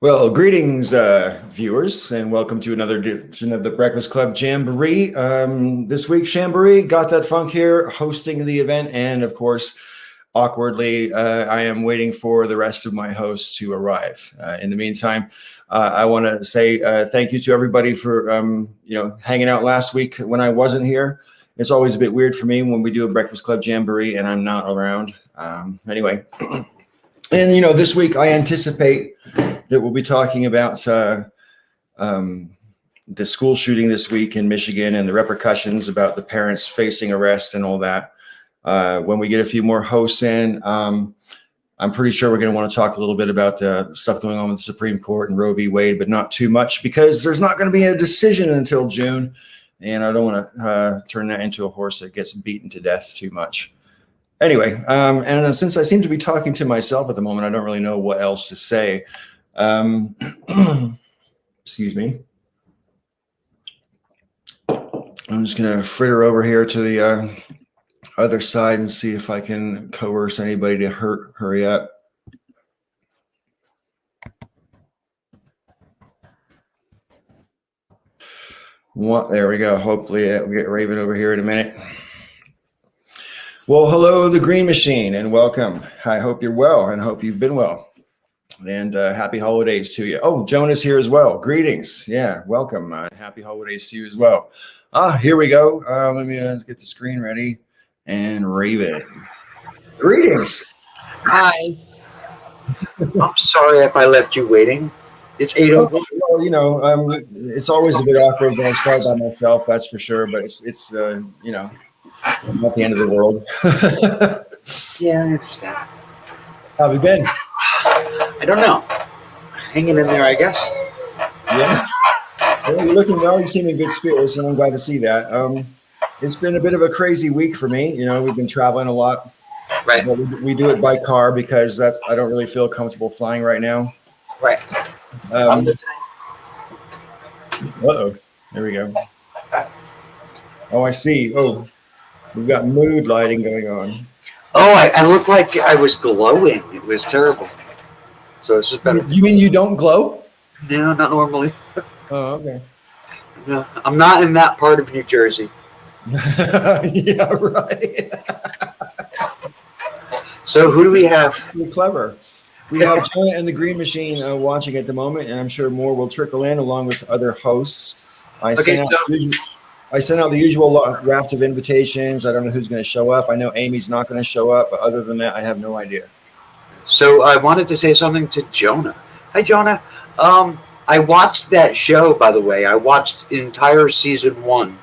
Well, greetings, viewers, and welcome to another edition of the Breakfast Club Jamboree. This week, Shamboree, Got That Funk here, hosting the event, and of course, awkwardly, I am waiting for the rest of my hosts to arrive. In the meantime, I want to say thank you to everybody for hanging out last week when I wasn't here. It's always a bit weird for me when we do a Breakfast Club Jamboree and I'm not around. Anyway. And, this week I anticipate that we'll be talking about the school shooting this week in Michigan and the repercussions about the parents facing arrest and all that. When we get a few more hosts in, I'm pretty sure we're going to want to talk a little bit about the stuff going on with the Supreme Court and Roe v. Wade, but not too much because there's not going to be a decision until June. And I don't want to turn that into a horse that gets beaten to death too much. Anyway, and since I seem to be talking to myself at the moment, I don't really know what else to say. Excuse me. I'm just going to fritter over here to the other side and see if I can coerce anybody to hurry up. There we go. Hopefully we'll get Raven over here in a minute. Well, hello, the Green Machine, and welcome. I hope you're well and hope you've been well. And happy holidays to you. Oh, Jonah's here as well. Greetings. Yeah, welcome. Happy holidays to you as well. Here we go. Let me get the screen ready. And Raven. Greetings. Hi. I'm sorry if I left you waiting. It's 8:01. Well, it's always a bit awkward when I start by myself, that's for sure. But it's not the end of the world. Yeah, I understand. How have you been? I don't know. Hanging in there, I guess. Yeah. Well, you're looking well. You seem in good spirits, and I'm glad to see that. It's been a bit of a crazy week for me. We've been traveling a lot. Right. But we do it by car because I don't really feel comfortable flying right now. Right. I'm listening. Uh-oh. There we go. Oh, I see. Oh, we've got mood lighting going on. Oh, I looked like I was glowing. It was terrible. So it's just better. You mean you don't glow? No, not normally. Oh, okay. No, I'm not in that part of New Jersey. Yeah, right. So who do we have? You're clever. We have Jonah and the Green Machine watching at the moment, and I'm sure more will trickle in along with other hosts. I sent out the usual raft of invitations. I don't know who's going to show up. I know Amy's not going to show up, but other than that, I have no idea. So I wanted to say something to Jonah. Hi, Jonah. I watched that show, by the way. I watched entire season 1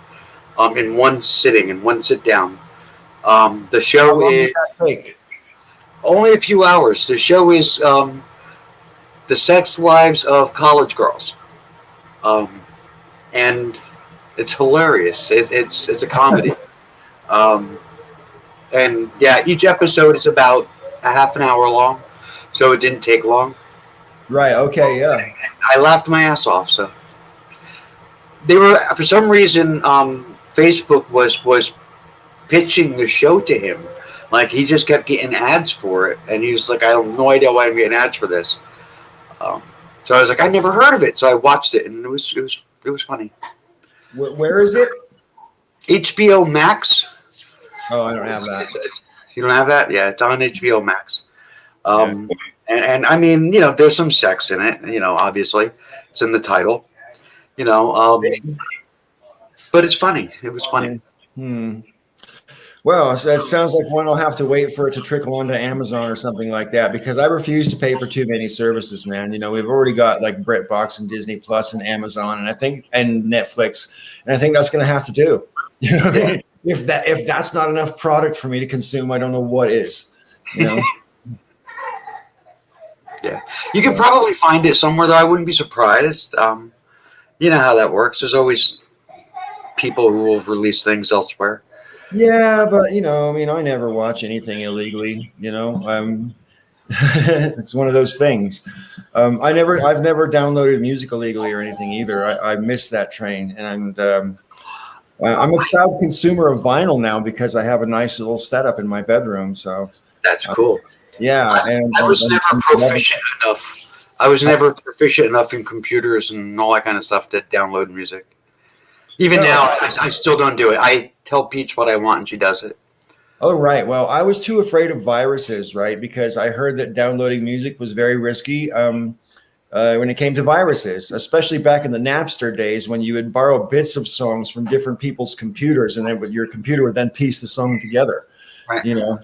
in one sitting, in one sit down. The show is only a few hours. The show is the sex lives of college girls. And it's hilarious. It's a comedy. And yeah, each episode is about a half an hour long, so it didn't take long. Right. Okay. Yeah. I laughed my ass off. So they were, for some reason, Facebook was pitching the show to him. Like, he just kept getting ads for it, and he was like, I have no idea why I'm getting ads for this. So I was like, I never heard of it. So I watched it, and it was funny. Where is it? HBO Max. Oh, I don't have that. You don't have that? Yeah, it's on HBO Max. And I mean, there's some sex in it. Obviously, it's in the title. But it's funny. It was funny. Well, that sounds like one will have to wait for it to trickle onto Amazon or something like that, because I refuse to pay for too many services, man. We've already got like BritBox and Disney Plus and Amazon and Netflix, and I think that's going to have to do. If that's not enough product for me to consume, I don't know what is. Yeah, you could probably find it somewhere, though. I wouldn't be surprised. You know how that works. There's always people who will release things elsewhere. Yeah, but I never watch anything illegally. It's one of those things. I've never downloaded music illegally or anything either. I missed that train, and I'm a proud consumer of vinyl now because I have a nice little setup in my bedroom. So that's cool. Yeah, I was never proficient enough I was never proficient enough in computers and all that kind of stuff to download music. Even now, I still don't do it. I tell Peach what I want and she does it. Oh, right. Well, I was too afraid of viruses, right? Because I heard that downloading music was very risky when it came to viruses, especially back in the Napster days when you would borrow bits of songs from different people's computers, and then your computer would then piece the song together. Right. You know,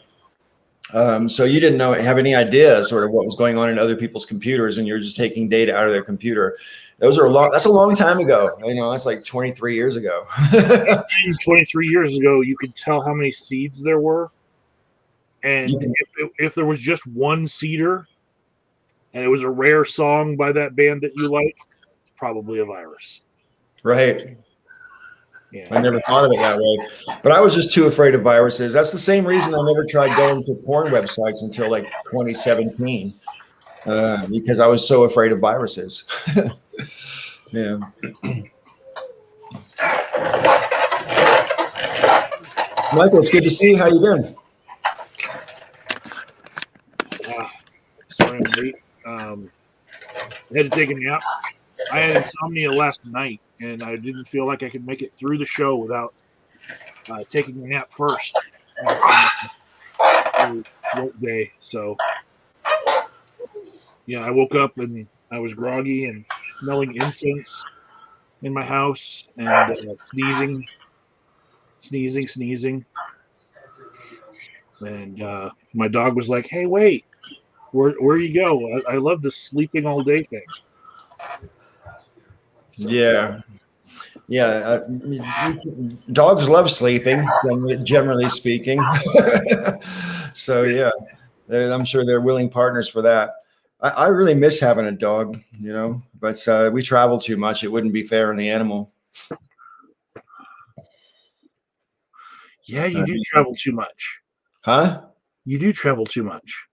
so you didn't have any idea sort of what was going on in other people's computers, and you're just taking data out of their computer. That's a long time ago. You know, that's like 23 years ago. 23 years ago, you could tell how many seeds there were. And if there was just one seeder and it was a rare song by that band that you like, it's probably a virus. Right. Yeah. I never thought of it that way, but I was just too afraid of viruses. That's the same reason I never tried going to porn websites until like 2017, because I was so afraid of viruses. Yeah. Michael, it's good to see you. How you doing? Sorry I'm late. I had to take a nap. I had insomnia last night, and I didn't feel like I could make it through the show without taking a nap first. Work day, so yeah, I woke up and I was groggy and smelling incense in my house and sneezing, and my dog was like, "Hey, wait, where you go? I love this sleeping all day thing." So, yeah. Dogs love sleeping, generally speaking. So yeah, I'm sure they're willing partners for that. I really miss having a dog, you know, but we travel too much. It wouldn't be fair on the animal. yeah, you do travel too much. Huh? You do travel too much.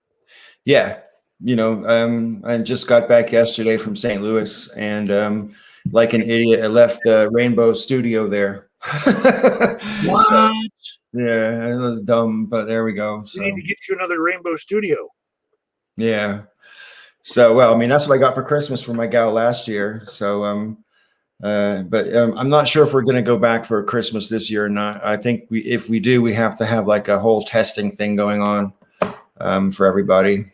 Yeah. You know, I just got back yesterday from St. Louis, and like an idiot, I left the Rainbow Studio there. What? So, yeah, it was dumb, but there we go. We need to get you another Rainbow Studio. Yeah. So, well, I mean, that's what I got for Christmas from my gal last year. So, but I'm not sure if we're going to go back for Christmas this year or not. I think if we do, we have to have like a whole testing thing going on for everybody.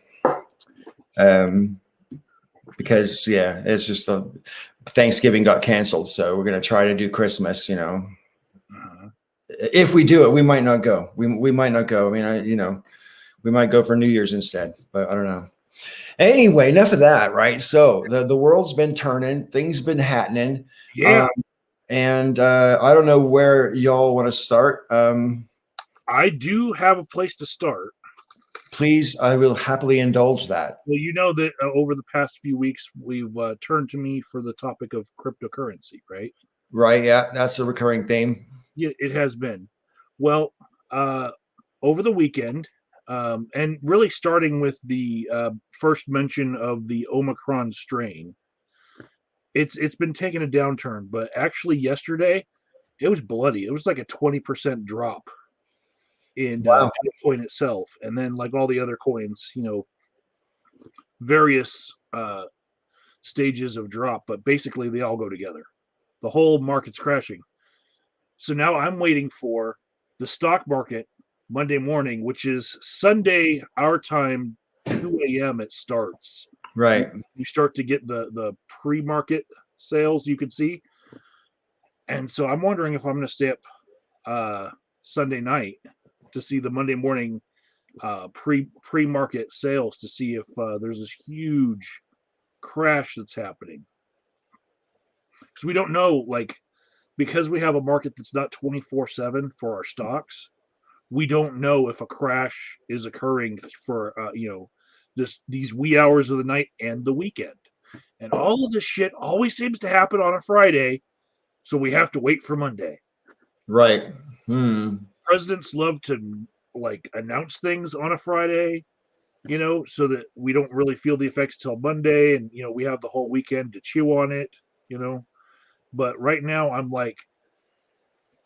Because yeah, it's just Thanksgiving got canceled, so we're going to try to do Christmas. You know, if we do it, we might not go. We might not go. I mean, we might go for New Year's instead, but I don't know. Anyway, enough of that, right? So the world's been turning, things been happening. Yeah. And I don't know where y'all want to start. I do have a place to start. Please, I will happily indulge that. Well, you know that over the past few weeks, we've turned to me for the topic of cryptocurrency, right? Right, yeah, that's a recurring theme. Yeah, it has been. Well, over the weekend, and really starting with the first mention of the Omicron strain, it's been taking a downturn. But actually, yesterday, it was bloody. It was like a 20% drop in Bitcoin itself, and then like all the other coins, various stages of drop, but basically they all go together. The whole market's crashing. So now I'm waiting for the stock market Monday morning, which is Sunday our time, 2 a.m. it starts. Right. You start to get the pre-market sales you can see. And so I'm wondering if I'm going to stay up Sunday night to see the Monday morning pre-market sales to see if there's this huge crash that's happening. Because we don't know, because we have a market that's not 24/7 for our stocks, we don't know if a crash is occurring for these wee hours of the night and the weekend. And all of this shit always seems to happen on a Friday, so we have to wait for Monday. Right. Presidents love to announce things on a Friday, so that we don't really feel the effects till Monday, and we have the whole weekend to chew on it, But right now I'm like,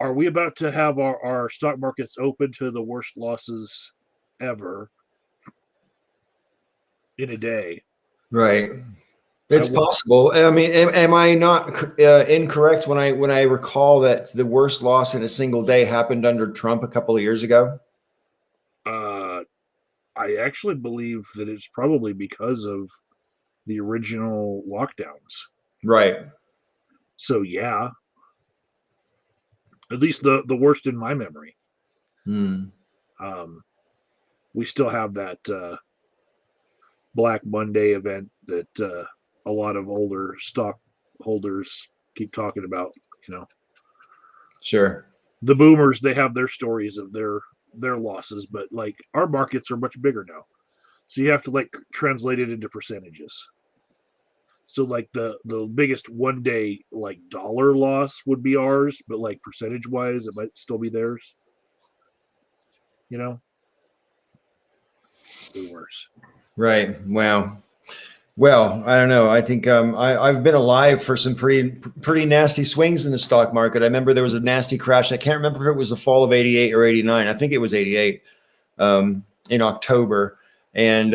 are we about to have our stock markets open to the worst losses ever in a day? Right. It's possible. I mean, am I not incorrect when I recall that the worst loss in a single day happened under Trump a couple of years ago? I actually believe that it's probably because of the original lockdowns. Right. So yeah, at least the worst in my memory. We still have that Black Monday event that a lot of older stockholders keep talking about. Sure. The boomers, they have their stories of their losses, but like our markets are much bigger now, so you have to like translate it into percentages. So like the biggest one day like dollar loss would be ours, but like percentage wise, it might still be theirs. Boomers. Right. Wow. Well, I don't know. I think I've been alive for some pretty nasty swings in the stock market. I remember there was a nasty crash. I can't remember if it was the fall of '88 or '89. I think it was '88 in October, and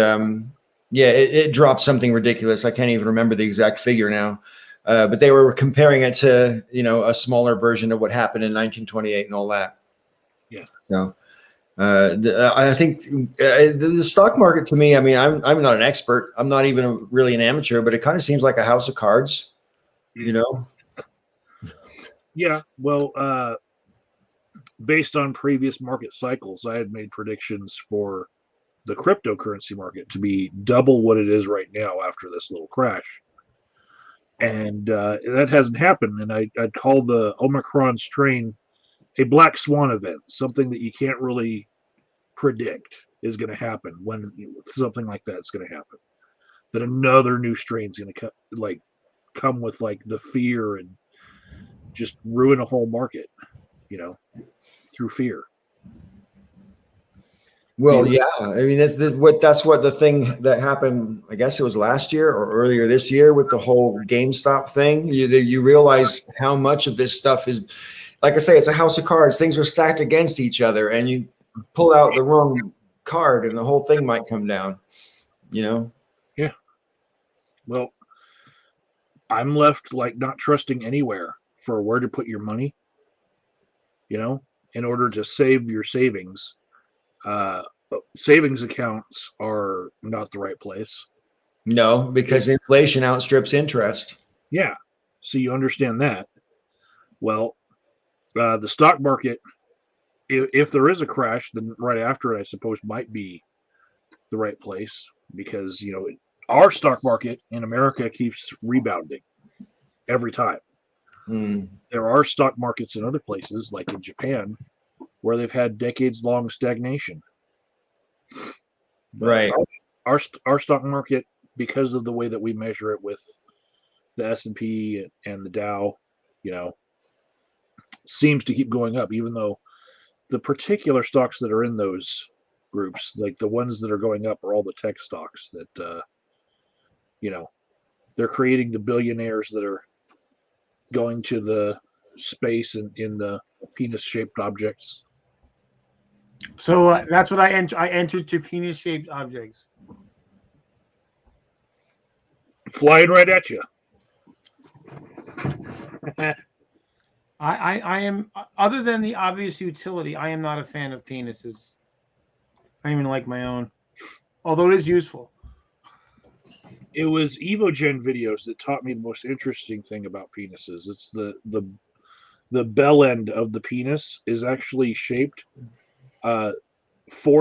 yeah, it dropped something ridiculous. I can't even remember the exact figure now, but they were comparing it to a smaller version of what happened in 1928 and all that. Yeah. So. I think the stock market to me, I mean, I'm not an expert. I'm not even really an amateur, but it kind of seems like a house of cards, Yeah. Well, based on previous market cycles, I had made predictions for the cryptocurrency market to be double what it is right now after this little crash. And that hasn't happened. And I'd call the Omicron strain a black swan event, something that you can't really predict is going to happen when something like that's going to happen. That another new strain's going to come with like the fear and just ruin a whole market, through fear. Well, yeah. I mean, that's what the thing that happened. I guess it was last year or earlier this year with the whole GameStop thing. You realize how much of this stuff is. Like I say, it's a house of cards. Things are stacked against each other, and you pull out the wrong card, and the whole thing might come down. Yeah. Well, I'm left like not trusting anywhere for where to put your money. In order to save your savings, savings accounts are not the right place. No, because inflation outstrips interest. Yeah. So you understand that. Well, the stock market, if there is a crash, then right after it, I suppose, might be the right place because, our stock market in America keeps rebounding every time. There are stock markets in other places, like in Japan, where they've had decades-long stagnation. But right. Our stock market, because of the way that we measure it with the S&P and the Dow, seems to keep going up, even though the particular stocks that are in those groups, like the ones that are going up, are all the tech stocks that, they're creating the billionaires that are going to the space and in the penis-shaped objects. So that's what I entered to penis-shaped objects. Flying right at you. I am, other than the obvious utility, I am not a fan of penises. I even like my own, although it is useful. It was Evogen videos that taught me the most interesting thing about penises. It's the bell end of the penis is actually shaped 4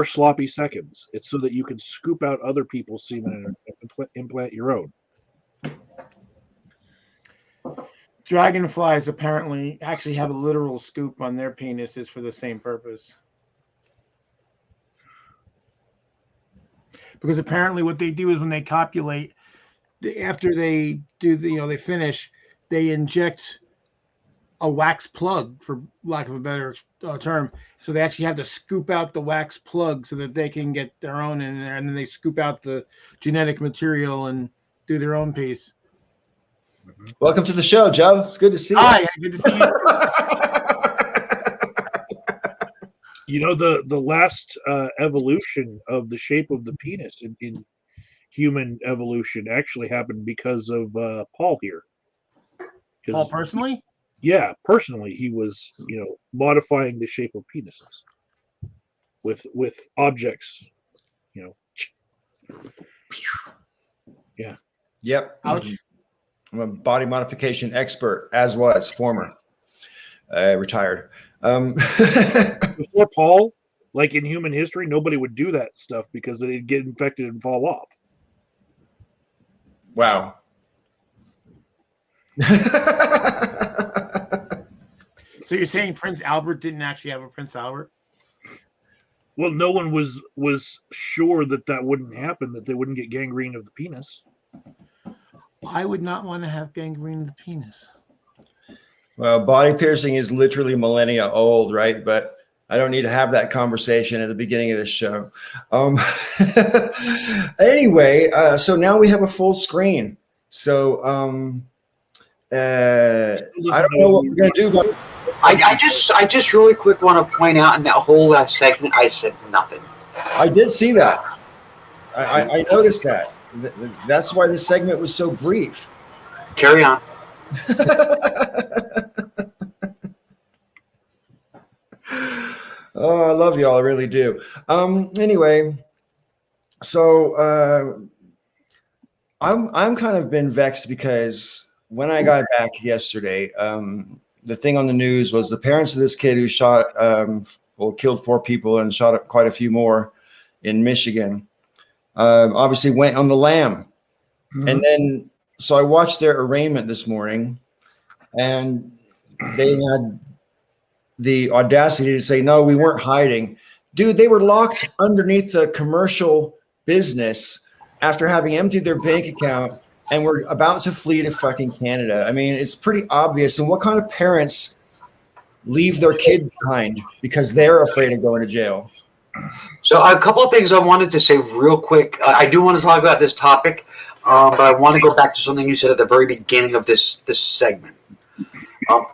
sloppy seconds. It's so that you can scoop out other people's semen and implant your own. Dragonflies apparently actually have a literal scoop on their penises for the same purpose. Because apparently what they do is when they copulate, after they do they finish, they inject a wax plug, for lack of a better term. So they actually have to scoop out the wax plug so that they can get their own in there, and then they scoop out the genetic material and do their own piece. Welcome to the show, Joe. It's good to see you. Hi, good to see you. The last evolution of the shape of the penis in human evolution actually happened because of Paul here. Paul personally? Yeah, personally, he was, modifying the shape of penises with objects, Yeah. Yep. Ouch. I'm a body modification expert, as was former, retired. Before Paul, like in human history, nobody would do that stuff because they'd get infected and fall off. Wow. So you're saying Prince Albert didn't actually have a Prince Albert? Well, no one was sure that wouldn't happen, that they wouldn't get gangrene of the penis. I would not want to have gangrene of the penis. Well, body piercing is literally millennia old, right? But I don't need to have that conversation at the beginning of this show. Anyway, so now we have a full screen. So I don't know what we're going to do, but I just really quick want to point out in that whole last segment, I said nothing. I did see that. I noticed that. That's why this segment was so brief. Carry on. Oh, I love y'all. I really do. Anyway, so I'm kind of been vexed because when I got back yesterday, the thing on the news was the parents of this kid who shot, killed 4 people and shot up quite a few more in Michigan, obviously went on the lam. Mm-hmm. And then, so I watched their arraignment this morning, and they had the audacity to say, no, we weren't hiding. Dude, they were locked underneath the commercial business after having emptied their bank account and were about to flee to fucking Canada. I mean, it's pretty obvious. And what kind of parents leave their kid behind because they're afraid of going to jail? So a couple of things I wanted to say real quick. I do want to talk about this topic, but I want to go back to something you said at the very beginning of this segment.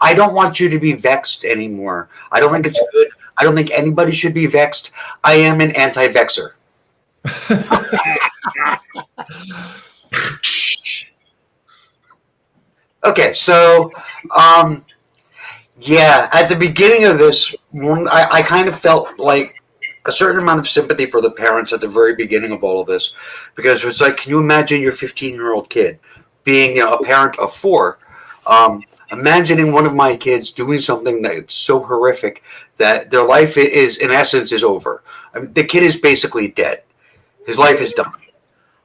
I don't want you to be vexed anymore. I don't think it's good. I don't think anybody should be vexed. I am an anti-vexer. Okay, so, yeah, at the beginning of this, I kind of felt like a certain amount of sympathy for the parents at the very beginning of all of this, because it's like, can you imagine your 15-year-old kid being a parent of 4? Imagining one of my kids doing something that's so horrific that their life is, in essence, is over. I mean, the kid is basically dead. His life is done.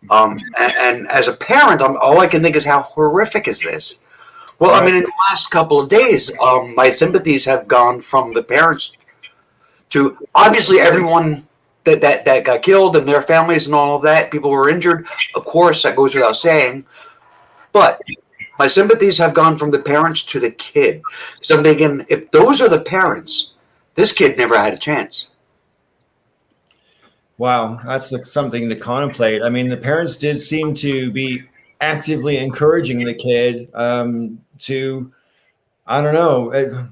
And as a parent, all I can think is, how horrific is this? Well, I mean, in the last couple of days, my sympathies have gone from the parents to obviously everyone that got killed and their families and all of that. People were injured. Of course, that goes without saying. But my sympathies have gone from the parents to the kid. So I'm thinking, if those are the parents, this kid never had a chance. Wow, that's something to contemplate. I mean, the parents did seem to be actively encouraging the kid to, I don't know.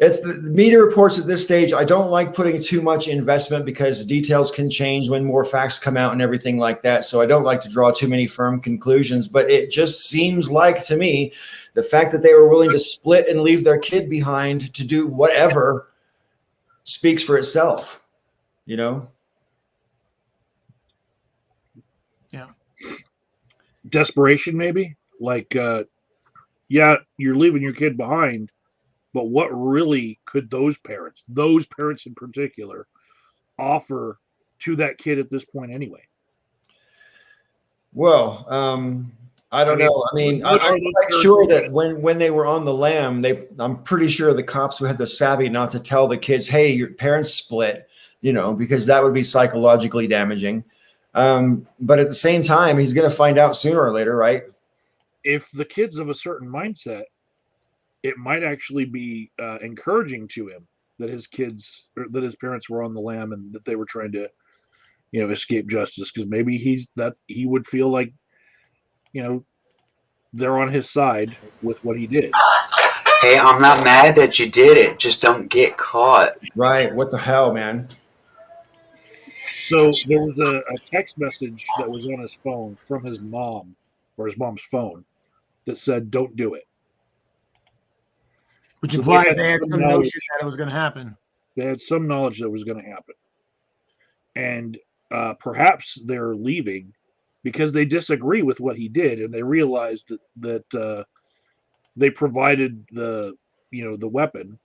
It's the media reports at this stage. I don't like putting too much investment because details can change when more facts come out and everything like that. So I don't like to draw too many firm conclusions, but it just seems like to me, the fact that they were willing to split and leave their kid behind to do whatever speaks for itself, you know? Yeah. Desperation, maybe? Like, yeah, you're leaving your kid behind, but what really could those parents in particular, offer to that kid at this point anyway? Well, I don't know. I mean, I'm quite sure that when they were on the lam, I'm pretty sure the cops had the savvy not to tell the kids, hey, your parents split, because that would be psychologically damaging. But at the same time, he's going to find out sooner or later, right? If the kid's of a certain mindset, it might actually be encouraging to him that his parents were on the lam and that they were trying to, escape justice, because maybe he would feel like, they're on his side with what he did. Hey, I'm not mad that you did it. Just don't get caught. Right. What the hell, man? So there was a text message that was on his phone from his mom or his mom's phone that said, "Don't do it." Which So implies they had some some knowledge. notion that it was going to happen. They had some knowledge that was going to happen, and perhaps they're leaving because they disagree with what he did, and they realized that they provided the the weapon,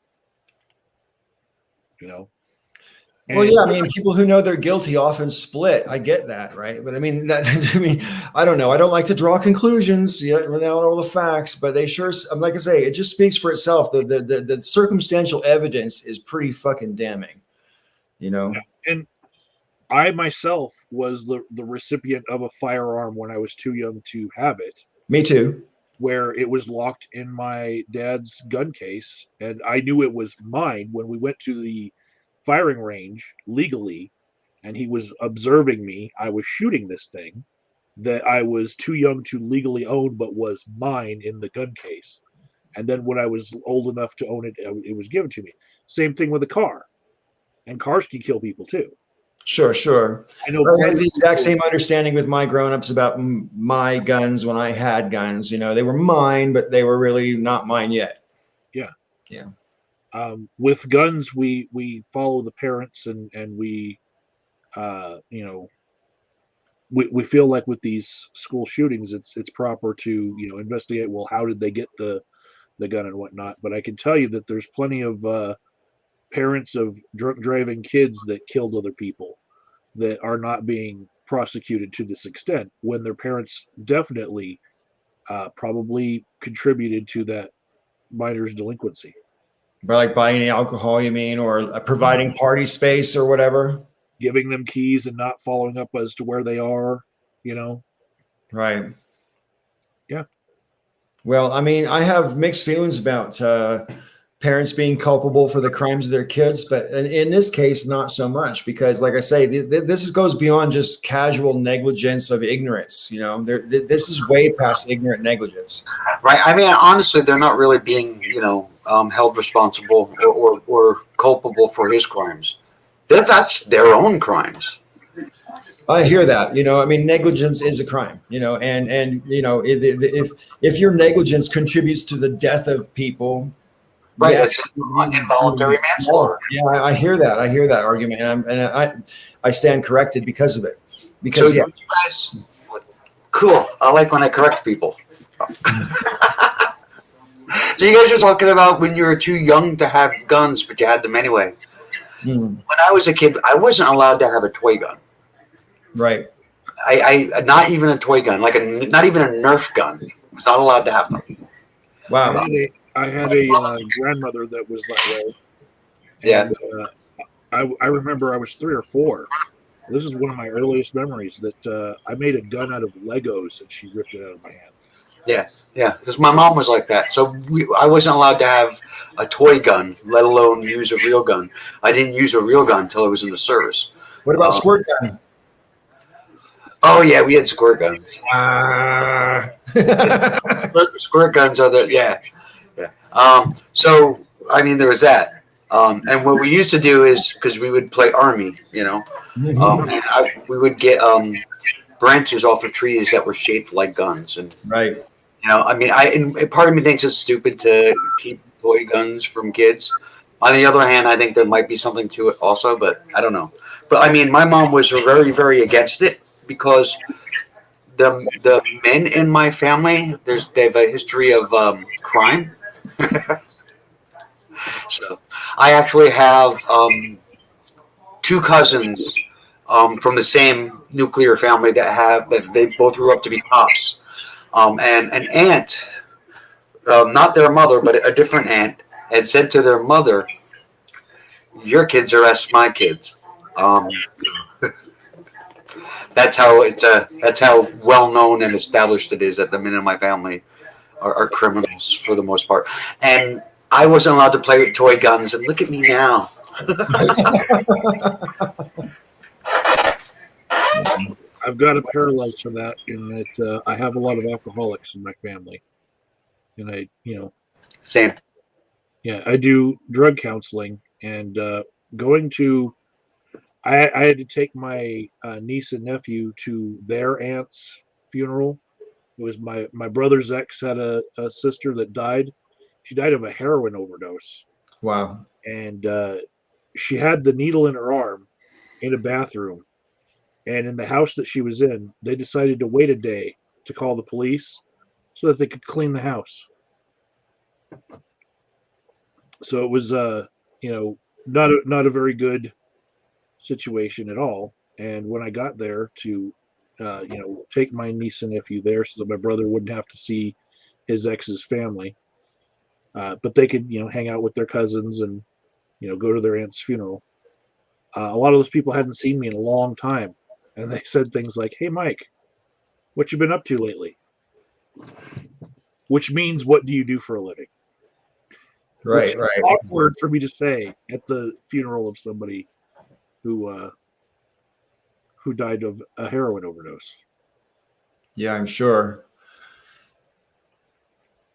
you know. Well, And yeah, I mean, people who know they're guilty often split. I get that, right? But I mean, I mean, I don't know. I don't like to draw conclusions without all the facts, but they sure, like I say, it just speaks for itself. The circumstantial evidence is pretty fucking damning, you know? and I myself was the recipient of a firearm when I was too young to have it, Me too. where it was locked in my dad's gun case, and I knew it was mine when we went to the firing range legally, and he was observing me. I was shooting this thing that I was too young to legally own, but was mine in the gun case. And then when I was old enough to own it, it was given to me. Same thing with a car, and cars can kill people too. Sure, sure. I know I had the exact same understanding with my grown-ups about my guns when I had guns. You know, they were mine, but they were really not mine yet. Yeah, yeah. With guns, we follow the parents, and we, we feel like with these school shootings, it's proper to investigate. Well, how did they get the gun and whatnot? But I can tell you that there's plenty of parents of drunk driving kids that killed other people that are not being prosecuted to this extent, when their parents definitely probably contributed to that minor's delinquency. But like buying alcohol, you mean, or providing party space or whatever? Giving them keys and not following up as to where they are, Right. Yeah. Well, I mean, I have mixed feelings about parents being culpable for the crimes of their kids, but in this case, not so much, because, like I say, this goes beyond just casual negligence of ignorance. This is way past ignorant negligence. Right. I mean, honestly, they're not really being, held responsible or culpable for his crimes. That's their own crimes. I hear that. I mean, negligence is a crime. And if your negligence contributes to the death of people. Right, it's involuntary manslaughter. Yeah, I hear that. I hear that argument, and I stand corrected because of it. Because so you guys, cool. I like when I correct people. So you guys were talking about when you were too young to have guns, but you had them anyway. When I was a kid, I wasn't allowed to have a toy gun. Right. I not even a toy gun, not even a Nerf gun. I was not allowed to have them. Wow. I had a grandmother that was that way. And, I remember I was 3 or 4. This is one of my earliest memories that I made a gun out of Legos and she ripped it out of my hand. Yeah. Because my mom was like that. So I wasn't allowed to have a toy gun, let alone use a real gun. I didn't use a real gun until I was in the service. What about squirt gun? Oh yeah, we had squirt guns. Squirt guns are yeah. So I mean, there was that. And what we used to do is, because we would play army, we would get branches off of trees that were shaped like guns, and right. I mean, and part of me thinks it's stupid to keep toy guns from kids. On the other hand, I think there might be something to it also, but I don't know. But I mean, my mom was very, very against it, because the men in my family, they have a history of crime. So I actually have 2 cousins from the same nuclear family that they both grew up to be cops. And an aunt, not their mother, but a different aunt, had said to their mother, "Your kids arrest my kids." That's how well known and established it is that the men in my family are criminals for the most part. And I wasn't allowed to play with toy guns, and look at me now. I've got a parallel to that in that I have a lot of alcoholics in my family, and Same. Yeah, I do drug counseling, and going to I had to take my niece and nephew to their aunt's funeral. It was my brother's ex had a sister that died. She died of a heroin overdose, Wow. and she had the needle in her arm in a bathroom. And in the house that she was in, they decided to wait a day to call the police so that they could clean the house. So it was, not a very good situation at all. And when I got there to, take my niece and nephew there so that my brother wouldn't have to see his ex's family, but they could, hang out with their cousins and, go to their aunt's funeral. A lot of those people hadn't seen me in a long time, and they said things like, "Hey, Mike, what you been up to lately?" Which means, what do you do for a living? Right, Which is right. awkward for me to say at the funeral of somebody who died of a heroin overdose. Yeah, I'm sure.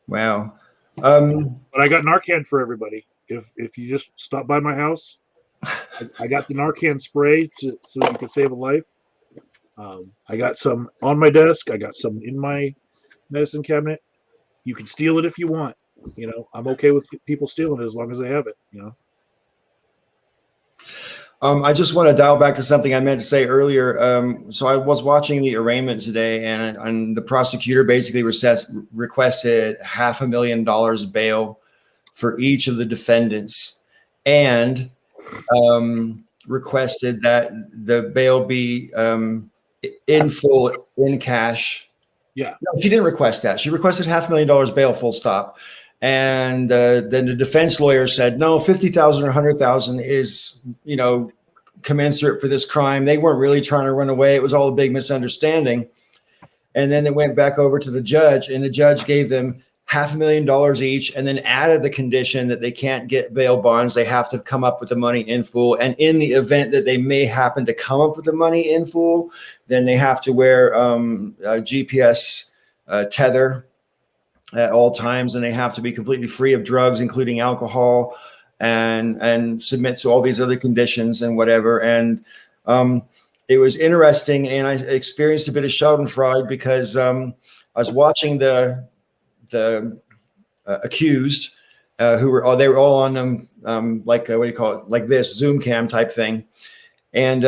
Wow. But I got Narcan for everybody. If you just stop by my house, I got the Narcan spray so you can save a life. I got some on my desk. I got some in my medicine cabinet. You can steal it if you want. I'm okay with people stealing it as long as they have it. I just want to dial back to something I meant to say earlier. So I was watching the arraignment today, and the prosecutor basically requested $500,000 bail for each of the defendants, and requested that the bail be in full, in cash. Yeah. No, she didn't request that. She requested $500,000 bail, full stop. And then the defense lawyer said, no, 50,000 or 100,000 is, commensurate for this crime. They weren't really trying to run away. It was all a big misunderstanding. And then it went back over to the judge, and the judge gave them $500,000 each, and then added the condition that they can't get bail bonds. They have to come up with the money in full. And in the event that they may happen to come up with the money in full, then they have to wear a GPS tether at all times, and they have to be completely free of drugs, including alcohol, and submit to all these other conditions and whatever. And it was interesting, and I experienced a bit of schadenfreude because I was watching the accused, they were all on what do you call it, like this Zoom cam type thing. And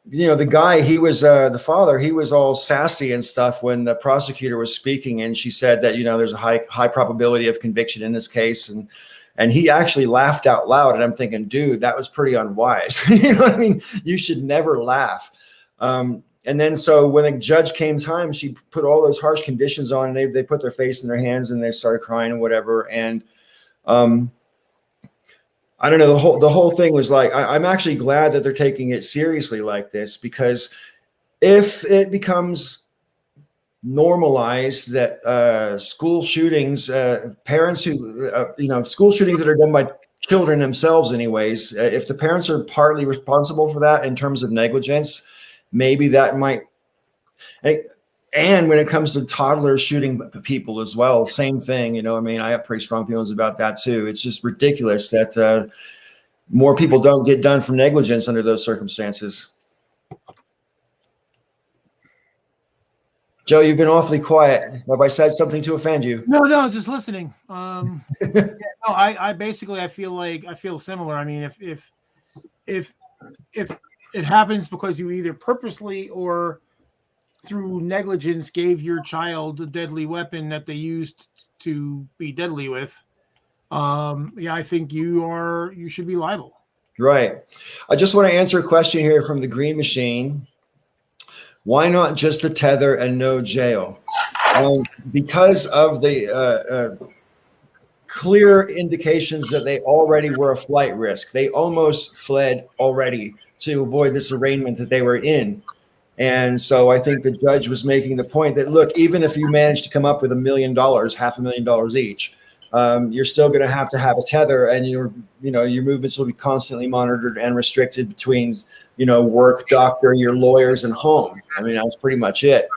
the guy, he was the father, he was all sassy and stuff when the prosecutor was speaking, and she said that there's a high probability of conviction in this case, and he actually laughed out loud. And I'm thinking, dude, that was pretty unwise. You know what I mean? You should never laugh. And then so when the judge came time, she put all those harsh conditions on, and they put their face in their hands and they started crying and whatever. And I don't know, the whole thing was like, I'm actually glad that they're taking it seriously like this, because if it becomes normalized that school shootings, parents who, school shootings that are done by children themselves anyways, if the parents are partly responsible for that in terms of negligence, maybe that might, and when it comes to toddlers shooting people as well, same thing. I have pretty strong feelings about that too. It's just ridiculous that more people don't get done for negligence under those circumstances. Joe, you've been awfully quiet. Have I said something to offend you? No, just listening. I basically, I feel similar. I mean, if it happens because you either purposely or through negligence gave your child a deadly weapon that they used to be deadly with, I think you should be liable. Right. I just want to answer a question here from the Green Machine. Why not just the tether and no jail? Because of the clear indications that they already were a flight risk. They almost fled already to avoid this arraignment that they were in. And so I think the judge was making the point that, look, even if you manage to come up with $1 million, $500,000 each, you're still going to have a tether, and your movements will be constantly monitored and restricted between, work, doctor, your lawyers, and home. I mean, that's pretty much it.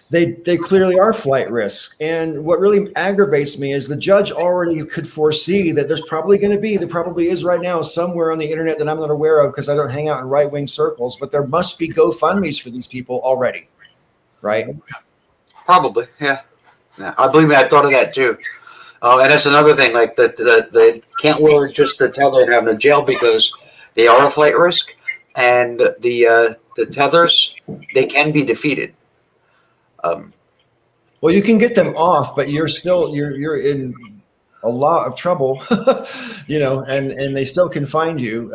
they clearly are flight risks. And what really aggravates me is the judge already could foresee that there probably is right now somewhere on the internet that I'm not aware of because I don't hang out in right-wing circles, but there must be GoFundMes for these people already, right? Probably, yeah. I believe me, I thought of that too. And that's another thing, like they can't wear just the tether and have them in jail because they are a flight risk, and the tethers, they can be defeated. Well, you can get them off, but you're in a lot of trouble, and they still can find you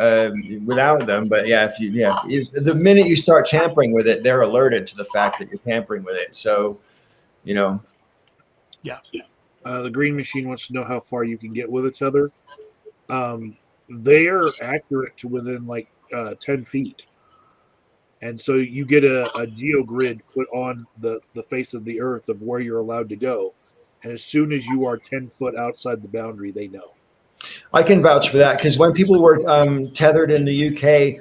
without them. But yeah, the minute you start tampering with it, they're alerted to the fact that you're tampering with it. So, Yeah. The Green Machine wants to know how far you can get with a tether. They are accurate to within 10 feet. And so you get a geogrid put on the face of the earth of where you're allowed to go. And as soon as you are 10 foot outside the boundary, they know. I can vouch for that because when people were tethered in the UK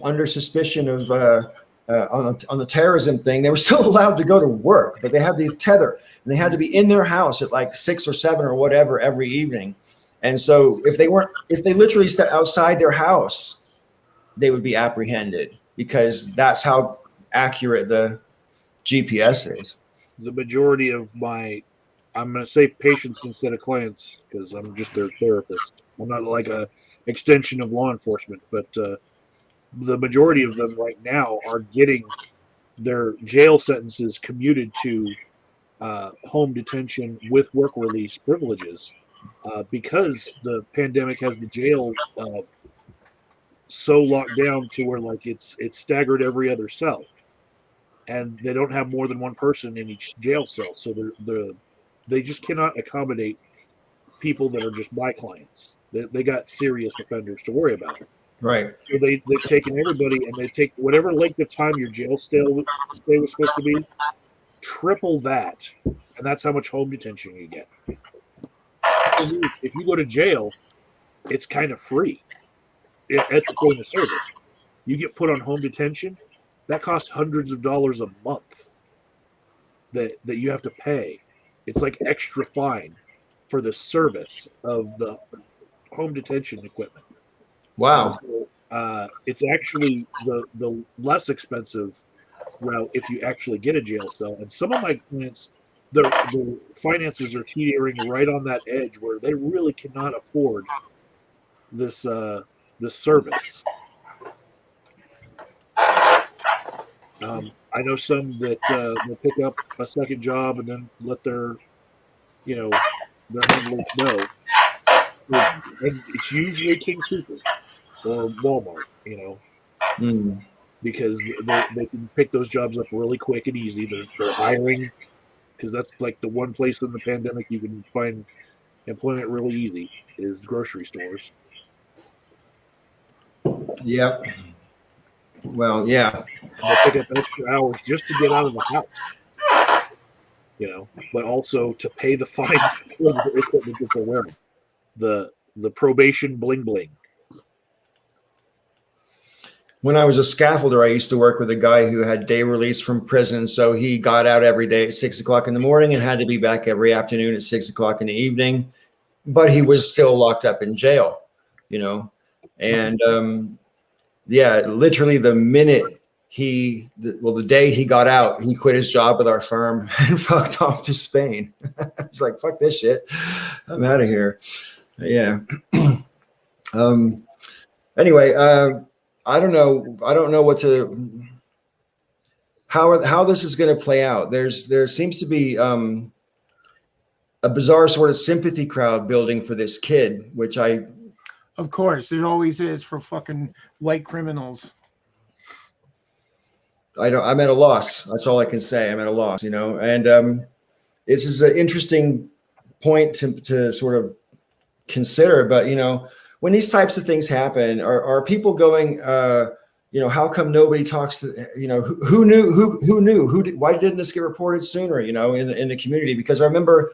under suspicion of on the terrorism thing, they were still allowed to go to work, but they had these tether and they had to be in their house at like 6 or 7 or whatever every evening. And so if they literally stepped outside their house, they would be apprehended because that's how accurate the GPS is. The majority of I'm going to say patients instead of clients because I'm just their therapist. I'm not like a extension of law enforcement, but the majority of them right now are getting their jail sentences commuted to home detention with work release privileges because the pandemic has the jail so locked down to where it's staggered every other cell, and they don't have more than one person in each jail cell, so they just cannot accommodate people that are just my clients. They got serious offenders to worry about. Right. So they've taken everybody and they take whatever length of time your jail stay was supposed to be, triple that, and that's how much home detention you get. If you go to jail, it's kind of free at the point of service. You get put on home detention, that costs hundreds of dollars a month that you have to pay. It's like extra fine for the service of the home detention equipment. Wow. So, it's actually the less expensive route if you actually get a jail cell. And some of my clients, the finances are teetering right on that edge where they really cannot afford this service. I know some that will pick up a second job and then let their handlers know. And it's usually King Soopers or Walmart, because they can pick those jobs up really quick and easy. They're hiring because that's like the one place in the pandemic you can find employment really easy is grocery stores. Yep. Well, yeah. They pick up extra hours just to get out of the house, but also to pay the fines for the equipment that they're wearing. The probation bling bling. When I was a scaffolder, I used to work with a guy who had day release from prison. So he got out every day at 6 o'clock in the morning and had to be back every afternoon at 6 o'clock in the evening. But he was still locked up in jail, and literally the minute the day he got out, he quit his job with our firm and fucked off to Spain. He's like, fuck this shit. I'm out of here. Yeah. Anyway, I don't know how this is going to play out. There seems to be a bizarre sort of sympathy crowd building for this kid, which of course, it always is for fucking white criminals. I'm at a loss. That's all I can say. I'm at a loss, and this is an interesting point to sort of consider. But, when these types of things happen, are people going, how come nobody talks to, who knew, why didn't this get reported sooner, in the community? Because I remember,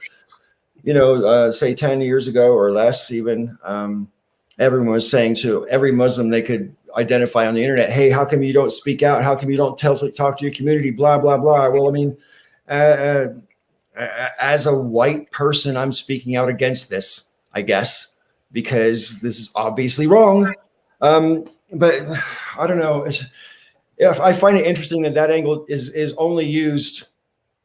say 10 years ago or less, even, everyone was saying to every Muslim they could identify on the internet, hey, how come you don't speak out? How come you don't talk to your community? Blah, blah, blah. Well, I mean, uh, as a white person, I'm speaking out against this, I guess, because this is obviously wrong. But I don't know. If I find it interesting that angle is only used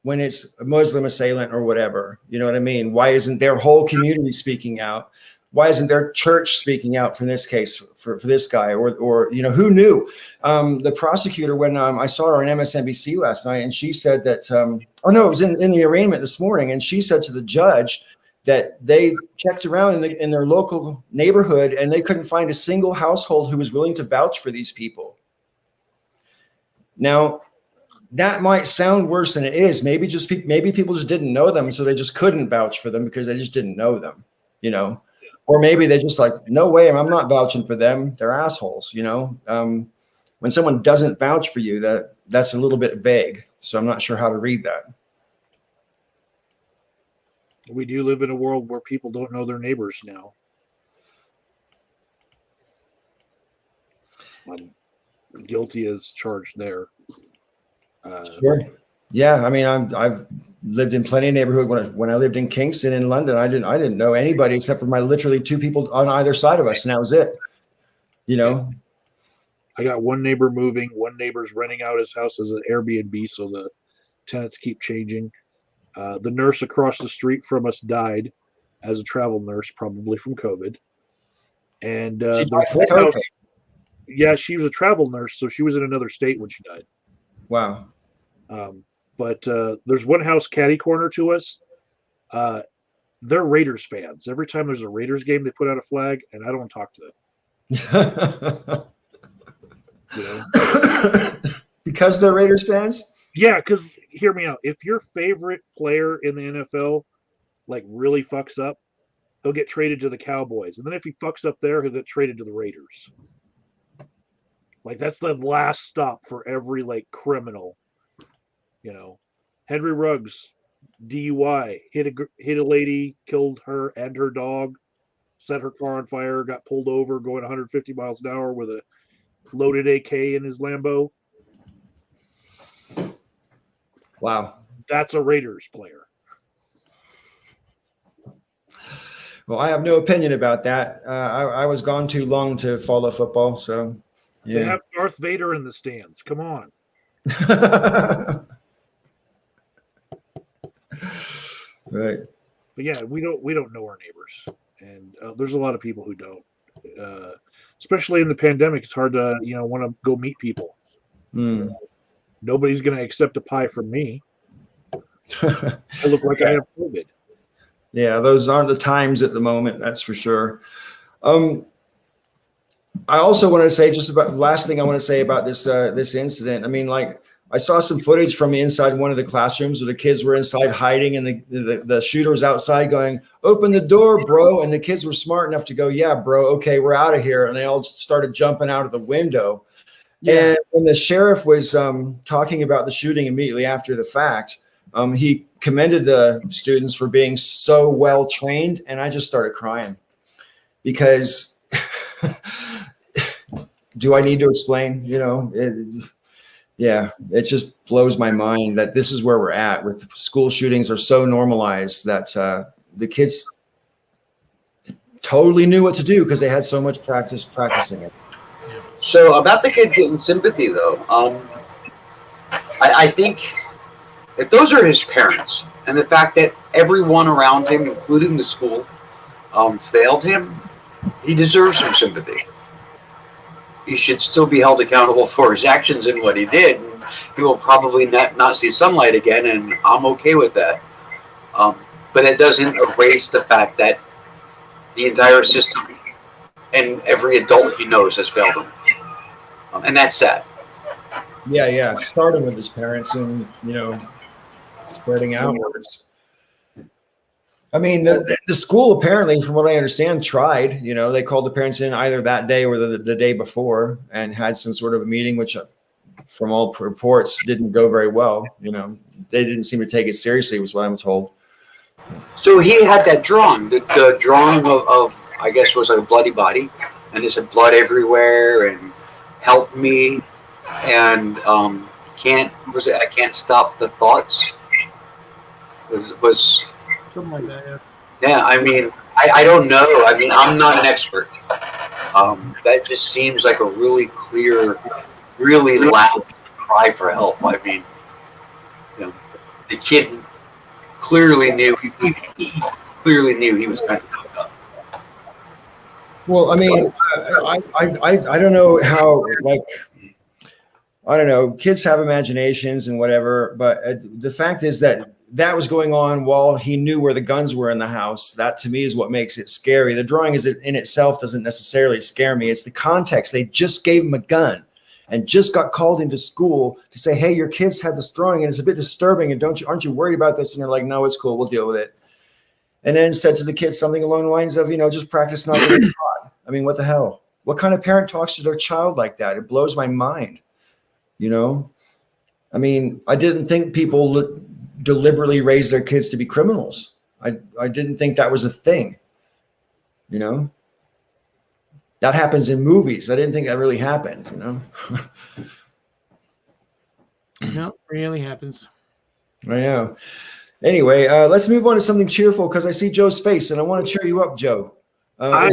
when it's a Muslim assailant or whatever. You know what I mean? Why isn't their whole community speaking out? Why isn't their church speaking out for this case, for this guy? Or who knew? The prosecutor, when I saw her on MSNBC last night, and she said that, it was in the arraignment this morning, and she said to the judge that they checked around in their local neighborhood, and they couldn't find a single household who was willing to vouch for these people. Now, that might sound worse than it is. Maybe people just didn't know them, so they just couldn't vouch for them because they just didn't know them, Or maybe they just like, no way, I'm not vouching for them. They're assholes, When someone doesn't vouch for you, that's a little bit vague. So I'm not sure how to read that. We do live in a world where people don't know their neighbors now. I'm guilty as charged there. Sure. Yeah. I mean, I've lived in plenty of neighborhood. When I lived in Kingston in London, I didn't know anybody except for my literally two people on either side of us, and that was it. I got one neighbor moving, one neighbor's renting out his house as an Airbnb, so the tenants keep changing. The nurse across the street from us died as a travel nurse, probably from COVID. And yeah, she was a travel nurse, so she was in another state when she died. Wow. But there's one house catty corner to us. They're Raiders fans. Every time there's a Raiders game, they put out a flag, and I don't talk to them. Because they're Raiders fans? Yeah, because hear me out. If your favorite player in the NFL like really fucks up, he'll get traded to the Cowboys. And then if he fucks up there, he'll get traded to the Raiders. Like that's the last stop for every like criminal. Henry Ruggs, DUI, hit a lady, killed her and her dog, set her car on fire, got pulled over going 150 miles an hour with a loaded AK in his Lambo. Wow. That's a Raiders player. Well, I have no opinion about that. I was gone too long to follow football, so yeah. They have Darth Vader in the stands. Come on. Right. But yeah, we don't know our neighbors, and there's a lot of people who don't. Especially in the pandemic, it's hard to want to go meet people. Nobody's going to accept a pie from me. I look like I have COVID. Yeah, those aren't the times at the moment. That's for sure. I also want to say last thing I want to say about this incident. I mean, like I saw some footage from inside one of the classrooms where the kids were inside hiding, and the shooter was outside going, "Open the door, bro!" And the kids were smart enough to go, "Yeah, bro, okay, we're out of here." And they all started jumping out of the window. Yeah. And when the sheriff was talking about the shooting immediately after the fact, he commended the students for being so well trained, and I just started crying because do I need to explain? It just blows my mind that this is where we're at with school shootings are so normalized that the kids totally knew what to do because they had so much practicing it. So about the kid getting sympathy, though, I think if those are his parents, and the fact that everyone around him, including the school, failed him, he deserves some sympathy. He should still be held accountable for his actions and what he did. And he will probably not see sunlight again, and I'm okay with that. But it doesn't erase the fact that the entire system and every adult he knows has failed him. And that's sad. Yeah. Starting with his parents and, spreading outwards. I mean, the school apparently, from what I understand, tried. They called the parents in either that day or the day before and had some sort of a meeting, which from all reports didn't go very well. They didn't seem to take it seriously, was what I'm told. So he had that drawing. The drawing of I guess, was a bloody body. And it said blood everywhere and help me. And I can't stop the thoughts. Was Something like that. Yeah. yeah. I mean, I don't know. I mean, I'm not an expert. That just seems like a really clear, really loud cry for help. I mean, you know, the kid clearly knew he clearly knew he was kind of fucked up. Well, I mean, I don't know how, like, I don't know, kids have imaginations and whatever, but the fact is that that was going on while he knew where the guns were in the house. That to me is what makes it scary. The drawing is in itself doesn't necessarily scare me. It's the context. They just gave him a gun and just got called into school to say, hey, your kids had this drawing and it's a bit disturbing. And aren't you worried about this? And they're like, no, it's cool. We'll deal with it. And then said to the kids something along the lines of, just practice not getting caught. I mean, what the hell? What kind of parent talks to their child like that? It blows my mind. I mean, I didn't think people deliberately raise their kids to be criminals. I didn't think that was a thing. That happens in movies. I didn't think that really happened. No, really happens. I know. Anyway, let's move on to something cheerful because I see Joe's face and I want to cheer you up, Joe. I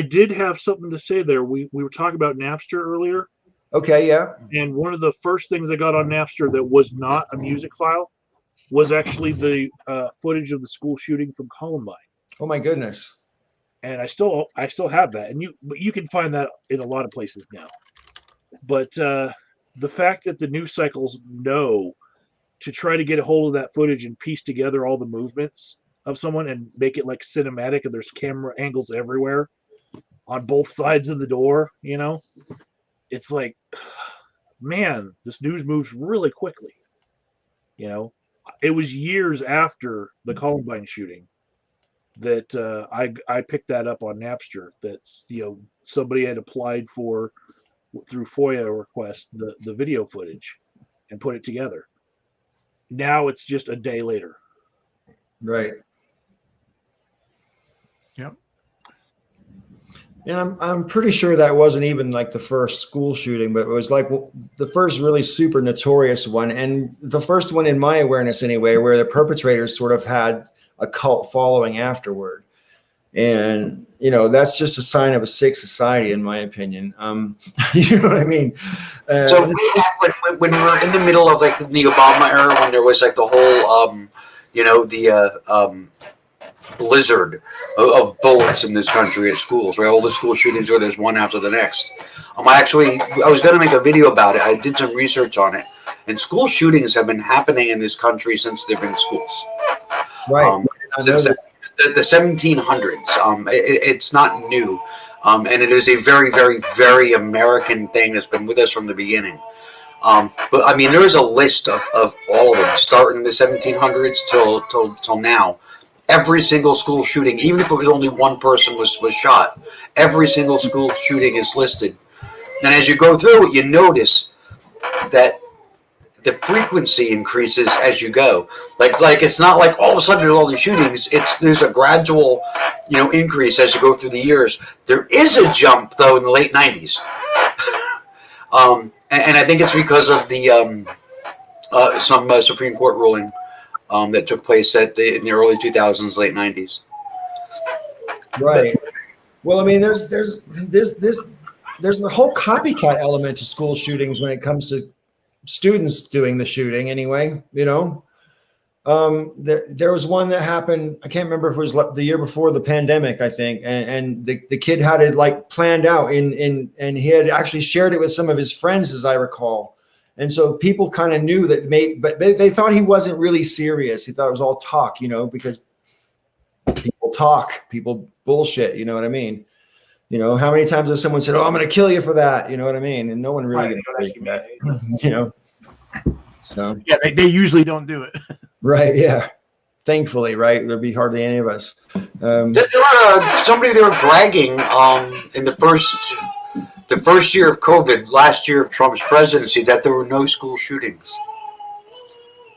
did have something to say there. We were talking about Napster earlier. Okay, yeah. And one of the first things I got on Napster that was not a music file was actually the footage of the school shooting from Columbine. Oh my goodness! And I still have that, and you can find that in a lot of places now. But the fact that the news cycles know to try to get a hold of that footage and piece together all the movements of someone and make it like cinematic, and there's camera angles everywhere on both sides of the door, it's like, man, this news moves really quickly. It was years after the Columbine shooting that I picked that up on Napster. That's somebody had applied for through FOIA request the video footage and put it together. Now it's just a day later. Right. Yep. And I'm pretty sure that wasn't even like the first school shooting, but it was like the first really super notorious one. And the first one in my awareness anyway, where the perpetrators sort of had a cult following afterward. And, that's just a sign of a sick society, in my opinion. You know what I mean? So when we were in the middle of like the Obama era, when there was like the whole, the blizzard of bullets in this country at schools, right? All the school shootings where there's one after the next. I was going to make a video about it. I did some research on it, and school shootings have been happening in this country since there've been schools. Right. Since the 1700s. It's not new, and it is a very, very, very American thing that's been with us from the beginning. But I mean, there is a list of all of them, starting in the 1700s till now. Every single school shooting, even if it was only one person was shot, every single school shooting is listed. And as you go through it, you notice that the frequency increases as you go. Like it's not like all of a sudden there's all these shootings. There's a gradual, increase as you go through the years. There is a jump though in the late 90s. And I think it's because of the some Supreme Court ruling that took place in the early 2000s, late 90s. Right. Well, I mean, there's the whole copycat element to school shootings when it comes to students doing the shooting. Anyway, there was one that happened. I can't remember if it was the year before the pandemic, I think, and the kid had it like planned out and he had actually shared it with some of his friends, as I recall. And so people kind of knew that, but they thought he wasn't really serious. He thought it was all talk, because people talk, people bullshit. You know what I mean? How many times has someone said, "Oh, I'm going to kill you for that"? You know what I mean? And no one really gets that. So yeah, they usually don't do it. Right? Yeah. Thankfully, right? There'd be hardly any of us. There were bragging in the first year of COVID, last year of Trump's presidency, that there were no school shootings.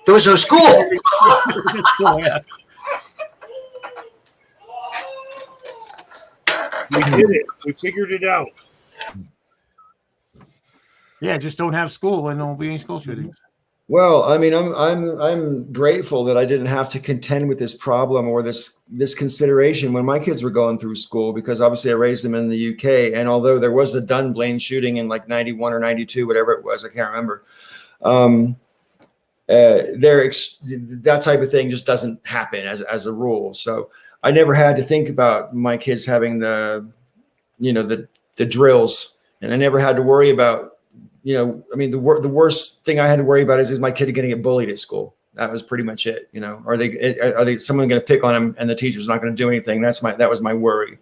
There was no school. We did it. We figured it out. Yeah, just don't have school and there won't be any school shootings. Well, I mean, I'm grateful that I didn't have to contend with this problem or this consideration when my kids were going through school, because obviously I raised them in the UK, and although there was the Dunblane shooting in like 91 or 92, whatever it was, I can't remember. Um, that type of thing just doesn't happen as a rule. So I never had to think about my kids having the drills, and I never had to worry about, I mean, the worst thing I had to worry about is my kid going to get bullied at school. That was pretty much it. Are they someone going to pick on him and the teacher's not going to do anything? That was my worry.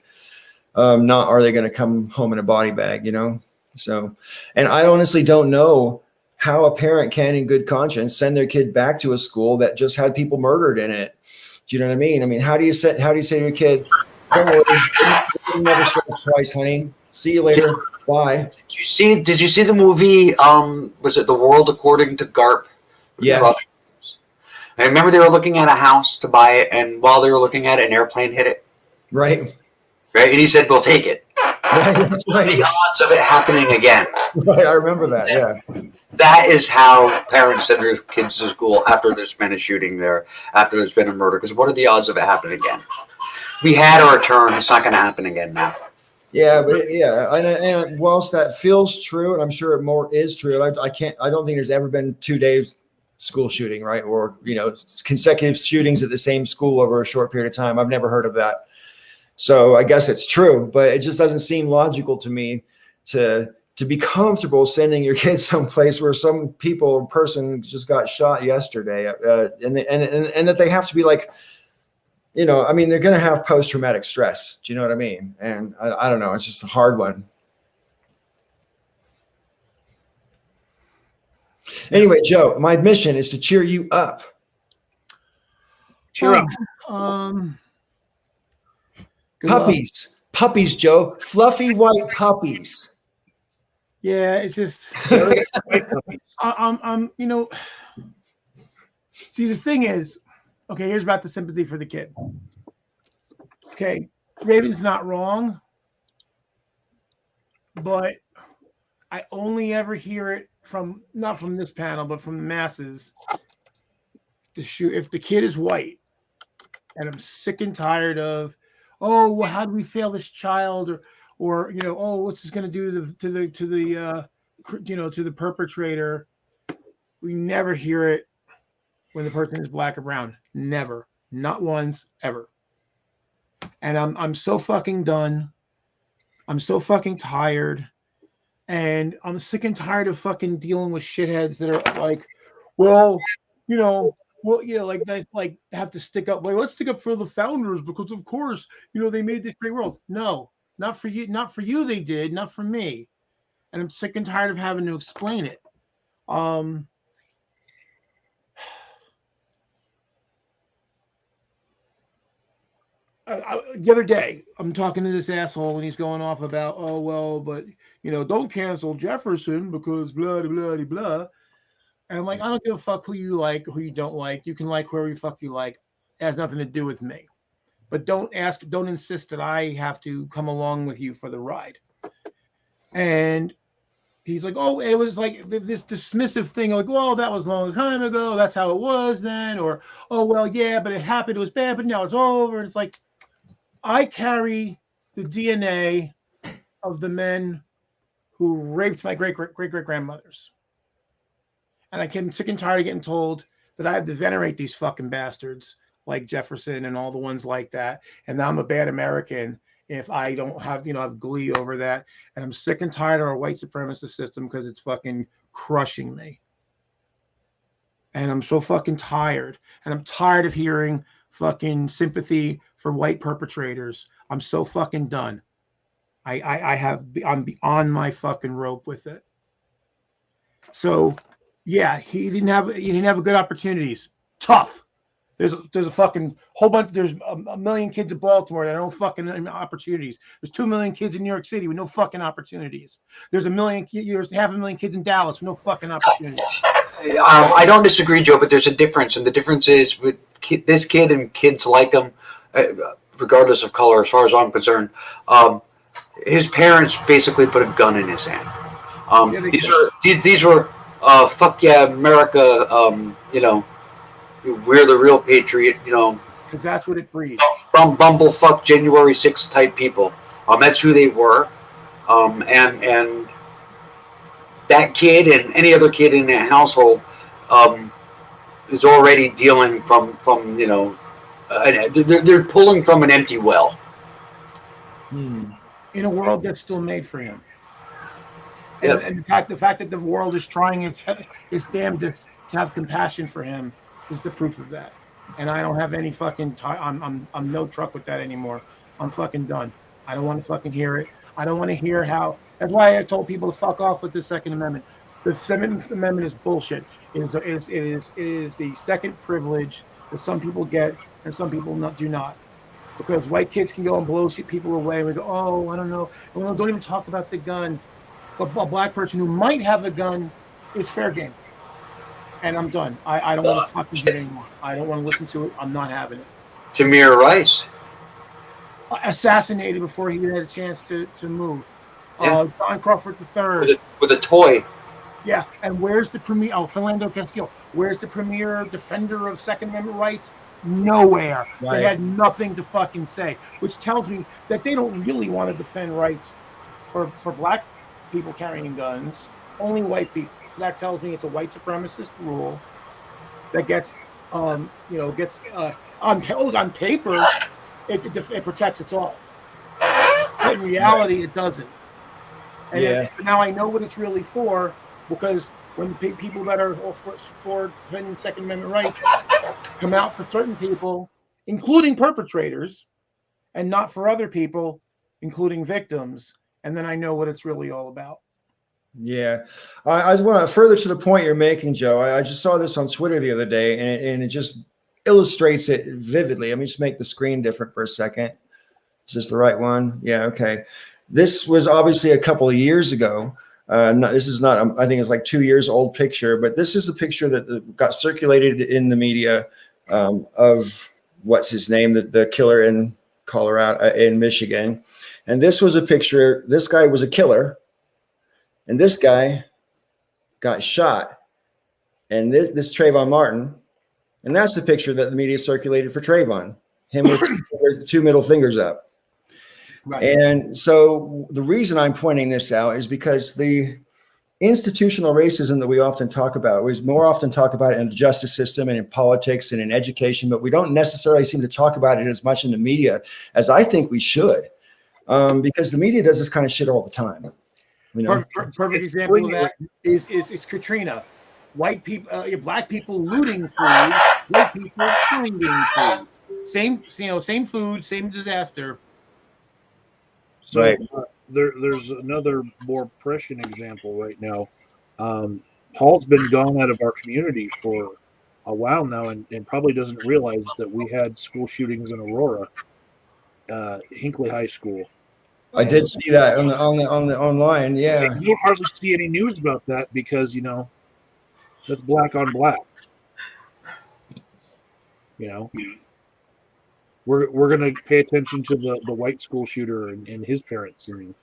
Not are they going to come home in a body bag? So, and I honestly don't know how a parent can, in good conscience, send their kid back to a school that just had people murdered in it. Do you know what I mean? I mean, how do you say to your kid, "Don't worry, you'll never strike twice, honey. See you later. Bye." Did you see the movie? Was it The World According to Garp? Yeah. I remember they were looking at a house to buy it, and while they were looking at it, an airplane hit it. Right. Right, and he said, "We'll take it." Right, that's right. The odds of it happening again. Right, I remember that. Yeah. That is how parents send their kids to school after there's been a shooting there, after there's been a murder. Because what are the odds of it happening again? We had our turn. It's not going to happen again now. Yeah, but yeah, and whilst that feels true, and I'm sure it more is true, I don't think there's ever been 2 days school shooting, right? Or, consecutive shootings at the same school over a short period of time. I've never heard of that. So I guess it's true, but it just doesn't seem logical to me to be comfortable sending your kids someplace where some people or person just got shot yesterday, and that they have to be like, I mean, they're going to have post-traumatic stress. Do you know what I mean? And I don't know. It's just a hard one. Anyway, Joe, my mission is to cheer you up. Cheer up. Puppies, Joe. Fluffy white puppies. Yeah, it's just, see, the thing is, okay, here's about the sympathy for the kid. Okay, Raven's not wrong, but I only ever hear it not from this panel, but from the masses. If the kid is white, and I'm sick and tired of, oh, well, how do we fail this child, or oh, what's this going to do to the perpetrator? We never hear it when the person is black or brown. Never, not once, ever. And I'm so fucking done. I'm so fucking tired, and I'm sick and tired of fucking dealing with shitheads that are like, like have to stick up. Like, let's stick up for the founders because, of course, they made this great world. No, not for you. Not for you. They did. Not for me. And I'm sick and tired of having to explain it. The other day, I'm talking to this asshole, and he's going off about, oh, well, but, don't cancel Jefferson because blah, blah, blah, blah. And I'm like, I don't give a fuck who you like, who you don't like. You can like whoever the fuck you like. It has nothing to do with me. But don't insist that I have to come along with you for the ride. And he's like, oh, it was like this dismissive thing, like, well, that was a long time ago. That's how it was then. Or, oh, well, yeah, but it happened. It was bad, but now it's over. And it's like, I carry the DNA of the men who raped my great-great-great-grandmothers. And I get sick and tired of getting told that I have to venerate these fucking bastards like Jefferson and all the ones like that. And I'm a bad American if I don't have, have glee over that. And I'm sick and tired of our white supremacist system because it's fucking crushing me. And I'm so fucking tired. And I'm tired of hearing fucking sympathy for white perpetrators. I'm so fucking done. I'm beyond my fucking rope with it. So yeah, he didn't have good opportunities. Tough. There's a fucking whole bunch. There's a million kids in Baltimore that don't fucking opportunities. There's 2 million kids in New York City with no fucking opportunities. There's half a million kids in Dallas with no fucking opportunities. I don't disagree, Joe, but there's a difference, and the difference is with this kid and kids like him, regardless of color, as far as I'm concerned. His parents basically put a gun in his hand. These were fuck yeah, America, you know, we're the real patriot, you know, because that's what it breeds. from bumblefuck January 6th type people. That's who they were. And that kid and any other kid in that household um, is already dealing from you know, they're pulling from an empty well. Hmm. In a world that's still made for him. Yep. And the fact that the world is trying its damnedest to have compassion for him is the proof of that. And I don't have any fucking time. I'm no truck with that anymore. I'm fucking done. I don't want to fucking hear it. I don't want to hear how. That's why I told people to fuck off with the Second Amendment. The Second Amendment is bullshit. It is the second privilege that some people get and some people do not. Because white kids can go and blow people away, and we go, oh, I don't know. Well, don't even talk about the gun. But a black person who might have a gun is fair game. And I'm done. I don't want to fucking hear it anymore. I don't want to listen to it. I'm not having it. Tamir Rice. Assassinated before he even had a chance to move. Yeah. John Crawford III. With a toy. Yeah. And where's the premier? Oh, Philando Castile. Where's the premier defender of Second Amendment rights? Nowhere. Right. They had nothing to fucking say, which tells me that they don't really want to defend rights for black people carrying guns, only white people. So that tells me it's a white supremacist rule that gets, gets on paper, it protects its all, but in reality, it doesn't. And now I know what it's really for, because when the people that are for defending Second Amendment rights come out for certain people, including perpetrators, and not for other people, including victims, and then I know what it's really all about. Yeah, I just want to further to the point you're making, Joe. I just saw this on Twitter the other day, and it just illustrates it vividly. Let me just make the screen different for a second. Is this the right one? Yeah, okay. This was obviously a couple of years ago. This is not, I think it's like 2 years old picture, but this is the picture that got circulated in the media of what's his name, the killer in Colorado, in Michigan. And this was a picture. This guy was a killer. And this guy got shot. And this Trayvon Martin. And that's the picture that the media circulated for Trayvon, him with two middle fingers up. Right. And so the reason I'm pointing this out is because the institutional racism that we often talk about, we more often talk about it in the justice system and in politics and in education, but we don't necessarily seem to talk about it as much in the media as I think we should, because the media does this kind of shit all the time. You know? Perfect example of that is Katrina. White people, black people looting food, white people finding food. Same food, same disaster. So right. There's another more prescient example right now. Paul's been gone out of our community for a while now, and probably doesn't realize that we had school shootings in Aurora, Hinckley High School. I did see that on the online. Yeah, you don't hardly see any news about that because that's black on black. We're going to pay attention to the white school shooter and his parents, and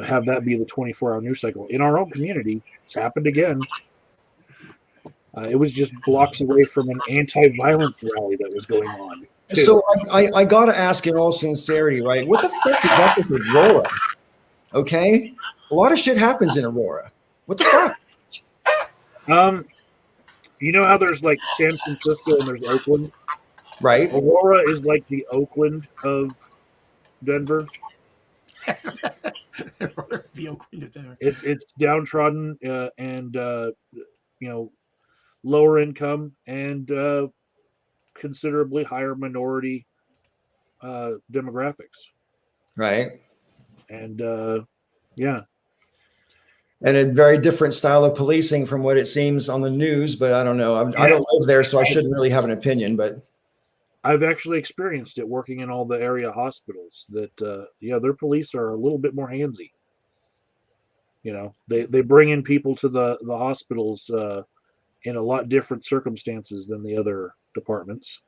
have that be the 24-hour news cycle. In our own community, it's happened again. It was just blocks away from an anti-violence rally that was going on. So I got to ask in all sincerity, right? What the fuck is up with Aurora? Okay, a lot of shit happens in Aurora. What the fuck? You know how there's like San Francisco and there's Oakland? Right. Aurora is like the Oakland of Denver. The Oakland of Denver. It's downtrodden and lower income and considerably higher minority demographics. Right. And yeah. And a very different style of policing from what it seems on the news, but I don't know. I don't live there, so I shouldn't really have an opinion, but I've actually experienced it working in all the area hospitals that, their police are a little bit more handsy. They bring in people to the hospitals in a lot different circumstances than the other departments.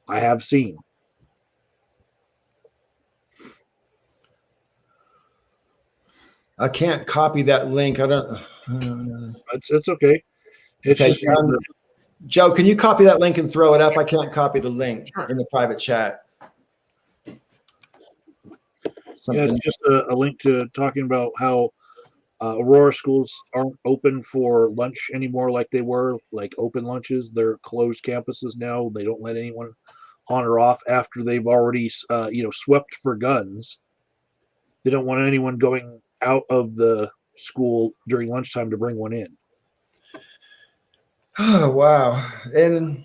I have seen. I can't copy that link. I don't. It's okay. It's Okay, just Joe, can you copy that link and throw it up? I can't copy the link in the private chat. Something. it's just a link to talking about how Aurora schools aren't open for lunch anymore like they were, like open lunches. They're closed campuses now. They don't let anyone on or off after they've already, swept for guns. They don't want anyone going out of the school during lunchtime to bring one in. Oh, wow. And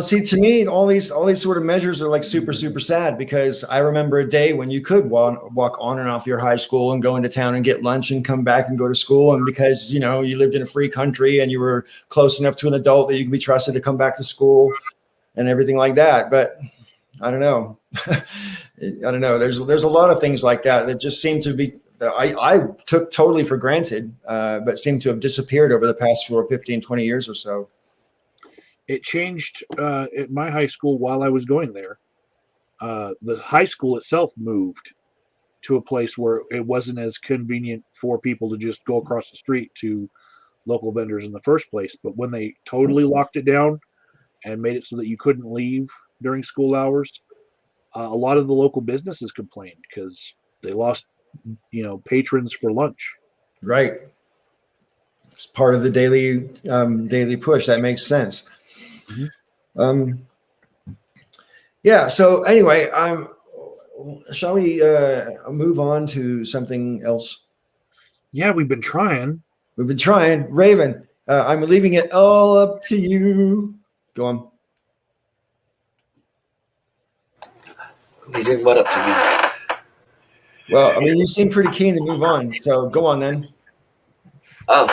see, to me, all these sort of measures are like super, super sad, because I remember a day when you could walk on and off your high school and go into town and get lunch and come back and go to school. And because, you lived in a free country and you were close enough to an adult that you could be trusted to come back to school and everything like that. But I don't know. I don't know. There's a lot of things like that just seem to be, I took totally for granted, but seem to have disappeared over the past 15, 20 years or so. It changed at my high school while I was going there. The high school itself moved to a place where it wasn't as convenient for people to just go across the street to local vendors in the first place. But when they totally locked it down and made it so that you couldn't leave during school hours, a lot of the local businesses complained because they lost, patrons for lunch. Right. It's part of the daily push. That makes sense. Mm-hmm. Yeah. So anyway, shall we move on to something else? Yeah, we've been trying. Raven, I'm leaving it all up to you. Go on. You doing what up to me? Well, I mean, you seem pretty keen to move on, so go on then. Oh,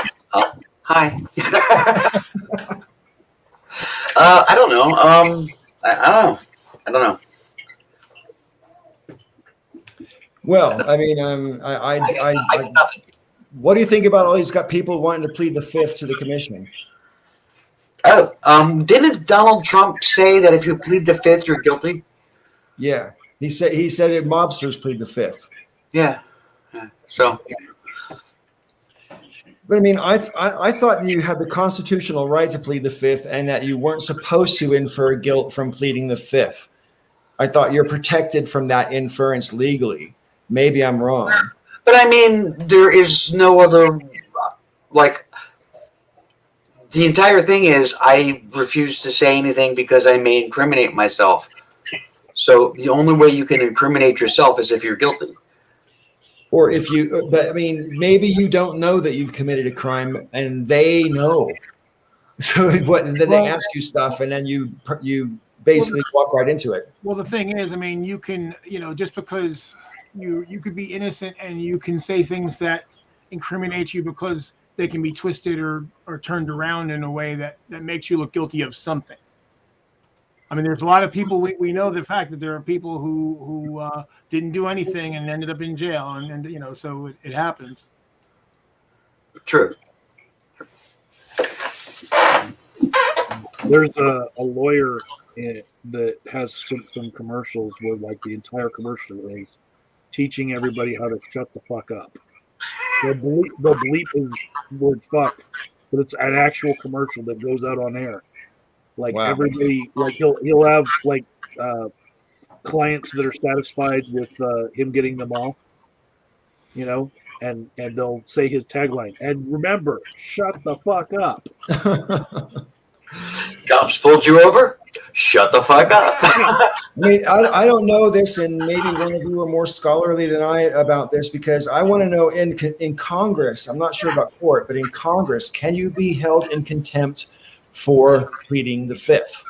hi. I don't know. I don't know. Well, I mean, what do you think about all these people wanting to plead the fifth to the commission? Oh, didn't Donald Trump say that if you plead the fifth, you're guilty? Yeah, he said that mobsters plead the fifth. Yeah. So. But I mean, I thought you had the constitutional right to plead the fifth, and that you weren't supposed to infer guilt from pleading the fifth. I thought you're protected from that inference legally. Maybe I'm wrong. But I mean, there is no other, the entire thing is I refuse to say anything because I may incriminate myself. So the only way you can incriminate yourself is if you're guilty. Or but I mean, maybe you don't know that you've committed a crime and they know. So then they ask you stuff and then you basically walk right into it. Well, the thing is, I mean, you can, just because you could be innocent and you can say things that incriminate you because they can be twisted or turned around in a way that makes you look guilty of something. I mean, there's a lot of people, we know the fact that there are people who didn't do anything and ended up in jail, and so it happens. True. There's a lawyer that has some commercials where the entire commercial is teaching everybody how to shut the fuck up. They'll bleep his word fuck, but it's an actual commercial that goes out on air. Wow. Everybody, he'll have clients that are satisfied with him getting them off, and they'll say his tagline. And remember, shut the fuck up. Cops pulled you over? Shut the fuck up. I mean, I don't know this, and maybe one of you are more scholarly than I about this, because I want to know in Congress, I'm not sure about court, but in Congress, can you be held in contempt for pleading the fifth?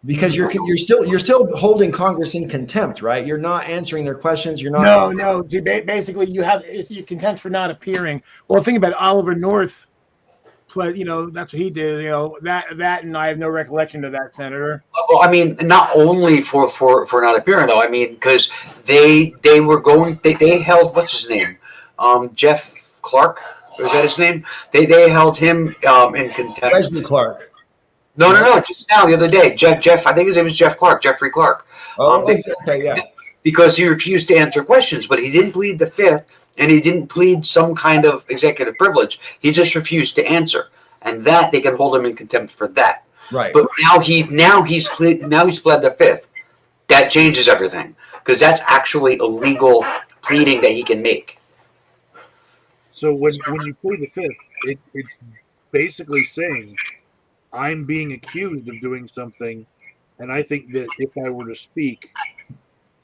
Because you're still holding Congress in contempt, right? You're not answering their questions. You're not. No. Basically, you contempt for not appearing. Well, think about Oliver North. That's what he did. That, and I have no recollection of that, Senator. Well, I mean, not only for not appearing though. I mean, because they held, what's his name, Jeff Clark. Is that his name? They held him in contempt. Wesley Clark. No. Just now, the other day, Jeff. I think his name is Jeff Clark. Jeffrey Clark. Oh, okay, yeah. Because he refused to answer questions, but he didn't plead the fifth. and he didn't plead some kind of executive privilege. He just refused to answer, and that they can hold him in contempt for that. Right. But he's pled the fifth. That changes everything because that's actually a legal pleading that he can make. So when you plead the fifth, it's basically saying I'm being accused of doing something, and I think that if I were to speak,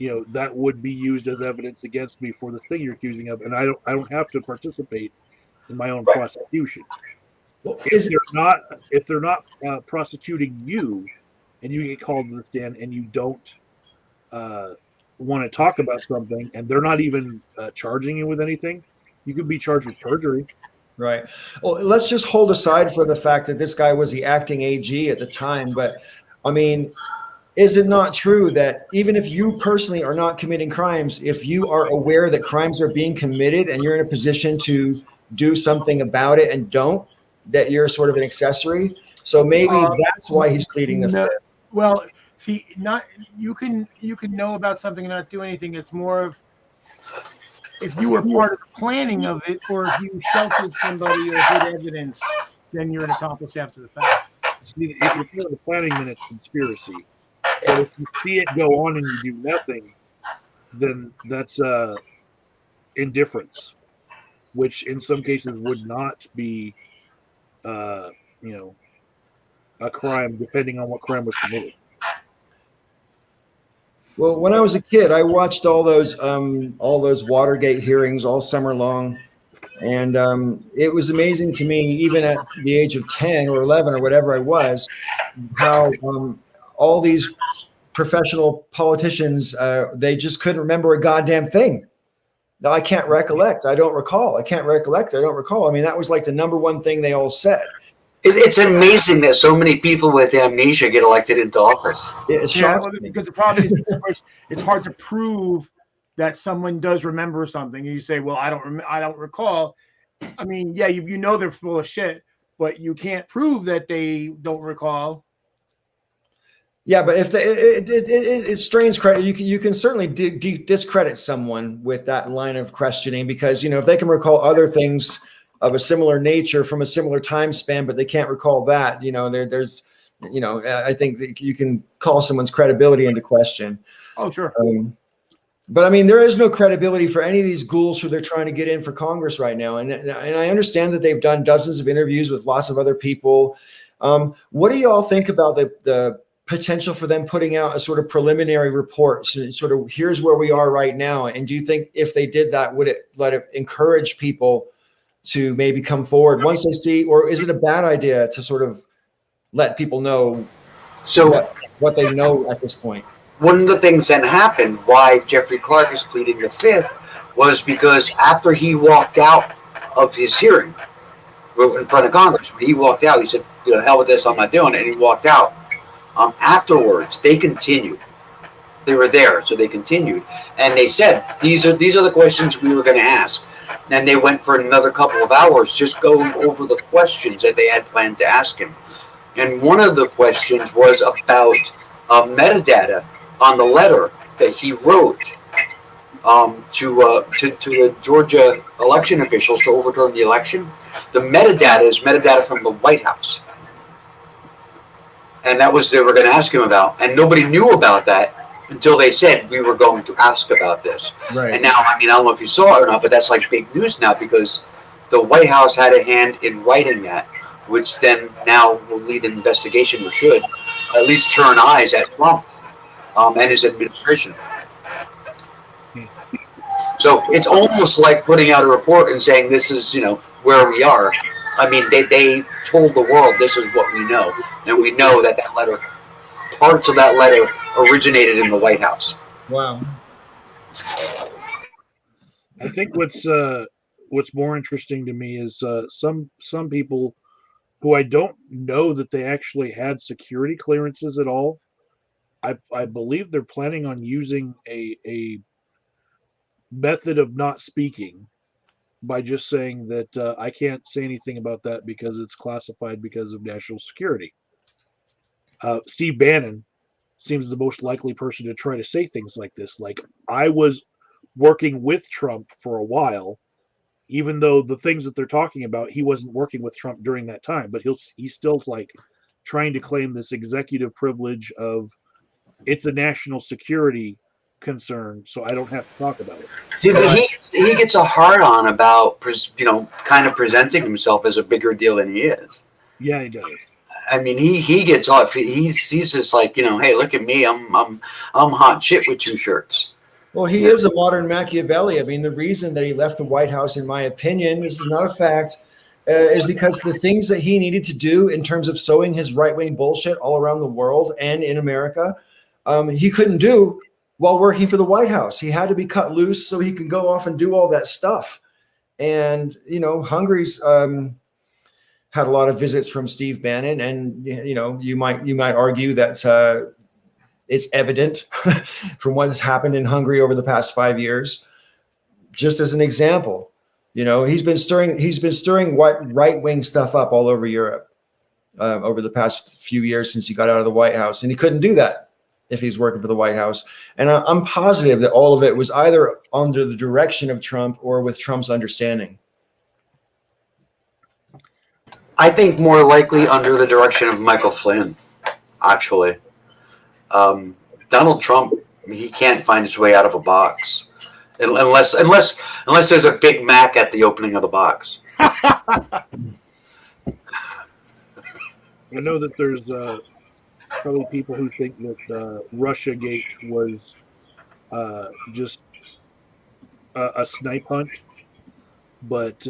that would be used as evidence against me for the thing you're accusing of, and I don't have to participate in my own Right. prosecution. Well, If they're not prosecuting you, and you get called to the stand, and you don't want to talk about something, and they're not even charging you with anything, you could be charged with perjury. right. Well, let's just hold aside for the fact that this guy was the acting AG at the time. But I mean, is it not true that even if you personally are not committing crimes, if you are aware that crimes are being committed and you're in a position to do something about it and don't, that you're sort of an accessory? So maybe that's why he's pleading the No, fifth. well, see, not you can know about something and not do anything. It's more of if you were part of the planning of it, or if you sheltered somebody or hid evidence, then you're an accomplice after the fact. See, if you're part of the planning, then it's conspiracy. But if you see it go on and you do nothing, then that's indifference, which in some cases would not be, uh, a crime, depending on what crime was committed. Well, when I was a kid, I watched all those Watergate hearings all summer long, and it was amazing to me, even at the age of 10 or 11 or whatever I was, how all these professional politicians they just couldn't remember a goddamn thing. No, I can't recollect. I don't recall. I can't recollect. I don't recall. I mean, that was like the number one thing they all said. It's amazing that so many people with amnesia get elected into office. It Yeah, shocks well, me. because the problem is, of course, it's hard to prove that someone does remember something, and you say, "Well, I don't recall." I mean, yeah, you know they're full of shit, but you can't prove that they don't recall. Yeah, but if it strains credit, you can certainly discredit someone with that line of questioning, because if they can recall other things of a similar nature from a similar time span, but they can't recall that, there's I think that you can call someone's credibility into question. Oh, sure. But I mean, there is no credibility for any of these ghouls who they're trying to get in for Congress right now, and I understand that they've done dozens of interviews with lots of other people. What do you all think about the potential for them putting out a sort of preliminary report, so sort of here's where we are right now? And do you think if they did that, would it let it encourage people to maybe come forward once they see, or is it a bad idea to sort of let people know what they know at this point? One of the things that happened, why Jeffrey Clark is pleading the fifth, was because after he walked out of his hearing in front of Congress, when he walked out, he said, hell with this, I'm not doing it, and he walked out. Afterwards, they continued. They were there, so they continued, and they said, these are the questions we were going to ask. And they went for another couple of hours just going over the questions that they had planned to ask him. And one of the questions was about metadata on the letter that he wrote to the Georgia election officials to overturn the election. The metadata is metadata from the White House. And that was they were going to ask him about. And nobody knew about that until they said we were going to ask about this. Right. And now, I don't know if you saw it or not, but that's like big news now, because the White House had a hand in writing that, which then now will lead an investigation, or should at least turn eyes at Trump and his administration. So it's almost like putting out a report and saying this is, where we are. I mean, they told the world this is what we know, and we know that letter, parts of that letter, originated in the White House. Wow. I think what's more interesting to me is some people who I don't know that they actually had security clearances at all. I believe they're planning on using a method of not speaking by just saying that I can't say anything about that because it's classified because of national security. Steve Bannon seems the most likely person to try to say things like this. Like, I was working with Trump for a while, even though the things that they're talking about, he wasn't working with Trump during that time, but he's still like trying to claim this executive privilege of it's a national security concern, so I don't have to talk about it. See, but he gets a hard on about kind of presenting himself as a bigger deal than he is. Yeah, he does. I mean, he gets off. He's just like, hey, look at me. I'm hot shit with 2 shirts. Well, he is a modern Machiavelli. I mean, the reason that he left the White House, in my opinion, this is not a fact, is because the things that he needed to do in terms of sowing his right-wing bullshit all around the world and in America, he couldn't do while working for the White House. He had to be cut loose so he could go off and do all that stuff. And, Hungary's had a lot of visits from Steve Bannon, and, you might argue that it's evident from what has happened in Hungary over the past 5 years. Just as an example, he's been stirring right-wing stuff up all over Europe over the past few years since he got out of the White House, and he couldn't do that if he's working for the White House. And I'm positive that all of it was either under the direction of Trump or with Trump's understanding. I think more likely under the direction of Michael Flynn, actually. Donald Trump, he can't find his way out of a box unless there's a Big Mac at the opening of the box. I know that there's probably people who think that Russiagate was just a snipe hunt, but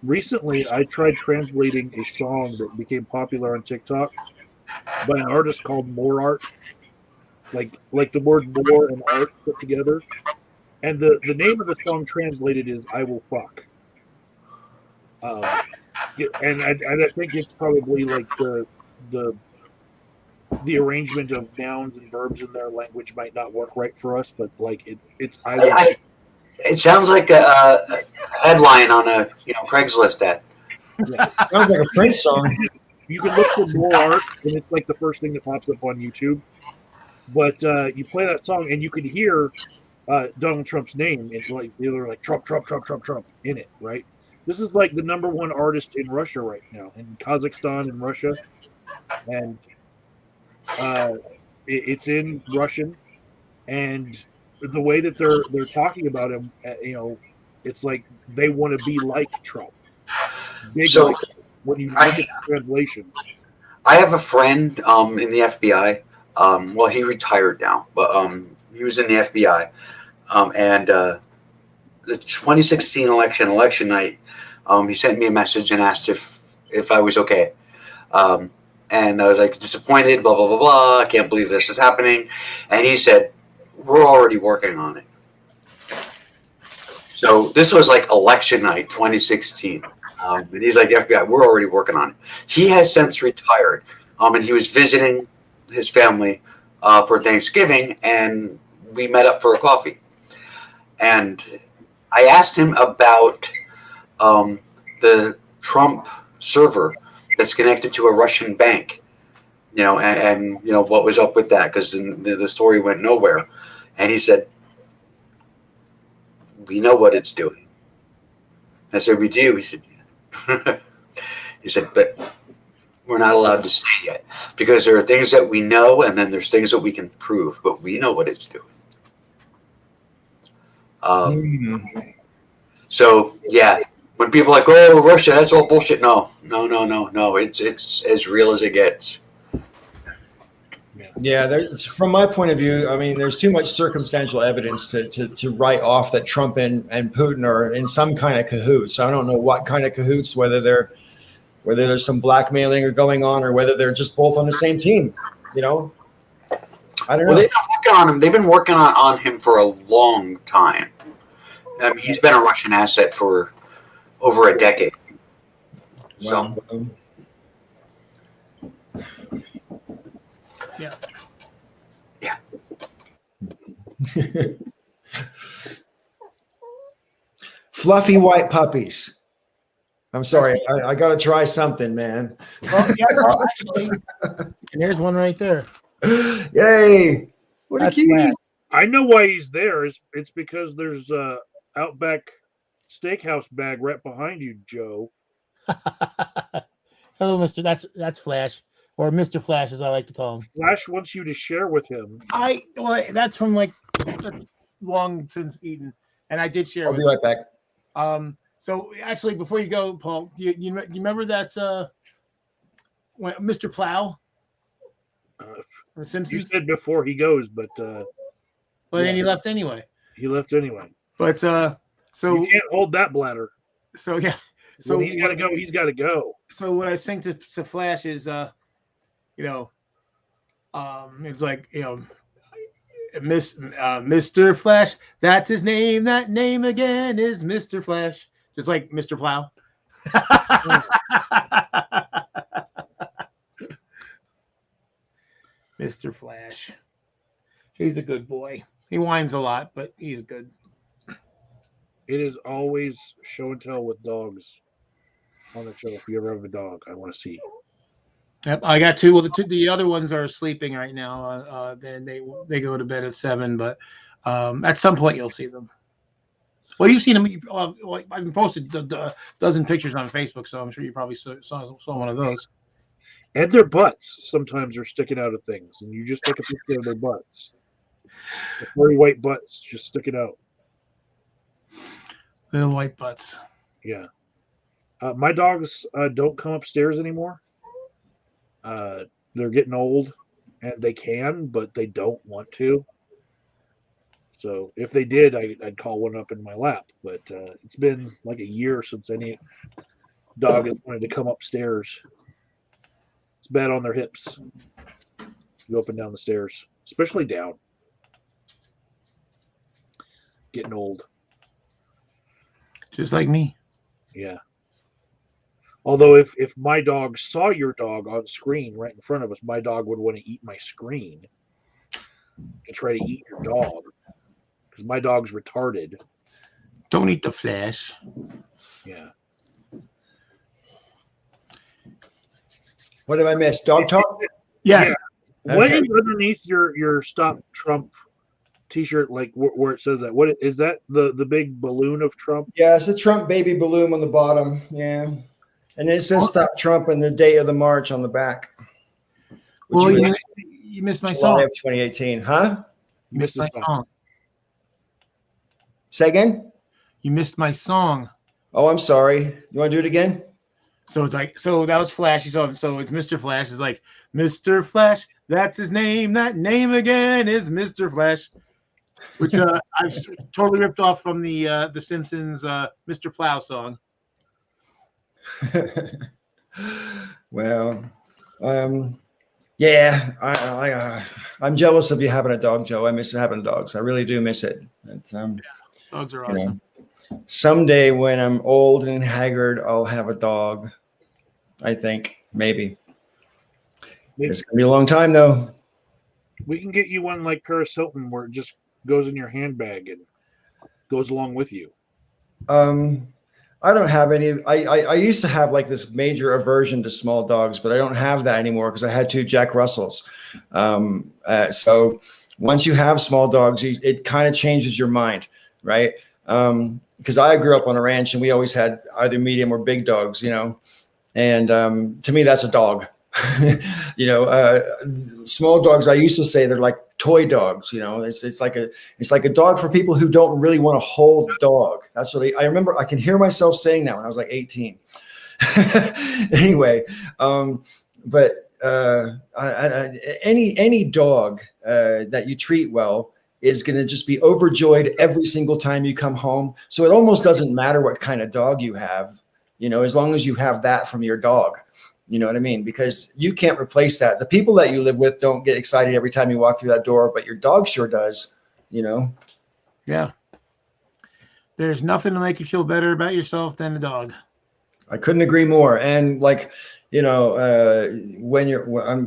recently I tried translating a song that became popular on TikTok by an artist called More Art. Like the word more and art put together. And the name of the song translated is I Will Fuck. And I think it's probably like the arrangement of nouns and verbs in their language might not work right for us, but like it's I will it sounds like a headline on a Craigslist ad. Yeah. Sounds like a Prince song. You can look for More Art, and it's like the first thing that pops up on YouTube. But you play that song, and you can hear Donald Trump's name. It's like they're like Trump, Trump, Trump, Trump, Trump in it, right? This is like the #1 artist in Russia right now, in Kazakhstan and Russia, and it's in Russian, and the way that they're talking about him, it's like they want to be like Trump. Big So like, when you look at the translation, I have a friend in the FBI. Well, he retired now, but he was in the FBI. And the 2016 election night, he sent me a message and asked if I was okay. And I was like, disappointed, blah, blah, blah, blah. I can't believe this is happening. And he said, we're already working on it. So this was like election night, 2016. And he's like, FBI, we're already working on it. He has since retired. And he was visiting his family for Thanksgiving, and we met up for a coffee. And I asked him about the Trump server that's connected to a Russian bank, and what was up with that, because the story went nowhere. And he said, we know what it's doing. I said, we do. He said, yeah. He said, but we're not allowed to say yet, because there are things that we know, and then there's things that we can prove, but we know what it's doing. So yeah, when people are like, oh, Russia, that's all bullshit. No. It's as real as it gets. Yeah, there's, from my point of view, I mean, there's too much circumstantial evidence to write off that Trump and Putin are in some kind of cahoots. I don't know what kind of cahoots, whether there's some blackmailing going on, or whether they're just both on the same team. I don't know. Well, they've been working on him. They've been working on him for a long time. I mean, he's been a Russian asset for over a decade. Well, Yeah. Fluffy white puppies. I'm sorry. I got to try something, man. Well, actually, and there's one right there. Yay. What a That's cutie. Matt. I know why he's there. It's because there's a Outback Steakhouse bag right behind you, Joe. Hello, Mister. That's Flash, or Mister Flash, as I like to call him. Flash wants you to share with him. That's from that's long since eaten, and I did share. I'll be right back. So actually, before you go, Paul, you remember that when Mr. Plow, The Simpsons? You said before he goes, but then he left anyway. He left anyway. But so you can't hold that bladder. So yeah. So when he's got to go. He's got to go. So what I think to Flash is, it's like Mr. Flash. That's his name. That name again is Mr. Flash. Just like Mr. Plow. Mr. Flash. He's a good boy. He whines a lot, but he's good. It is always show and tell with dogs on the show. If you ever have a dog, I want to see. Yep, I got two. Well, the other ones are sleeping right now. Then they go to bed at 7, but at some point you'll see them. Well, you've seen them. I've posted a dozen pictures on Facebook, so I'm sure you probably saw one of those. And their butts sometimes are sticking out of things, and you just take a picture of their butts. The furry white butts just sticking out. Little white butts. Yeah. My dogs don't come upstairs anymore. They're getting old, and they can, but they don't want to. So if they did, I'd call one up in my lap. But it's been like a year since any dog has wanted to come upstairs. It's bad on their hips. Go up and down the stairs, especially down. Getting old. Just like me. Yeah. Although if my dog saw your dog on screen right in front of us, my dog would want to eat my screen to try to eat your dog. Because my dog's retarded. Don't eat the Flash. Yeah. What have I missed? Dog talk? Yes. Yeah. What is underneath your Stop Trump T-shirt? Like where it says that? What is that? The big balloon of Trump? Yeah, it's a Trump baby balloon on the bottom. Yeah, and it says "Stop Trump" and the date of the march on the back. Well, you missed my July song. of 2018, huh? You missed my song. Say again? You missed my song. Oh, I'm sorry. You want to do it again? So it's like, so that was Flash. So it's Mr. Flash. It's like, Mr. Flash, that's his name. That name again is Mr. Flash. Which I totally ripped off from the Simpsons Mr. Plow song. Well, yeah, I'm jealous of you having a dog, Joe. I miss having dogs. I really do miss it. It's, Dogs are awesome. Someday when I'm old and haggard, I'll have a dog. I think maybe. It's gonna be a long time though. We can get you one like Paris Hilton, where it just goes in your handbag and goes along with you. I don't have any. I used to have like this major aversion to small dogs, but I don't have that anymore because I had 2 Jack Russells. So once you have small dogs, it kind of changes your mind, right? Because I grew up on a ranch and we always had either medium or big dogs, and to me that's a dog. Small dogs, I used to say they're like toy dogs. It's like a dog for people who don't really want to hold dog. That's what I remember. I can hear myself saying that when I was like 18. Anyway, but any dog that you treat well is going to just be overjoyed every single time you come home. So it almost doesn't matter what kind of dog you have, as long as you have that from your dog. You know what I mean? Because you can't replace that. The people that you live with don't get excited every time you walk through that door, but your dog sure does, Yeah. There's nothing to make you feel better about yourself than a dog. I couldn't agree more. And like, when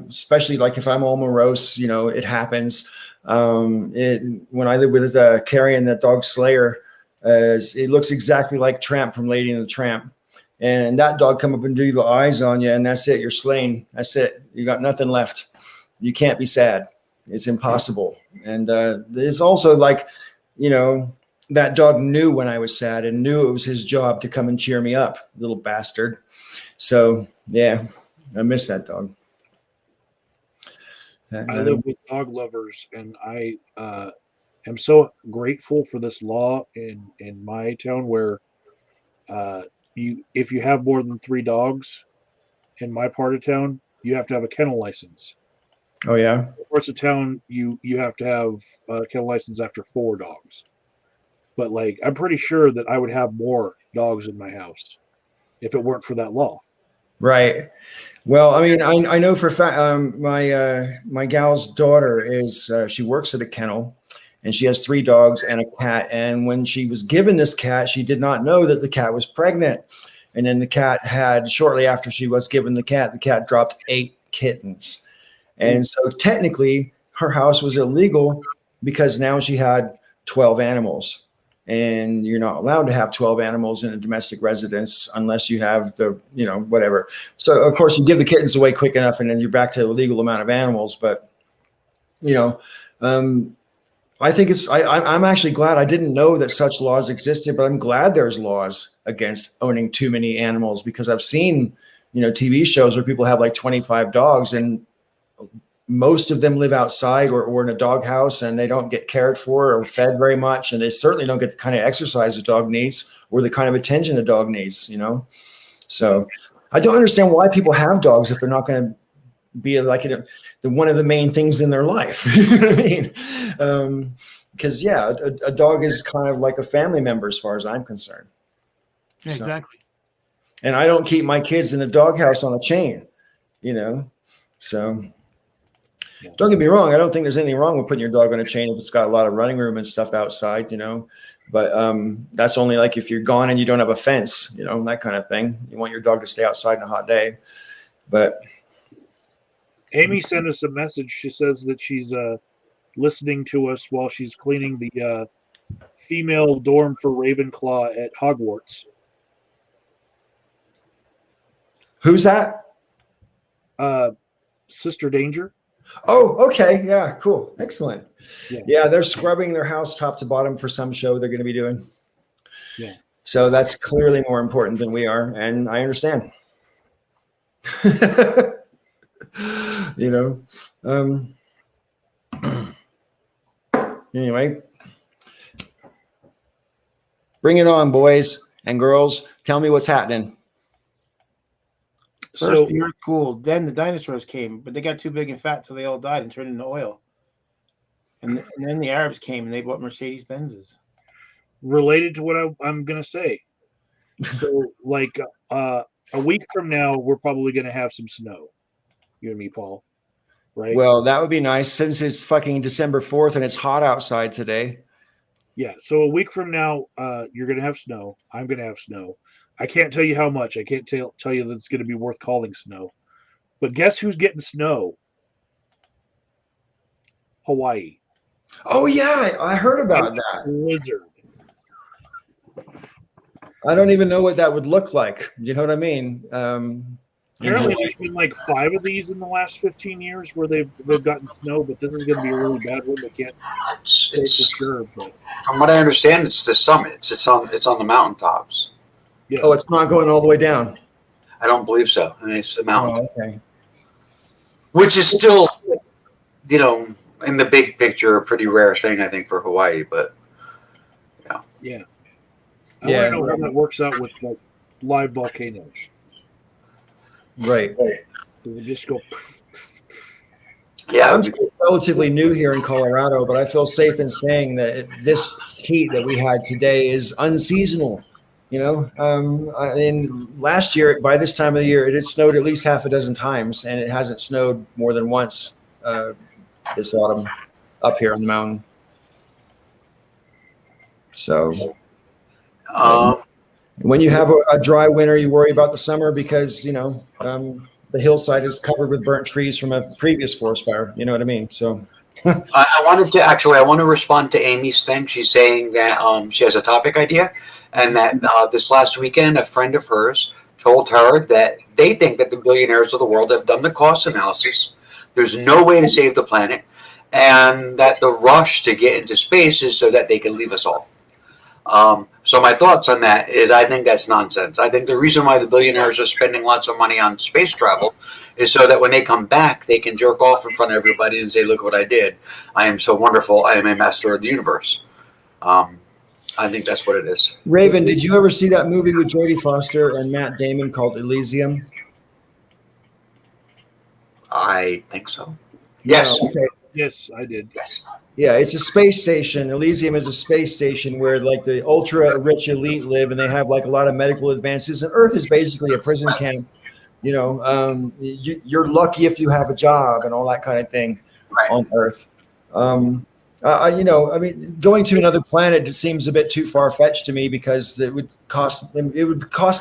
especially like if I'm all morose, it happens. When I live with Carrie and that dog Slayer, it looks exactly like Tramp from Lady and the Tramp. And that dog come up and do the eyes on you, and that's it. You're slain. That's it. You got nothing left. You can't be sad. It's impossible. And it's also like, that dog knew when I was sad and knew it was his job to come and cheer me up, little bastard. So, yeah, I miss that dog. I live with dog lovers, and I am so grateful for this law in my town where if you have more than 3 dogs in my part of town, you have to have a kennel license. Oh, yeah? In parts of town, you have to have a kennel license after 4 dogs. But, like, I'm pretty sure that I would have more dogs in my house if it weren't for that law. Right. Well, I mean, I know for a fact, my gal's daughter she works at a kennel, and she has 3 dogs and a cat. And when she was given this cat, she did not know that the cat was pregnant. And then shortly after she was given the cat dropped 8 kittens. And so technically her house was illegal because now she had 12 animals. And you're not allowed to have 12 animals in a domestic residence unless you have whatever. So, of course, you give the kittens away quick enough and then you're back to the legal amount of animals. But, I think I'm actually glad. I didn't know that such laws existed, but I'm glad there's laws against owning too many animals, because I've seen, TV shows where people have like 25 dogs and most of them live outside or in a doghouse, and they don't get cared for or fed very much. And they certainly don't get the kind of exercise a dog needs or the kind of attention a dog needs, So I don't understand why people have dogs if they're not going to be like one of the main things in their life. You know what I mean? Because, a dog is kind of like a family member as far as I'm concerned. Yeah, exactly. And I don't keep my kids in a doghouse on a chain, so... Don't get me wrong. I don't think there's anything wrong with putting your dog on a chain if it's got a lot of running room and stuff outside, But that's only like if you're gone and you don't have a fence, that kind of thing. You want your dog to stay outside on a hot day. But Amy sent us a message. She says that she's listening to us while she's cleaning the female dorm for Ravenclaw at Hogwarts. Who's that? Sister Danger. Oh, okay. Yeah, cool. Excellent. Yeah, they're scrubbing their house top to bottom for some show they're going to be doing. Yeah. So that's clearly more important than we are, and I understand. Anyway, bring it on, boys and girls. Tell me what's happening. First, the earth cooled, then the dinosaurs came, but they got too big and fat, so they all died and turned into oil. And then the Arabs came and they bought Mercedes Benzes. Related to what I'm going to say. So, like a week from now, we're probably going to have some snow. You and me, Paul. Right? Well, that would be nice since it's fucking December 4th and it's hot outside today. Yeah. So a week from now, you're going to have snow. I'm going to have snow. I can't tell you how much. I can't tell you that it's going to be worth calling snow. But guess who's getting snow? Hawaii. Oh, yeah. I heard about that. Blizzard. I don't even know what that would look like. You know what I mean? Apparently, there's been like 5 of these in the last 15 years where they've gotten snow, but this is going to be a really bad one. They can't say for sure. But from what I understand, it's the summits. It's on the mountaintops. Yeah. Oh, it's not going all the way down. I don't believe so. I mean, it's a mountain. Oh, okay. Which is still, in the big picture, a pretty rare thing, I think, for Hawaii. But yeah. I want to know how that works out with like live volcanoes. Right. They just go. Yeah, I'm still relatively new here in Colorado, but I feel safe in saying that this heat that we had today is unseasonal. Last year, by this time of the year, it had snowed at least half a dozen times, and it hasn't snowed more than once this autumn up here on the mountain. So, when you have a dry winter, you worry about the summer because, the hillside is covered with burnt trees from a previous forest fire. You know what I mean? So. I want to respond to Amy's thing. She's saying that she has a topic idea, and that this last weekend, a friend of hers told her that they think that the billionaires of the world have done the cost analysis. There's no way to save the planet, and that the rush to get into space is so that they can leave us all. So my thoughts on that is I think that's nonsense. I think the reason why the billionaires are spending lots of money on space travel is so that when they come back, they can jerk off in front of everybody and say, look what I did. I am so wonderful. I am a master of the universe. I think that's what it is. Raven, did you ever see that movie with Jodie Foster and Matt Damon called Elysium? I think so. Yes. No, okay. Yes, I did. Yes. Yeah, it's a space station. Elysium is a space station where like the ultra rich elite live, and they have like a lot of medical advances. And Earth is basically a prison camp. You know, you're lucky if you have a job and all that kind of thing on Earth. You know, I mean, going to another planet seems a bit too far fetched to me because it would cost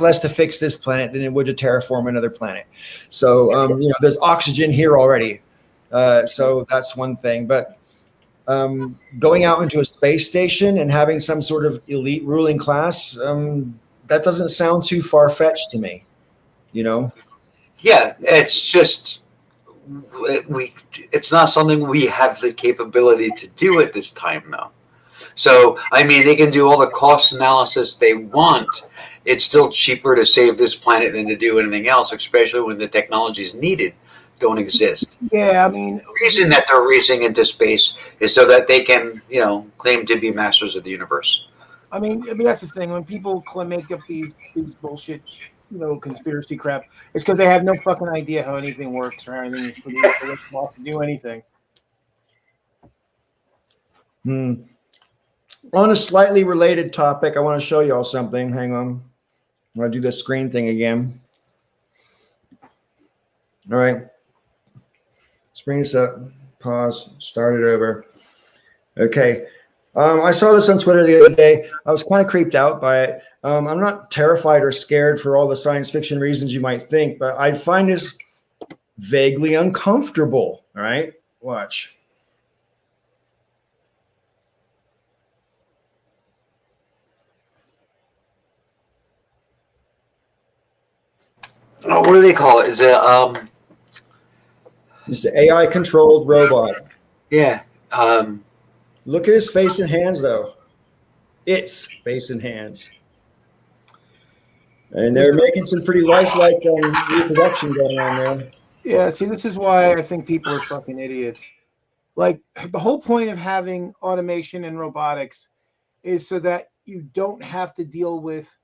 less to fix this planet than it would to terraform another planet. So, you know, there's oxygen here already. So that's one thing. But going out into a space station and having some sort of elite ruling class, that doesn't sound too far fetched to me. You know? Yeah, it's just it's not something we have the capability to do at this time now. So, I mean, they can do all the cost analysis they want. It's still cheaper to save this planet than to do anything else, especially when the technologies needed don't exist. Yeah, I mean, The reason that they're racing into space is so that they can, you know, claim to be masters of the universe. I mean that's the thing. When people make up these bullshit, you know, conspiracy crap, it's because they have no fucking idea how anything works or how anything is produced or what's to do anything. On a slightly related topic, I want to show you all something. Hang on. I'm going to do the screen thing again. All right. Bring this up, pause, start it over. Okay. I saw this on Twitter the other day. I was kind of creeped out by it. I'm not terrified or scared for all the science fiction reasons you might think, but I find this vaguely uncomfortable. All right. Watch. Oh, what do they call it? Is it It's the AI controlled robot. yeah. Look at his face and hands, though. Its face and hands. And they're making some pretty lifelike reproduction going on there. Yeah, see, this is why I think people are fucking idiots. Like, the whole point of having automation and robotics is so that you don't have to deal with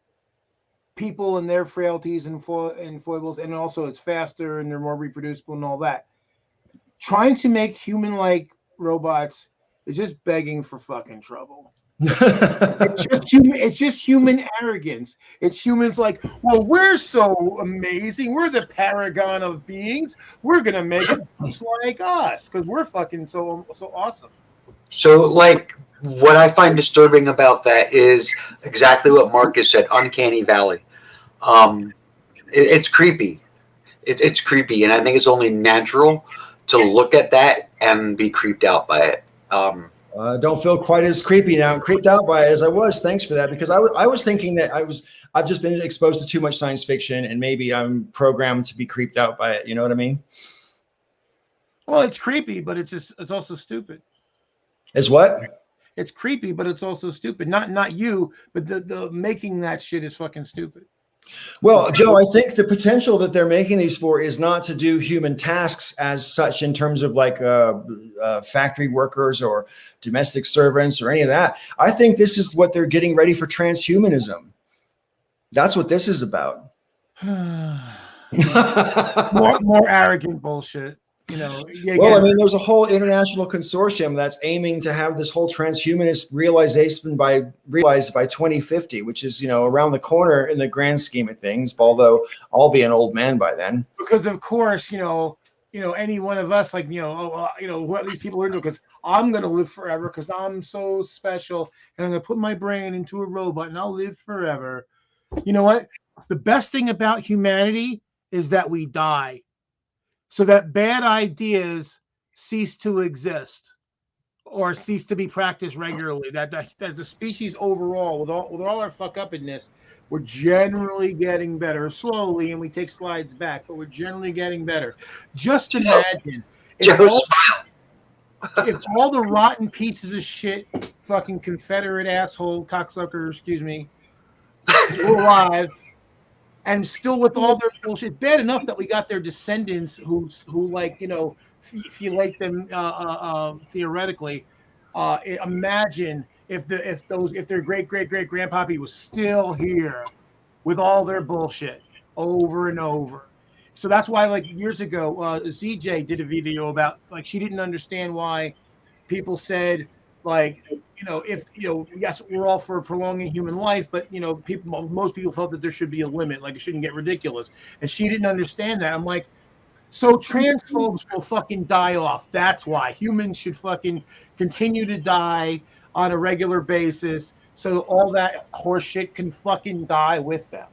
people and their frailties and foibles, and also it's faster and they're more reproducible and all that. Trying to make human-like robots is just begging for fucking trouble. It's just human arrogance. It's humans like, well, we're so amazing. We're the paragon of beings. We're gonna make it just like us because we're fucking so awesome. So, like, what I find disturbing about that is exactly what Marcus said: uncanny valley. It's creepy. It's creepy, and I think it's only natural to look at that and be creeped out by it. Don't feel quite as creepy now, creeped out by it as I was. Thanks for that, because I was thinking that I've just been exposed to too much science fiction, and maybe I'm programmed to be creeped out by it. You know what I mean? Well, it's creepy, but it's also stupid. Is what? It's creepy, but it's also stupid. Not you, but the making that shit is fucking stupid. Well, Joe, I think the potential that they're making these for is not to do human tasks as such in terms of like factory workers or domestic servants or any of that. I think this is what they're getting ready for transhumanism. That's what this is about. more arrogant bullshit. You know, well, I mean, there's a whole international consortium that's aiming to have this whole transhumanist realization realized by 2050, which is, you know, around the corner in the grand scheme of things, although I'll be an old man by then. Because of course, you know, any one of us, like, what these people are doing, because I'm going to live forever because I'm so special and I'm going to put my brain into a robot and I'll live forever. You know what? The best thing about humanity is that we die, so that bad ideas cease to exist or cease to be practiced regularly. That the species overall, with all our fuck upness, we're generally getting better slowly, and we take slides back, but we're generally getting better. Just imagine. Joe, smile. if all the rotten pieces of shit, fucking Confederate asshole cocksucker, excuse me, were alive, and still with all their bullshit, bad enough that we got their descendants who like, you know, if you like them theoretically, imagine if their great grandpappy was still here with all their bullshit over and over. So that's why, like years ago, ZJ did a video about, like, she didn't understand why people said, like, you know, if, you know, yes, we're all for prolonging human life, but, you know, most people felt that there should be a limit, like it shouldn't get ridiculous, and she didn't understand that. I'm like, so transphobes will fucking die off. That's why humans should fucking continue to die on a regular basis, so all that horse shit can fucking die with them.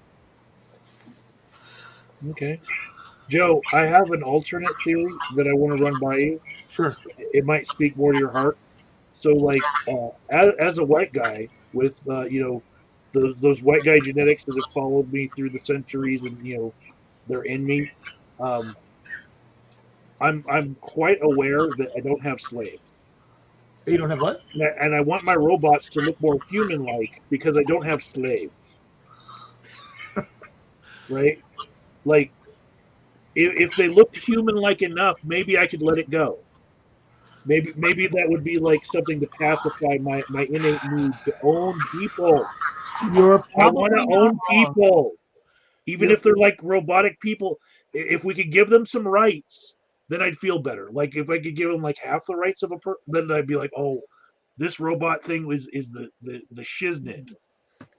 Okay. Joe, I have an alternate theory that I want to run by you. Sure. It might speak more to your heart. So, like, as a white guy with, you know, those white guy genetics that have followed me through the centuries, and you know, they're in me. I'm quite aware that I don't have slaves. You don't have what? And I want my robots to look more human-like because I don't have slaves. Right? Like, if they looked human-like enough, maybe I could let it go. Maybe that would be like something to pacify my innate need to own people. I want to own people, even if they're like robotic people. If we could give them some rights, then I'd feel better. Like if I could give them like half the rights of a person, then I'd be like, oh, this robot thing is the shiznit.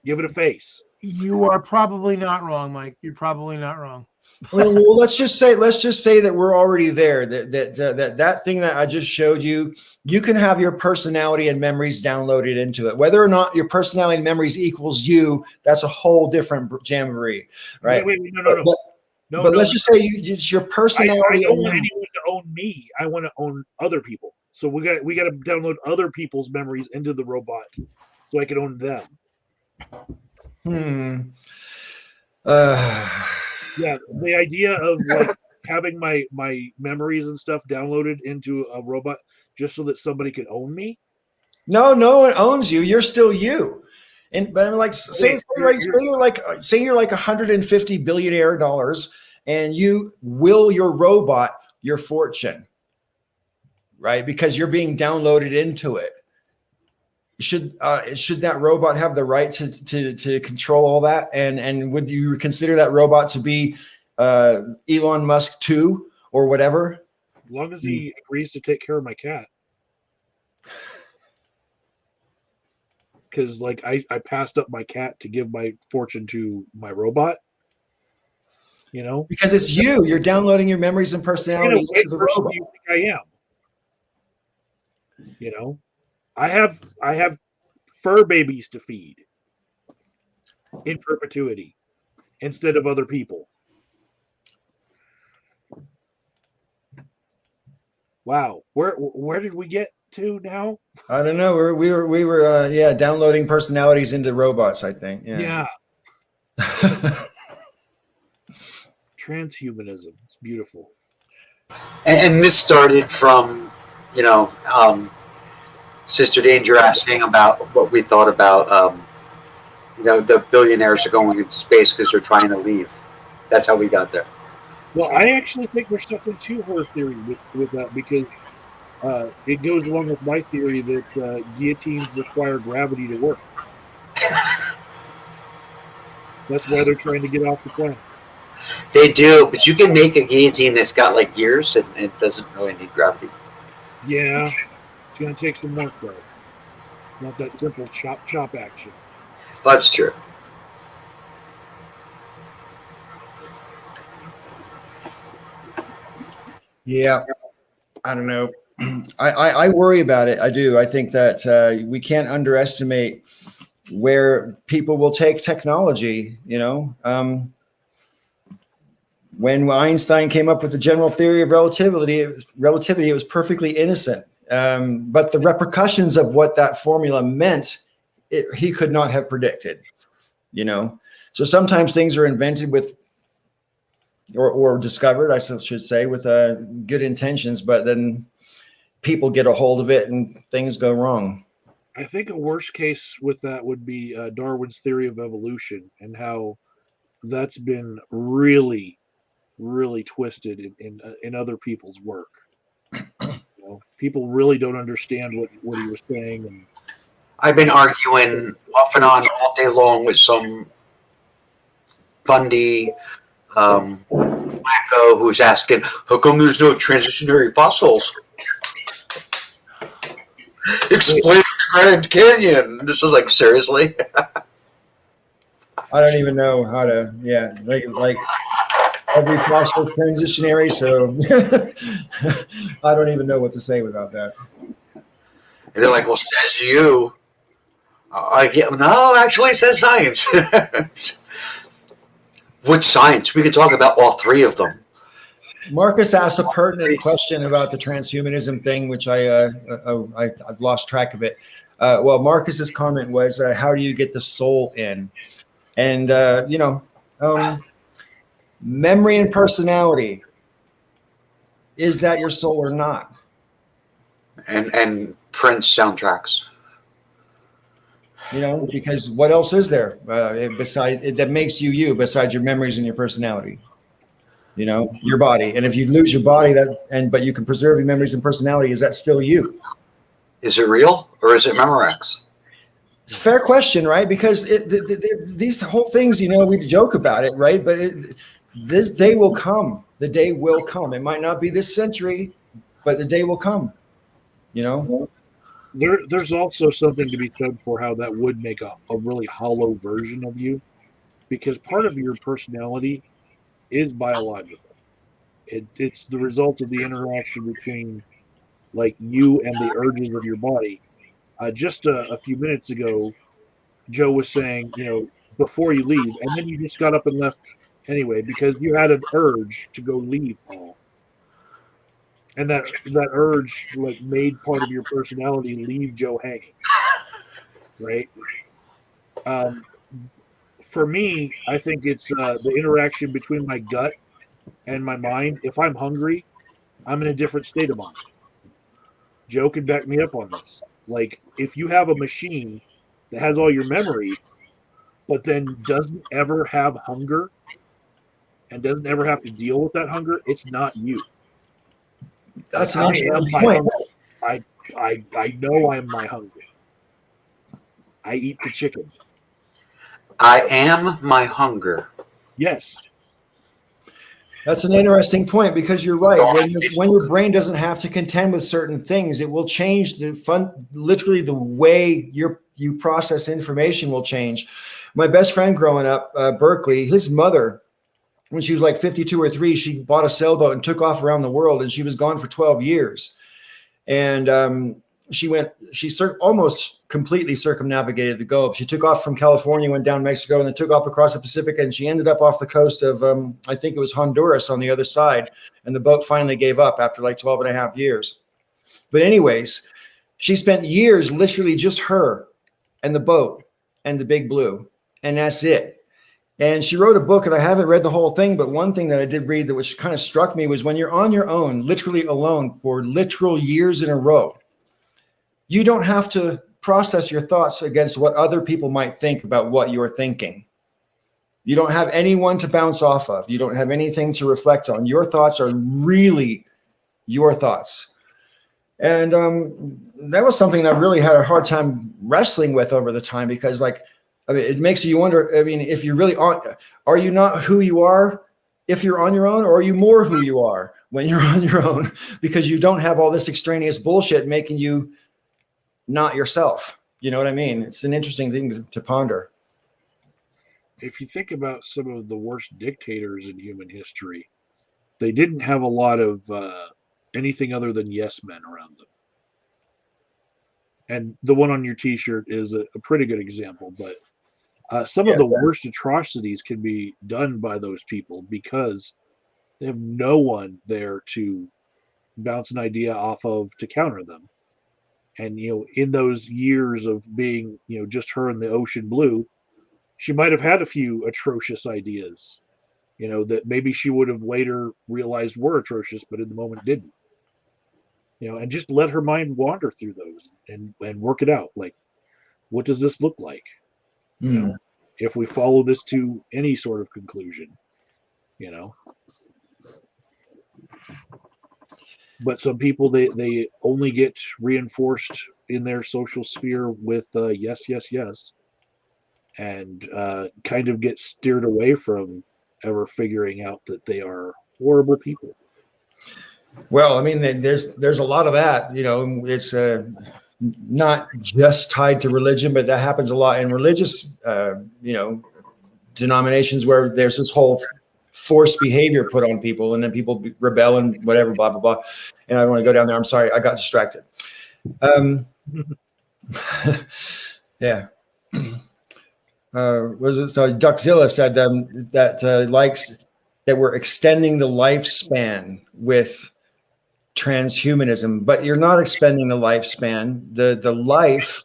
Give it a face. You are probably not wrong, Mike. You're probably not wrong. Well, let's just say that we're already there. That thing that I just showed you, you can have your personality and memories downloaded into it. Whether or not your personality and memories equals you, that's a whole different jamboree, right? Wait, no. But let's just say it's your personality. I don't want anyone to own me. I want to own other people. So we got to download other people's memories into the robot, so I can own them. Yeah, the idea of like having my memories and stuff downloaded into a robot just so that somebody could own me. No one owns you. You're still you. And but I'm like, say you're like $150 billion, and you will your robot your fortune, right? Because you're being downloaded into it. Should that robot have the right to control all that? And would you consider that robot to be Elon Musk too, or whatever? As long as he agrees to take care of my cat. Because like I passed up my cat to give my fortune to my robot. You know? Because it's you. You're downloading your memories and personality into the robot. Do you think I am? You know? I have fur babies to feed in perpetuity instead of other people. Wow, where did we get to now? I don't know. We were downloading personalities into robots, I think. Yeah. Transhumanism. It's beautiful. And this started from, you know, Sister Danger asking about what we thought about, you know, the billionaires are going into space because they're trying to leave. That's how we got there. Well, I actually think there's something to her theory with that, because it goes along with my theory that guillotines require gravity to work. That's why they're trying to get off the planet. They do, but you can make a guillotine that's got like gears and it doesn't really need gravity. Yeah. It's going to take some work, though. Not that simple chop action. That's true. Yeah. I don't know. I worry about it. I do. I think that we can't underestimate where people will take technology, you know. When Einstein came up with the general theory of relativity, it was perfectly innocent. But the repercussions of what that formula meant, he could not have predicted, you know. So sometimes things are invented with, or discovered, I should say, with good intentions, but then people get a hold of it and things go wrong. I think a worst case with that would be Darwin's theory of evolution and how that's been really, really twisted in other people's work. People really don't understand what he was saying, and I've been arguing off and on all day long with some Bundy wacko who's asking, how come there's no transitionary fossils? Explain the Grand Canyon. This is like, seriously? I don't even know how to, like every fossil transitionary, so I don't even know what to say about that. And they're like, well, says you. No, actually, it says science. Which science? We can talk about all three of them. Marcus asked a pertinent question about the transhumanism thing, which I've lost track of it. Well, Marcus's comment was, how do you get the soul in? And, memory and personality. Is that your soul or not? And Prince soundtracks. Because what else is there besides that makes you besides your memories and your personality? Your body. And if you lose your body, but you can preserve your memories and personality, is that still you? Is it real or is it Memorex? It's a fair question, right? Because these whole things, we joke about it, right? But this day will come. The day will come. It might not be this century, but the day will come. There's also something to be said for how that would make a really hollow version of you, because part of your personality is biological. It's the result of the interaction between like you and the urges of your body. Just a few minutes ago, Joe was saying, before you leave, and then you just got up and left anyway because you had an urge to go leave, Paul. And that urge like made part of your personality leave Joe hanging, right? For me, I think it's the interaction between my gut and my mind. If I'm hungry, I'm in a different state of mind. Joe can back me up on this. Like, if you have a machine that has all your memory, but then doesn't ever have hunger and doesn't ever have to deal with that hunger, it's not you. That's an interesting point. I know I'm my hunger. I eat the chicken. I am my hunger. Yes. That's an interesting point because you're right. When your brain doesn't have to contend with certain things, it will change literally the way you process information will change. My best friend growing up, Berkeley, his mother, when she was like 52 or 3, she bought a sailboat and took off around the world, and she was gone for 12 years. And she almost completely circumnavigated the globe. She took off from California, went down Mexico, and then took off across the Pacific, and she ended up off the coast of, I think it was Honduras on the other side. And the boat finally gave up after like 12 and a half years. But anyways, she spent years, literally just her and the boat and the Big Blue. And that's it. And she wrote a book, and I haven't read the whole thing, but one thing that I did read that which kind of struck me was when you're on your own, literally alone for literal years in a row, you don't have to process your thoughts against what other people might think about what you're thinking. You don't have anyone to bounce off of. You don't have anything to reflect on. Your thoughts are really your thoughts. And that was something that I really had a hard time wrestling with over the time because, like, I mean, it makes you wonder, I mean, if you really are you not who you are if you're on your own, or are you more who you are when you're on your own because you don't have all this extraneous bullshit making you not yourself? You know what I mean? It's an interesting thing to ponder. If you think about some of the worst dictators in human history, they didn't have a lot of anything other than yes men around them. And the one on your t-shirt is a pretty good example, but some of the worst atrocities can be done by those people because they have no one there to bounce an idea off of to counter them. And, in those years of being, just her and the ocean blue, she might have had a few atrocious ideas, that maybe she would have later realized were atrocious, but in the moment didn't. and just let her mind wander through those and work it out. Like, what does this look like? If we follow this to any sort of conclusion, But some people, they only get reinforced in their social sphere with yes, yes, yes, and kind of get steered away from ever figuring out that they are horrible people. Well, I mean, there's a lot of that. It's not just tied to religion, but that happens a lot in religious, denominations where there's this whole forced behavior put on people, and then people rebel and whatever, blah blah blah. And I don't want to go down there. I'm sorry, I got distracted. Yeah. Was it so? Duckzilla said that likes that we're extending the lifespan with transhumanism, but you're not extending the lifespan. The life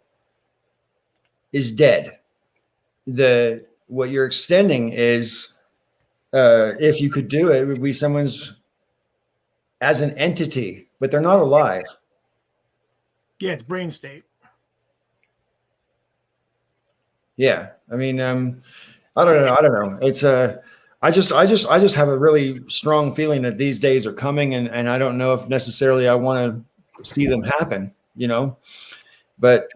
is dead. What you're extending is, if you could do it, it would be someone's as an entity, but they're not alive. Yeah, it's brain state. Yeah, I mean, I don't know. It's I just have a really strong feeling that these days are coming, and I don't know if necessarily I want to see them happen, but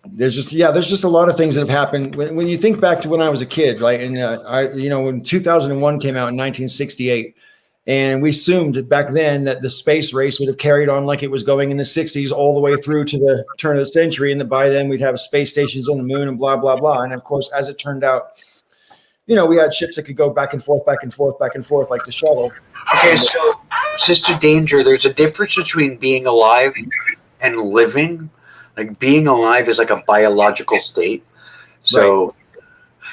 there's just a lot of things that have happened. When you think back to when I was a kid, right? And when 2001 came out in 1968, and we assumed back then that the space race would have carried on like it was going in the 60s all the way through to the turn of the century, and that by then we'd have space stations on the moon and blah blah blah. And of course, as it turned out, we had ships that could go back and forth like the shuttle. Okay, so Sister Danger, there's a difference between being alive and living. Like, being alive is like a biological state. So, right.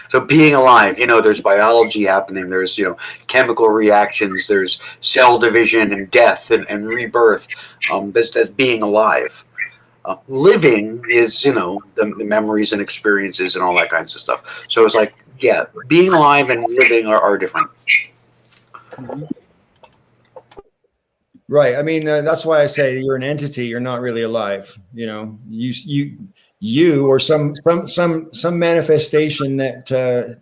So being alive, there's biology happening. There's, chemical reactions. There's cell division and death and rebirth. That's being alive. Living is, the memories and experiences and all that kinds of stuff. So it's like, yeah, being alive and living are different. Right. I mean, that's why I say you're an entity. You're not really alive. You or some manifestation that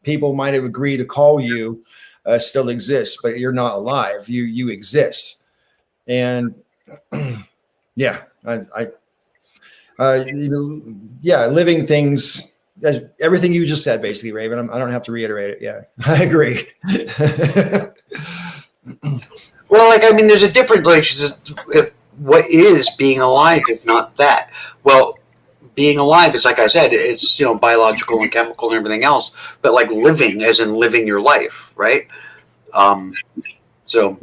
people might have agreed to call you still exists, but you're not alive. You exist. And yeah, living things. Everything you just said, basically, Raven. I don't have to reiterate it. Yeah, I agree. Well, there's a difference. If what is being alive, if not that? Well, being alive is, like I said, it's biological and chemical and everything else. But like living, as in living your life, right? So,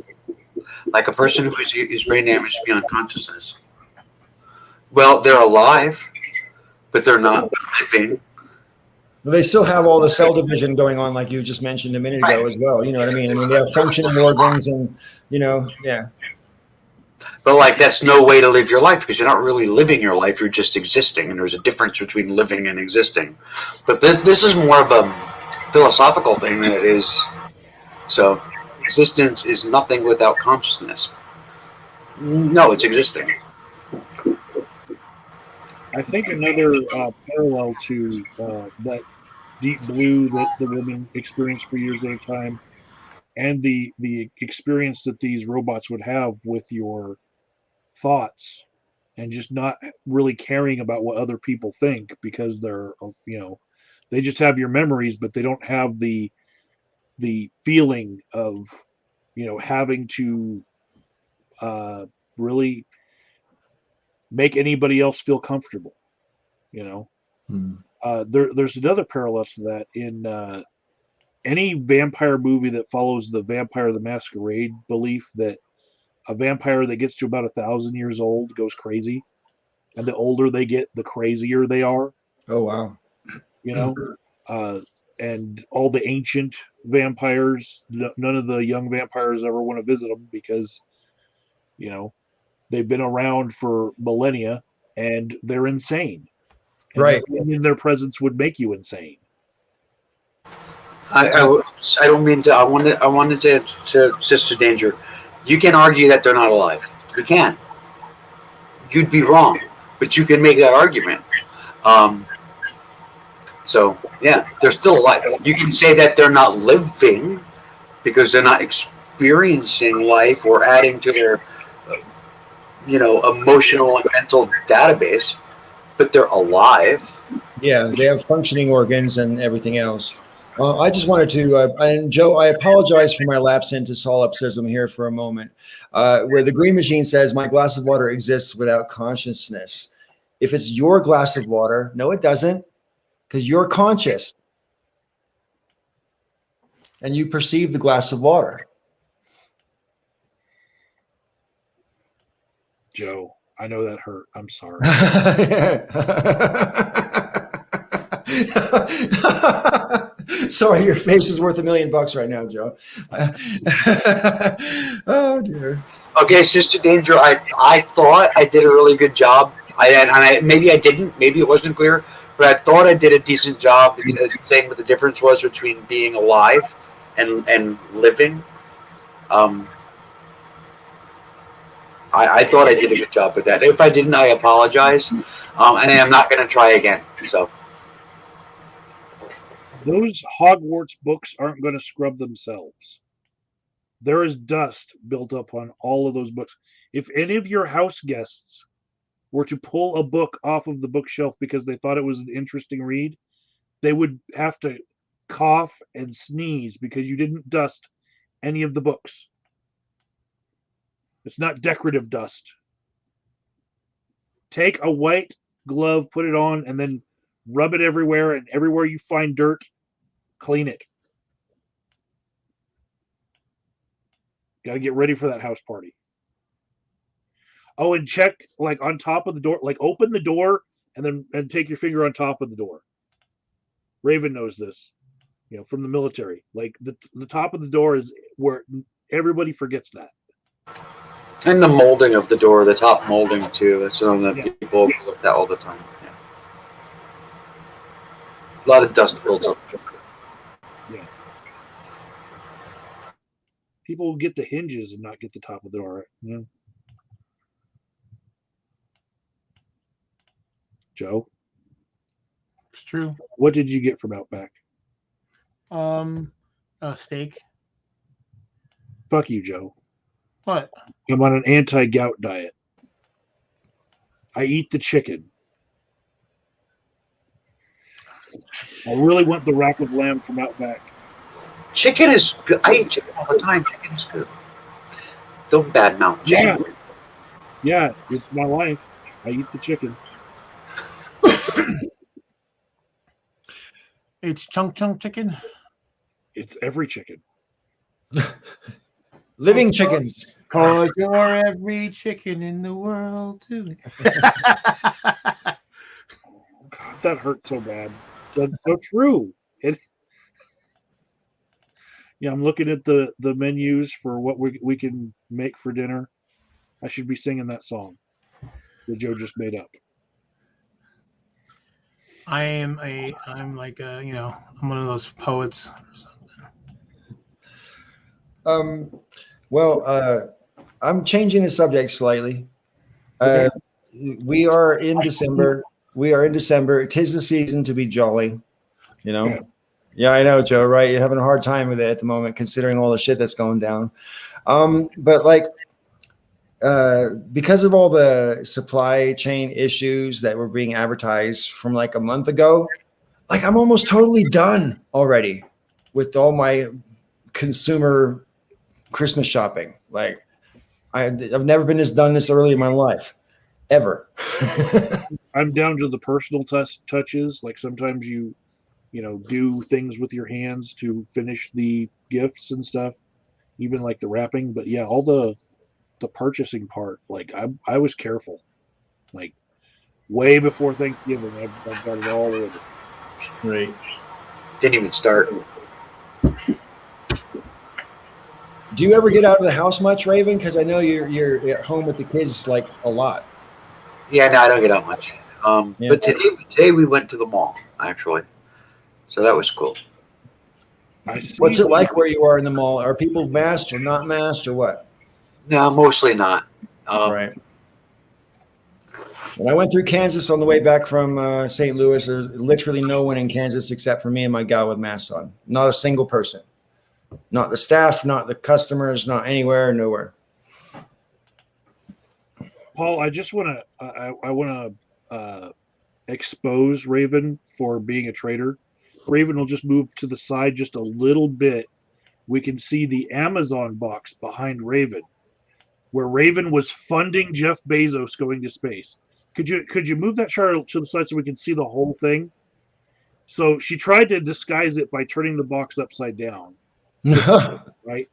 like a person whose brain damage beyond consciousness. Well, they're alive, but they're not living. Well, they still have all the cell division going on, like you just mentioned a minute ago, as well. You know what I mean? I mean, they have functioning organs, and yeah. But that's no way to live your life, because you're not really living your life. You're just existing, and there's a difference between living and existing. But this is more of a philosophical thing than it is. So, existence is nothing without consciousness. No, it's existing. I think another parallel to that deep blue that the women experienced for years at a time, and the experience that these robots would have with your thoughts, and just not really caring about what other people think, because they're they just have your memories, but they don't have the feeling of having to really make anybody else feel comfortable. There's another parallel to that in any vampire movie that follows the Vampire the Masquerade belief that a vampire that gets to about 1,000 years old goes crazy, and the older they get, the crazier they are. Oh wow! And all the ancient vampires, none of the young vampires ever want to visit them, because they've been around for millennia and they're insane. And right. In their presence would make you insane. I don't mean to. I wanted to Sister Danger. You can argue that they're not alive. You can. You'd be wrong, but you can make that argument. So yeah, they're still alive. You can say that they're not living because they're not experiencing life or adding to their, emotional and mental database, but they're alive. Yeah, they have functioning organs and everything else. I just wanted to, and Joe, I apologize for my lapse into solipsism here for a moment, where the Green Machine says, my glass of water exists without consciousness. If it's your glass of water, no, it doesn't, because you're conscious and you perceive the glass of water. Joe, I know that hurt. I'm sorry. Sorry, your face is worth $1 million right now, Joe. Oh dear. Okay, Sister Danger, I thought I did a really good job. Maybe I didn't. Maybe it wasn't clear, but I thought I did a decent job saying what the difference was between being alive and living. I thought I did a good job with that. If I didn't, I apologize. And I'm not going to try again. So those Hogwarts books aren't going to scrub themselves. There is dust built up on all of those books. If any of your house guests were to pull a book off of the bookshelf because they thought it was an interesting read, they would have to cough and sneeze because you didn't dust any of the books. It's not decorative dust. Take a white glove, put it on, and then rub it everywhere, and everywhere you find dirt, clean it. Got to get ready for that house party. Oh, and check like on top of the door, like open the door and take your finger on top of the door. Raven knows this, from the military. Like the top of the door is where everybody forgets that. And the molding of the door, the top molding too. That's something that people look at all the time. Yeah. A lot of dust builds up. Yeah. People will get the hinges and not get the top of the door. Yeah. Joe? It's true. What did you get from Outback? A steak. Fuck you, Joe. What? I'm on an anti-gout diet. I eat the chicken. I really want the rack of lamb from Outback. Chicken is good. I eat chicken all the time. Chicken is good. Don't badmouth chicken. Yeah, it's my life. I eat the chicken. It's chunk chicken. It's every chicken. Living chickens. Cause you're every chicken in the world too. God, that hurt so bad. That's so true. I'm looking at the menus for what we can make for dinner. I should be singing that song that Joe just made up. I'm like I'm one of those poets or something. I'm changing the subject slightly. Okay. We are in December. Tis the season to be jolly, Yeah, I know, Joe, right? You're having a hard time with it at the moment, considering all the shit that's going down. But because of all the supply chain issues that were being advertised from like a month ago, like I'm almost totally done already with all my consumer Christmas shopping. Like I've never been done this early in my life, ever. I'm down to the personal touches. Like sometimes you do things with your hands to finish the gifts and stuff, even like the wrapping. But yeah, all the purchasing part, like I was careful, like way before Thanksgiving. I've got it all ordered. Right. Didn't even start. Do you ever get out of the house much, Raven? Because I know you're at home with the kids like a lot. Yeah, no, I don't get out much. But today we went to the mall actually, so that was cool. What's it like where you are in the mall? Are people masked or not masked or what? No, mostly not. Right. When I went through Kansas on the way back from St. Louis, there's literally no one in Kansas except for me and my gal with masks on. Not a single person. Not the staff, not the customers, not anywhere, nowhere. Paul, I just want to I want to expose Raven for being a traitor. Raven will just move to the side just a little bit. We can see the Amazon box behind Raven, where Raven was funding Jeff Bezos going to space. Could you move that chart to the side so we can see the whole thing? So she tried to disguise it by turning the box upside down, right?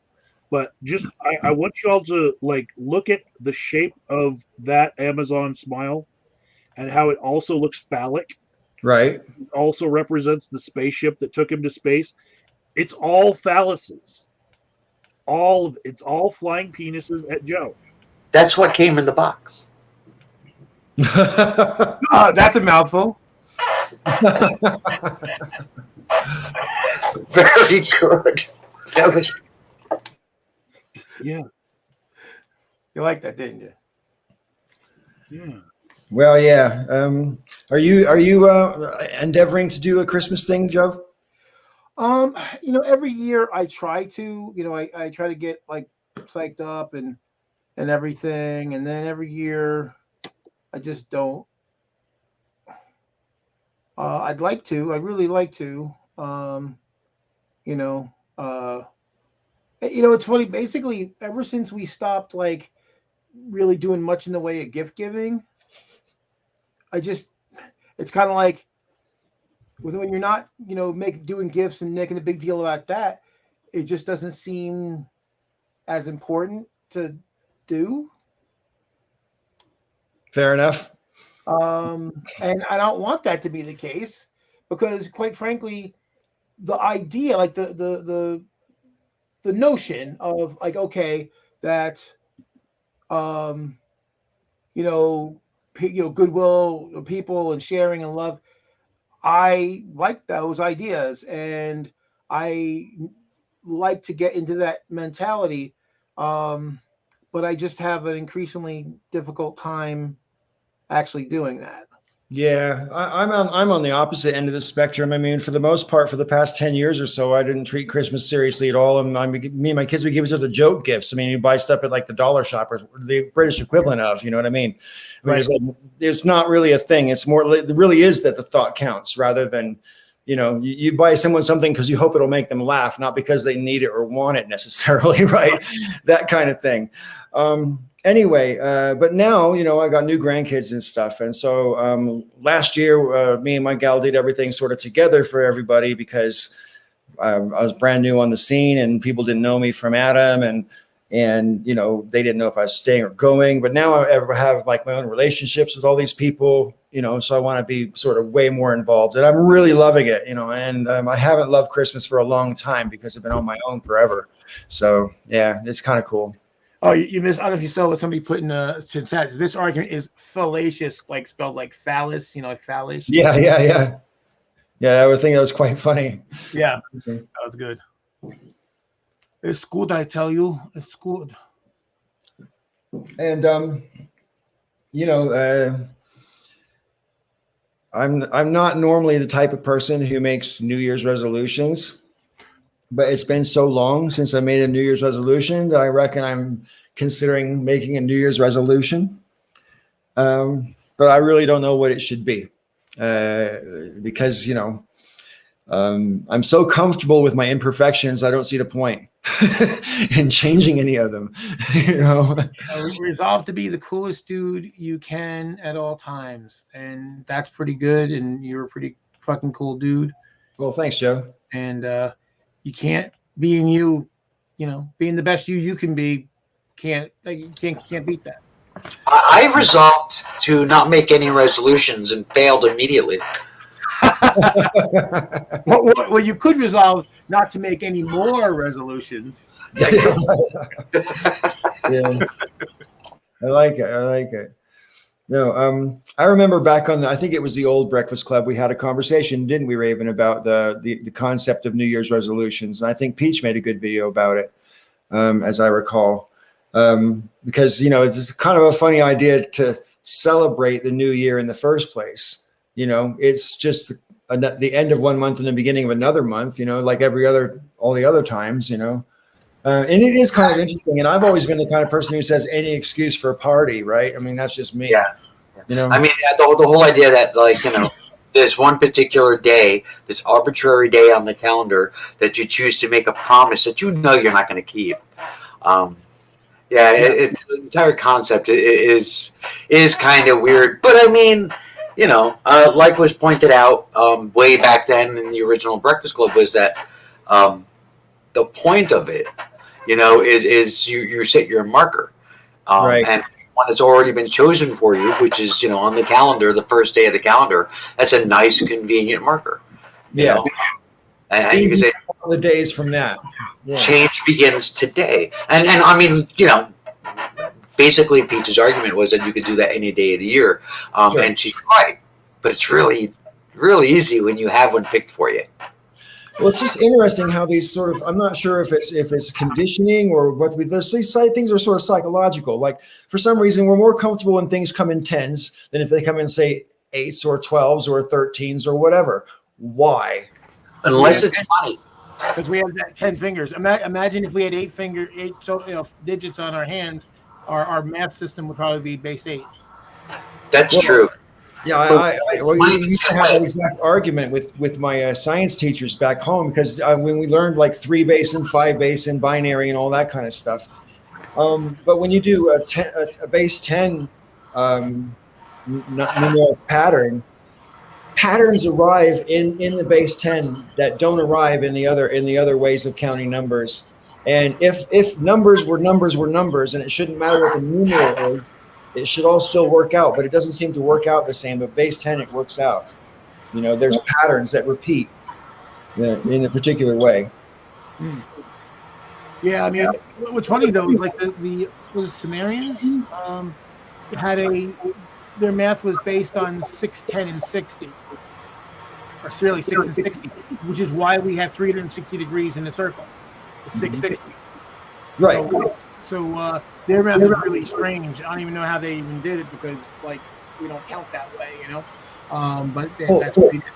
But just I want you all to like look at the shape of that Amazon smile and how it also looks phallic. Right. It also represents the spaceship that took him to space. It's all phalluses. It's all flying penises at Joe. That's what came in the box. Oh, that's a mouthful. Very good. That was. Yeah. You liked that, didn't you? Yeah. Well, yeah. Are you endeavoring to do a Christmas thing, Joe? Every year I try to, I try to get like psyched up and everything, and then every year I just don't. I'd really like to. It's funny. Basically, ever since we stopped like really doing much in the way of gift giving, it's kind of like when you're not, doing gifts and making a big deal about that, it just doesn't seem as important to do. Fair enough. And I don't want that to be the case because, quite frankly, the idea, like the notion of like, okay, that, goodwill, people and sharing and love. I like those ideas and I like to get into that mentality. But I just have an increasingly difficult time actually doing that. Yeah, I'm on the opposite end of the spectrum. I mean, for the most part, for the past 10 years or so, I didn't treat Christmas seriously at all. And me and my kids, we give each other joke gifts. I mean, you buy stuff at like the dollar shop or the British equivalent of, you know what I mean? Right. It's not really a thing. It's more, it really is that the thought counts rather than, you buy someone something because you hope it'll make them laugh, not because they need it or want it necessarily, right? That kind of thing. Anyway, but now, I got new grandkids and stuff. And so last year, me and my gal did everything sort of together for everybody because I was brand new on the scene and people didn't know me from Adam and they didn't know if I was staying or going. But now I have like my own relationships with all these people, so I want to be sort of way more involved. And I'm really loving it, and I haven't loved Christmas for a long time because I've been on my own forever. So, yeah, it's kind of cool. Oh, you missed. I don't know if you saw what somebody put in the chat. This argument is fallacious, like spelled like phallus, like phallus. Yeah. Yeah, I would think that was quite funny. Yeah, that was good. It's good, I tell you. It's good. And I'm not normally the type of person who makes New Year's resolutions. But it's been so long since I made a New Year's resolution that I reckon I'm considering making a New Year's resolution. But I really don't know what it should be because, I'm so comfortable with my imperfections. I don't see the point in changing any of them. Resolve to be the coolest dude you can at all times. And that's pretty good. And you're a pretty fucking cool dude. Well, thanks, Joe. And, you can't being you, being the best you can be. Can't beat that. I resolved to not make any resolutions and failed immediately. Well, you could resolve not to make any more resolutions. Yeah. I like it. No, I remember back on I think it was the old Breakfast Club. We had a conversation, didn't we, Raven, about the concept of New Year's resolutions. And I think Peach made a good video about it, as I recall. because it's kind of a funny idea to celebrate the new year in the first place. It's just the end of one month and the beginning of another month. Like all the other times. And it is kind of interesting. And I've always been the kind of person who says any excuse for a party, right? I mean, that's just me. Yeah. I mean, the whole idea that, like, there's one particular day, this arbitrary day on the calendar that you choose to make a promise that you're not going to keep. The entire concept is kind of weird. But I mean, like was pointed out way back then in the original Breakfast Club, was that the point of it, is you set your marker. Right. And one that's already been chosen for you, which is, on the calendar, the first day of the calendar, that's a nice, convenient marker. Yeah. And you can say the days from that. Yeah. Change begins today. And I mean, basically Peach's argument was that you could do that any day of the year. Sure. And she's right. But it's really, really easy when you have one picked for you. Well, it's just interesting how these sort of, I'm not sure if it's conditioning or what these things are sort of psychological. Like, for some reason, we're more comfortable when things come in 10s than if they come in, say, 8s or 12s or 13s or whatever. Why? Unless it's money. Because we have that 10 fingers. Imagine if we had 8 digits on our hands, our math system would probably be base 8. That's true. Yeah, we used to have that exact argument with my science teachers back home, because when we learned like 3 base and 5 base and binary and all that kind of stuff. But when you do a base 10 numeric pattern, patterns arrive in the base 10 that don't arrive in the other ways of counting numbers. And if numbers were numbers, and it shouldn't matter what the numeral is, it should all still work out, but it doesn't seem to work out the same. But base 10, it works out. There's patterns that repeat in a particular way. Yeah, I mean, what's funny though is like the Sumerians had their math was based on 6, 10, and 60, or really 6 and 60, which is why we have 360 degrees in a circle. It's 660. Right. So their math is really strange. I don't even know how they even did it, because like we don't count that way, But that's what they did.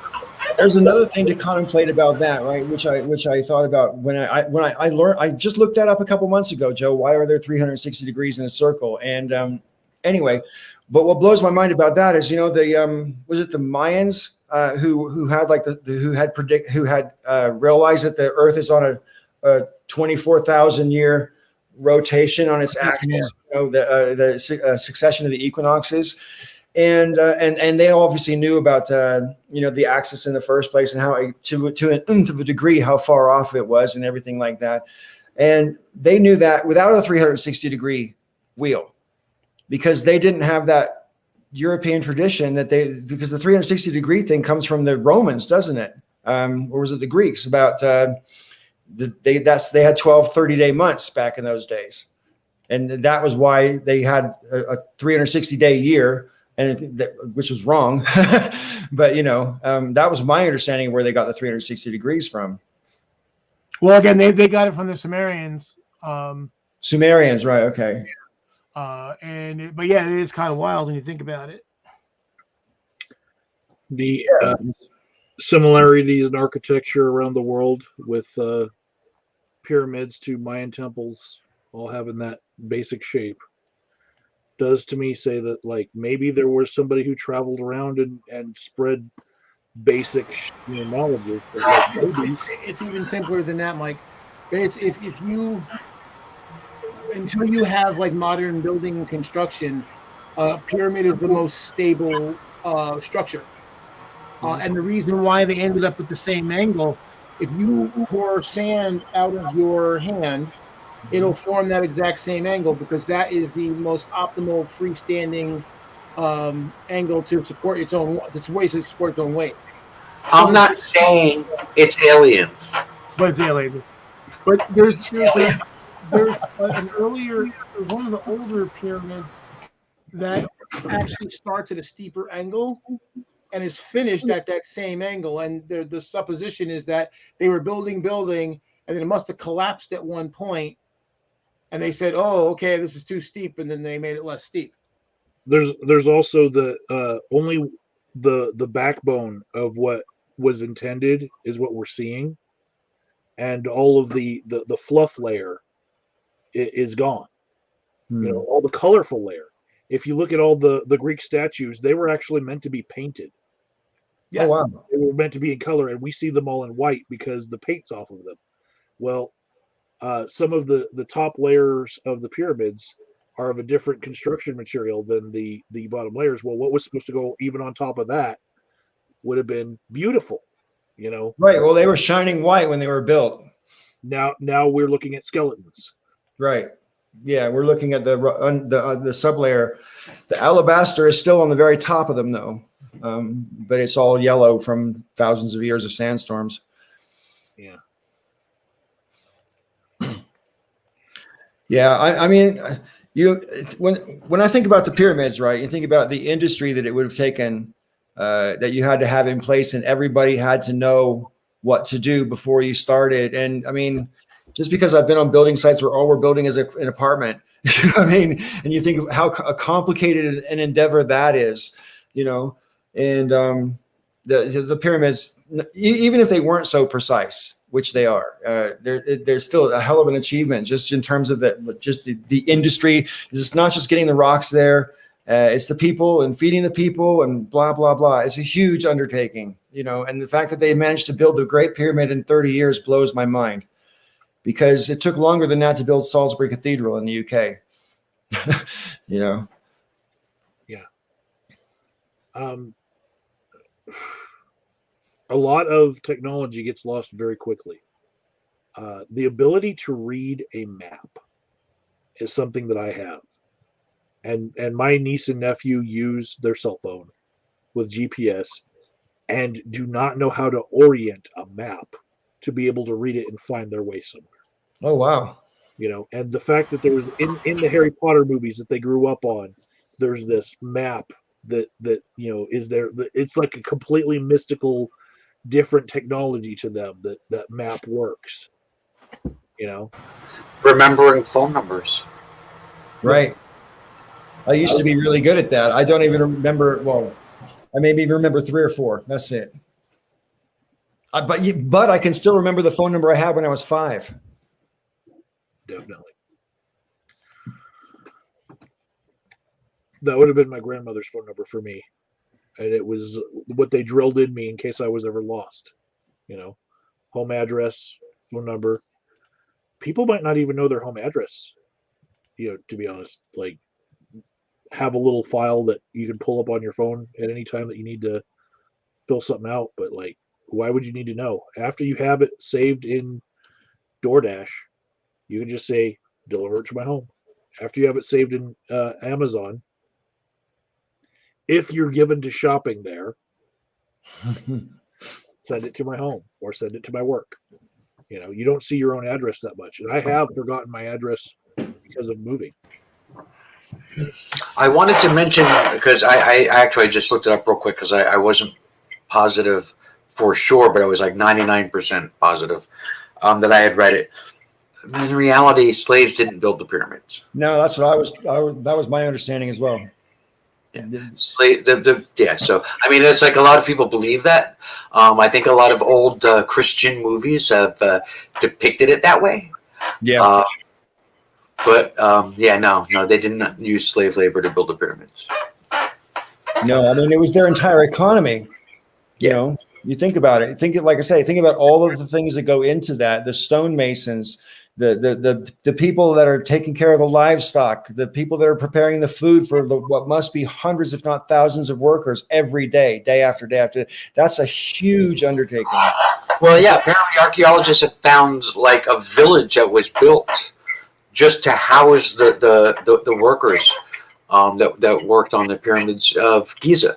There's another thing to contemplate about that, right? Which I thought about when I learned. I just looked that up a couple months ago, Joe. Why are there 360 degrees in a circle? And anyway, but what blows my mind about that is, was it the Mayans who had realized that the Earth is on a 24,000 year rotation on its axis, the succession of the equinoxes, and they obviously knew about the axis in the first place, and how to a degree how far off it was and everything like that, and they knew that without a 360 degree wheel, because they didn't have that European tradition because the 360 degree thing comes from the Romans, doesn't it? Or was it the Greeks? About they had 12 30-day months back in those days, and that was why they had a 360-day year, and which was wrong. But that was my understanding of where they got the 360 degrees from. Well, again, they got it from the Sumerians. Sumerians, right? Okay. But yeah, it is kind of wild when you think about it. The similarities in architecture around the world, with pyramids to Mayan temples all having that basic shape, does to me say that, like, maybe there was somebody who traveled around and spread basic knowledge. It's even simpler than that, Mike. It's if you, until you have like modern building construction, pyramid is the most stable structure. And the reason why they ended up with the same angle, if you pour sand out of your hand, it'll form that exact same angle, because that is the most optimal freestanding angle to support its own. It's ways to support its own weight. I'm not saying it's aliens, but it's aliens. But there's an earlier, one of the older pyramids that actually starts at a steeper angle and is finished at that same angle. And the supposition is that they were building, and then it must have collapsed at one point, and they said, "Oh, okay, this is too steep," and then they made it less steep. There's also the only the backbone of what was intended is what we're seeing, and all of the fluff layer is gone. You know, all the colorful layer. If you look at all the Greek statues, they were actually meant to be painted. Yes. Oh wow. They were meant to be in color, and we see them all in white because the paint's off of them. Well, some of the top layers of the pyramids are of a different construction material than the bottom layers. Well, what was supposed to go even on top of that would have been beautiful, you know. Right. Well, they were shining white when they were built. Now we're looking at skeletons. Right. Yeah, we're looking at the sublayer. The alabaster is still on the very top of them, though, but it's all yellow from thousands of years of sandstorms. Yeah. Yeah, I mean, when I think about the pyramids, right? You think about the industry that it would have taken, that you had to have in place, and everybody had to know what to do before you started. And I mean, just because I've been on building sites where all we're building is an apartment, you know what I mean, and you think of how complicated an endeavor that is, you know, and the pyramids, even if they weren't so precise, which they are, there's still a hell of an achievement just in terms of the industry. It's not just getting the rocks there. It's the people and feeding the people and blah, blah, blah. It's a huge undertaking, you know, and the fact that they managed to build the Great Pyramid in 30 years blows my mind, because it took longer than that to build Salisbury Cathedral in the UK, you know? Yeah. A lot of technology gets lost very quickly. The ability to read a map is something that I have, and my niece and nephew use their cell phone with GPS and do not know how to orient a map to be able to read it and find their way somewhere. Oh, wow. You know, and the fact that there's in the Harry Potter movies that they grew up on, there's this map that you know is there. It's like a completely mystical, different technology to them that map works. You know, Remembering phone numbers. Right. I used to be really good at that. I don't even remember. Well, I maybe remember 3 or 4. That's it. But I can still remember the phone number I had when I was 5. definitely. That would have been my grandmother's phone number for me, and it was what they drilled in me in case I was ever lost. You know, home address, phone number. People might not even know their home address. You know, to be honest, like have a little file that you can pull up on your phone at any time that you need to fill something out. But like, why would you need to know? After you have it saved in DoorDash, you can just say deliver it to my home. After you have it saved in Amazon, if you're given to shopping there, send it to my home or send it to my work. You know, you don't see your own address that much, and I have forgotten my address because of moving. I wanted to mention, because I actually just looked it up real quick because I wasn't positive for sure, but I was like 99% positive that I had read it. In reality, slaves didn't build the pyramids. No, that's what that was my understanding as well. Yeah. Yeah. So, I mean, it's like a lot of people believe that. I think a lot of old Christian movies have depicted it that way. Yeah. But yeah, no, they didn't use slave labor to build the pyramids. No, I mean, it was their entire economy. You know, you think about it. Like I say, think about all of the things that go into that. The stonemasons, the people that are taking care of the livestock, the people that are preparing the food for what must be hundreds, if not thousands, of workers every day, day after day after day. That's a huge undertaking. Well, yeah, apparently archaeologists have found like a village that was built just to house the workers that worked on the pyramids of Giza.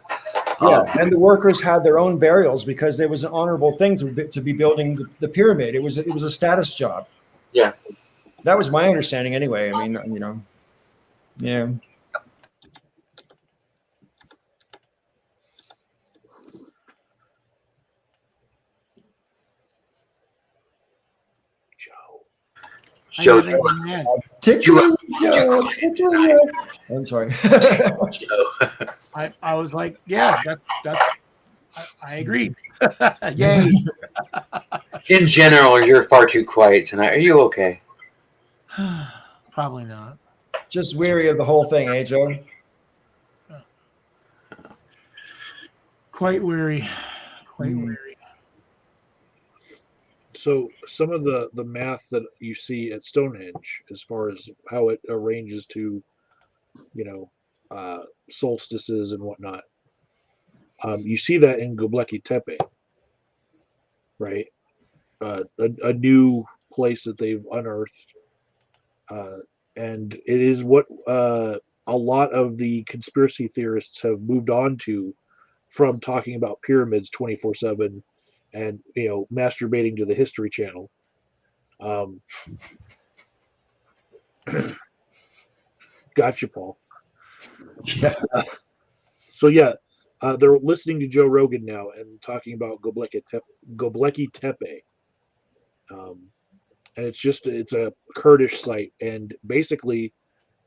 Yeah, and the workers had their own burials because it was an honorable thing to be building the pyramid. It was a status job. Yeah, that was my understanding anyway. I mean, you know, yeah. I Joe, gotta think, man. Tickling Joe, tickling Joe. I'm sorry. I was like, yeah, that's I agreed. Yay. in general, you're far too quiet tonight. Are you okay? Probably not. Just weary of the whole thing, eh, Joe? Quite weary. Quite Mm. weary. So some of the math that you see at Stonehenge, as far as how it arranges to, you know, solstices and whatnot, you see that in Göbekli Tepe, right? A new place that they've unearthed, and it is what a lot of the conspiracy theorists have moved on to from talking about pyramids 24/7 and masturbating to the History Channel. Um, Gotcha, Paul. Yeah. So yeah, they're listening to Joe Rogan now and talking about Göbekli Tepe, and it's a Kurdish site, and basically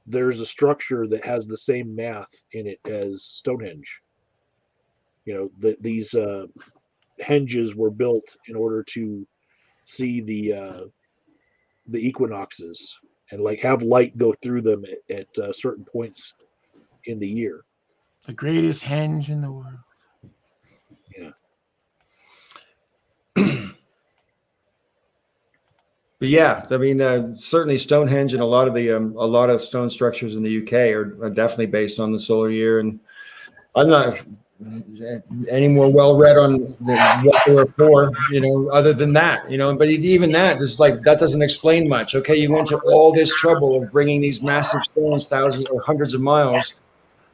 there's a structure that has the same math in it as Stonehenge. These henges were built in order to see the equinoxes and like have light go through them at certain points in the year. The greatest henge in the world. Yeah. But yeah, I mean, certainly Stonehenge and a lot of stone structures in the UK are definitely based on the solar year. And I'm not any more well read on what they were for, other than that, But even that, just like that doesn't explain much. Okay, you went to all this trouble of bringing these massive stones, thousands or hundreds of miles,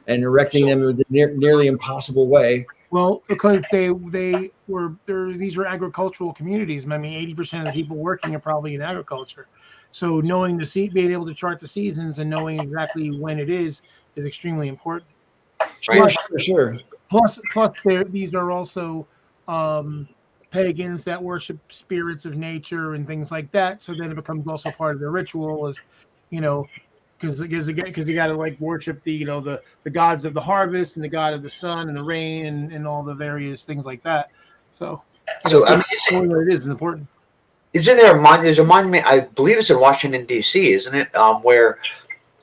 and erecting them in a nearly impossible way. Well, because these were agricultural communities. I mean, 80% of the people working are probably in agriculture. So knowing being able to chart the seasons and knowing exactly when it is extremely important. Sure. Plus, these are also pagans that worship spirits of nature and things like that. So then it becomes also part of their ritual, as because you got to like worship the gods of the harvest and the god of the sun and the rain and all the various things like that. So I mean, knowing what it is important. Isn't there there's a monument? I believe it's in Washington D.C., isn't it? Where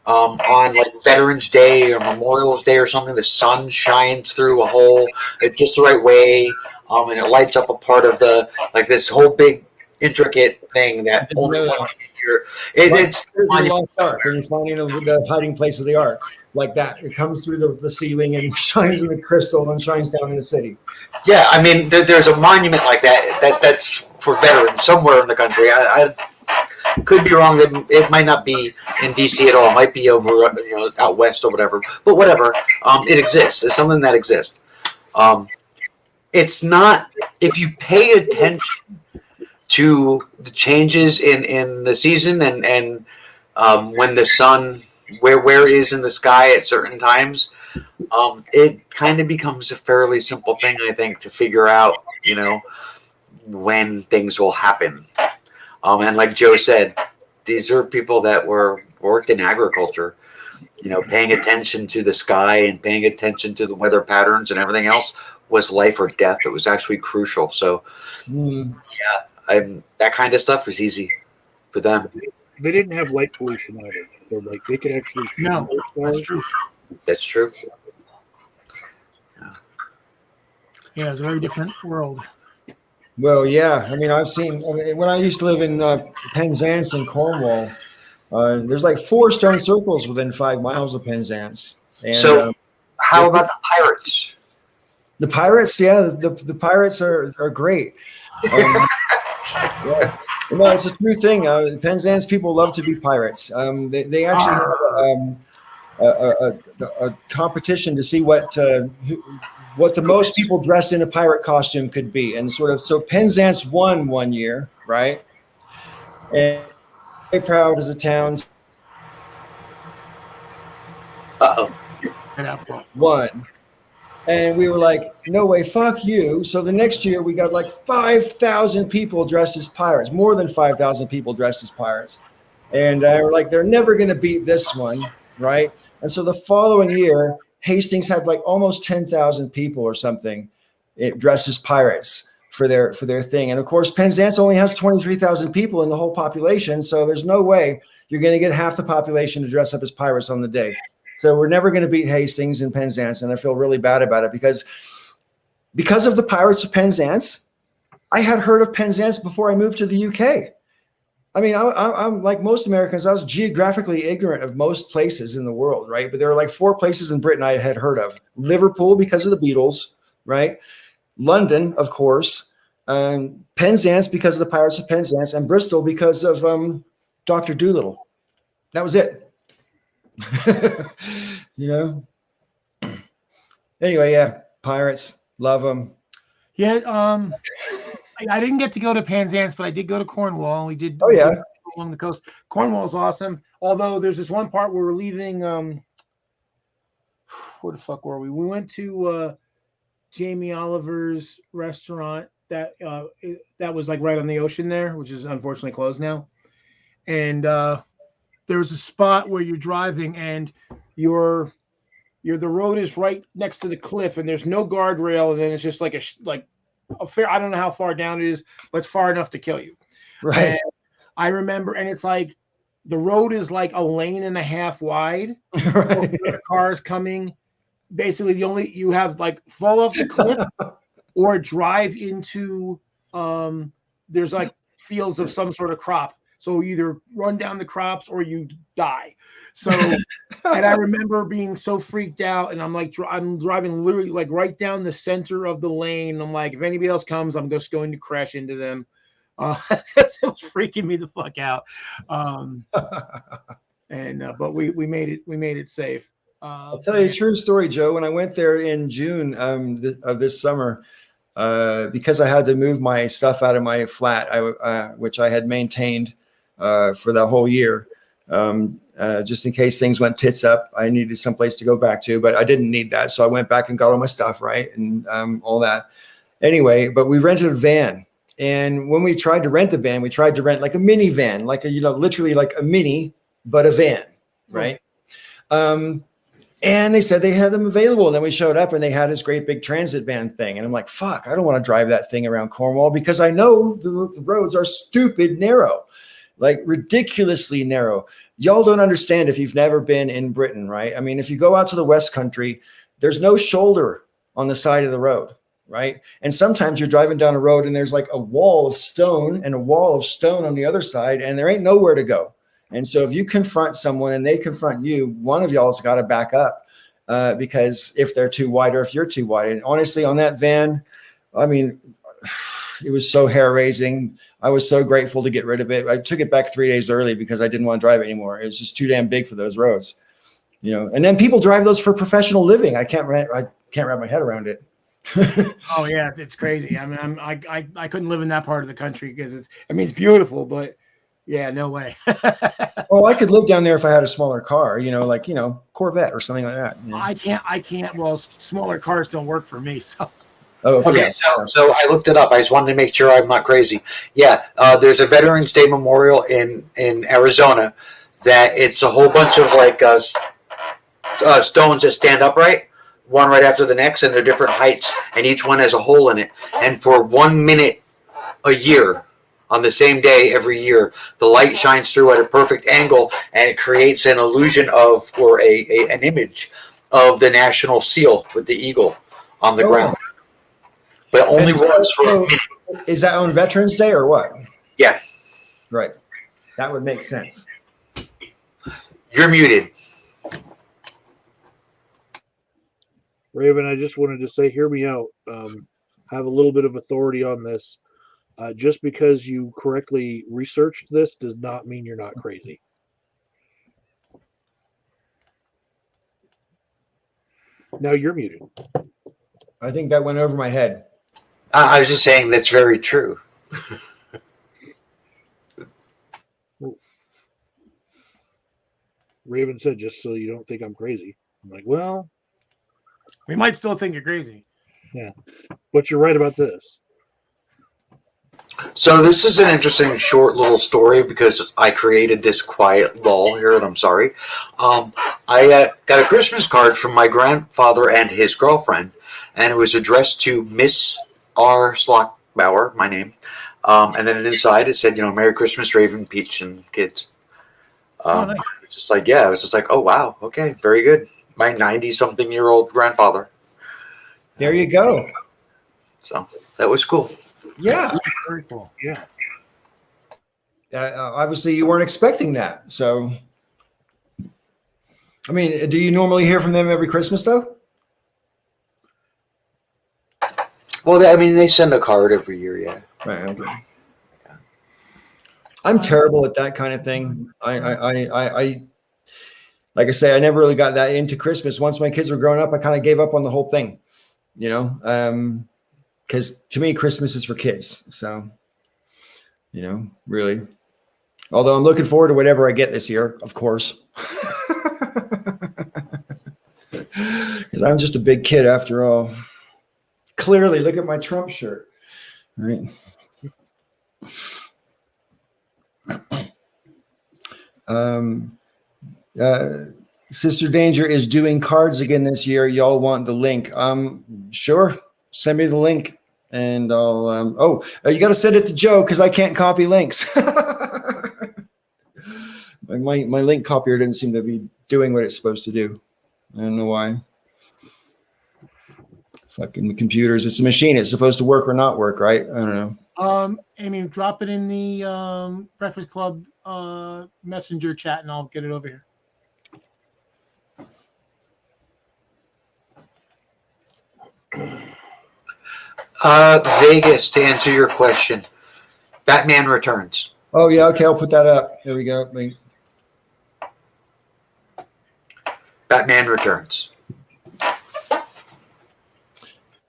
on like Veterans Day or Memorial's Day or something, the sun shines through a hole just the right way, and it lights up a part of this whole big intricate thing that only one year. It's the lost ark, and you're finding the hiding place of the ark, like that. It comes through the ceiling and shines in the crystal and shines down in the city. Yeah, I mean, there's a monument like that's for veterans somewhere in the country. I could be wrong. It might not be in DC at all. It might be over, out west or whatever. But whatever, it exists. It's something that exists. It's not, if you pay attention to the changes in the season and when the sun where is in the sky at certain times, it kind of becomes a fairly simple thing, I think, to figure out, when things will happen. And like Joe said, these are people that worked in agriculture, paying attention to the sky and paying attention to the weather patterns and everything else was life or death. It was actually crucial. So, that kind of stuff was easy for them. They didn't have light pollution either. So like they could actually see that's true. That's true. Yeah, it's a very different world. Well, yeah. I mean, when I used to live in Penzance in Cornwall, there's like 4 stone circles within 5 miles of Penzance. And, so, how about the pirates? The pirates, yeah, the pirates are great. Yeah. No, it's a true thing. Penzance people love to be pirates. They actually have a competition to see what the most people dressed in a pirate costume could be, and so Penzance won one year, right? And very proud as a town. Won. And we were like, no way, fuck you. So the next year we got like 5,000 people dressed as pirates, more than 5,000 people dressed as pirates. And we're like, they're never going to beat this one, right? And so the following year, Hastings had like almost 10,000 people or something dressed as pirates for their thing. And of course, Penzance only has 23,000 people in the whole population, so there's no way you're going to get half the population to dress up as pirates on the day. So we're never going to beat Hastings and Penzance, and I feel really bad about it because of the Pirates of Penzance. I had heard of Penzance before I moved to the UK. I mean, I'm like most Americans, I was geographically ignorant of most places in the world, right? But there are like 4 places in Britain I had heard of. Liverpool because of the Beatles, right? London, of course. Penzance because of the Pirates of Penzance, and Bristol because of Dr. Dolittle. That was it. You know? Anyway, yeah, Pirates, love them. Yeah, I didn't get to go to Penzance, but I did go to Cornwall, and we did. Oh, yeah. Along the coast. Cornwall is awesome. Although there's this one part where we're leaving. Where the fuck were we? We went to Jamie Oliver's restaurant that was like right on the ocean there, which is unfortunately closed now. And there was a spot where you're driving, and the road is right next to the cliff, and there's no guardrail, and then it's just like a fair. I don't know how far down it is, but it's far enough to kill you. Right. And I remember, and it's like the road is like a lane and a half wide. Right. The cars coming. Basically, you have like fall off the cliff or drive into there's like fields of some sort of crop. So either run down the crops or you die. So, and I remember being so freaked out, and I'm driving literally like right down the center of the lane. I'm like, if anybody else comes, I'm just going to crash into them. It was freaking me the fuck out. But we made it safe. I'll tell you a true story, Joe. When I went there in June of this summer, because I had to move my stuff out of my flat, which I had maintained for the whole year, just in case things went tits up, I needed someplace to go back to, but I didn't need that. So I went back and got all my stuff, right? And all that. Anyway, but we rented a van. And when we tried to rent the van, we tried to rent like a minivan, like literally like a mini, but a van, right? And they said they had them available. And then we showed up and they had this great big transit van thing. And I'm like, fuck, I don't want to drive that thing around Cornwall because I know the roads are stupid narrow, like ridiculously narrow. Y'all don't understand if you've never been in Britain, right? I mean, if you go out to the West Country, there's no shoulder on the side of the road, right? And sometimes you're driving down a road and there's like a wall of stone and a wall of stone on the other side, and there ain't nowhere to go. And so if you confront someone and they confront you, one of y'all's got to back up because if they're too wide or if you're too wide. And honestly, on that van, I mean, it was so hair raising. I was so grateful to get rid of it. I took it back 3 days early because I didn't want to drive it anymore. It was just too damn big for those roads, And then people drive those for professional living. I can't wrap my head around it. Oh yeah, it's crazy. I mean, I couldn't live in that part of the country because it's beautiful, but yeah, no way. Well, I could live down there if I had a smaller car, like Corvette or something like that. I can't. Well, smaller cars don't work for me. So. Oh, okay. So I looked it up. I just wanted to make sure I'm not crazy. Yeah, there's a Veterans Day Memorial in Arizona that it's a whole bunch of like stones that stand upright, one right after the next, and they're different heights, and each one has a hole in it. And for 1 minute a year, on the same day every year, the light shines through at a perfect angle, and it creates an illusion of, or an image of the national seal with the eagle on the ground. But only once for a minute. Is that on Veterans Day or what? Yeah. Right. That would make sense. You're muted. Raven, I just wanted to say, hear me out. Have a little bit of authority on this. Just because you correctly researched this does not mean you're not crazy. Now you're muted. I think that went over my head. I was just saying that's very true. Raven said, just so you don't think I'm crazy. I'm like, well, we might still think you're crazy. Yeah, but you're right about this. So this is an interesting short little story because I created this quiet lull here, and I'm sorry. I got a Christmas card from my grandfather and his girlfriend, and it was addressed to Miss R. Slockbauer, my name. And then inside it said, Merry Christmas, Raven, Peach, and kids. Nice. It's just like, yeah, I was just like, oh wow, okay, very good. My 90-something-year-old grandfather. There you go. So that was cool. Yeah. Very cool. Yeah. Obviously, you weren't expecting that. So, I mean, do you normally hear from them every Christmas, though? Well, they send a card every year, yeah. Right. Okay. I'm terrible at that kind of thing. I like I say, I never really got that into Christmas. Once my kids were growing up, I kind of gave up on the whole thing, because to me, Christmas is for kids. So, really. Although I'm looking forward to whatever I get this year, of course. Because I'm just a big kid after all. Clearly, look at my Trump shirt. Right. Sister Danger is doing cards again this year. Y'all want the link? Sure. Send me the link, and I'll. You got to send it to Joe because I can't copy links. my link copier didn't seem to be doing what it's supposed to do. I don't know why. Fucking computers. It's a machine. It's supposed to work or not work, right? I don't know. Amy, drop it in the Breakfast Club messenger chat, and I'll get it over here. Vegas, to answer your question, Batman Returns. Oh yeah, okay. I'll put that up. Here we go. Batman Returns.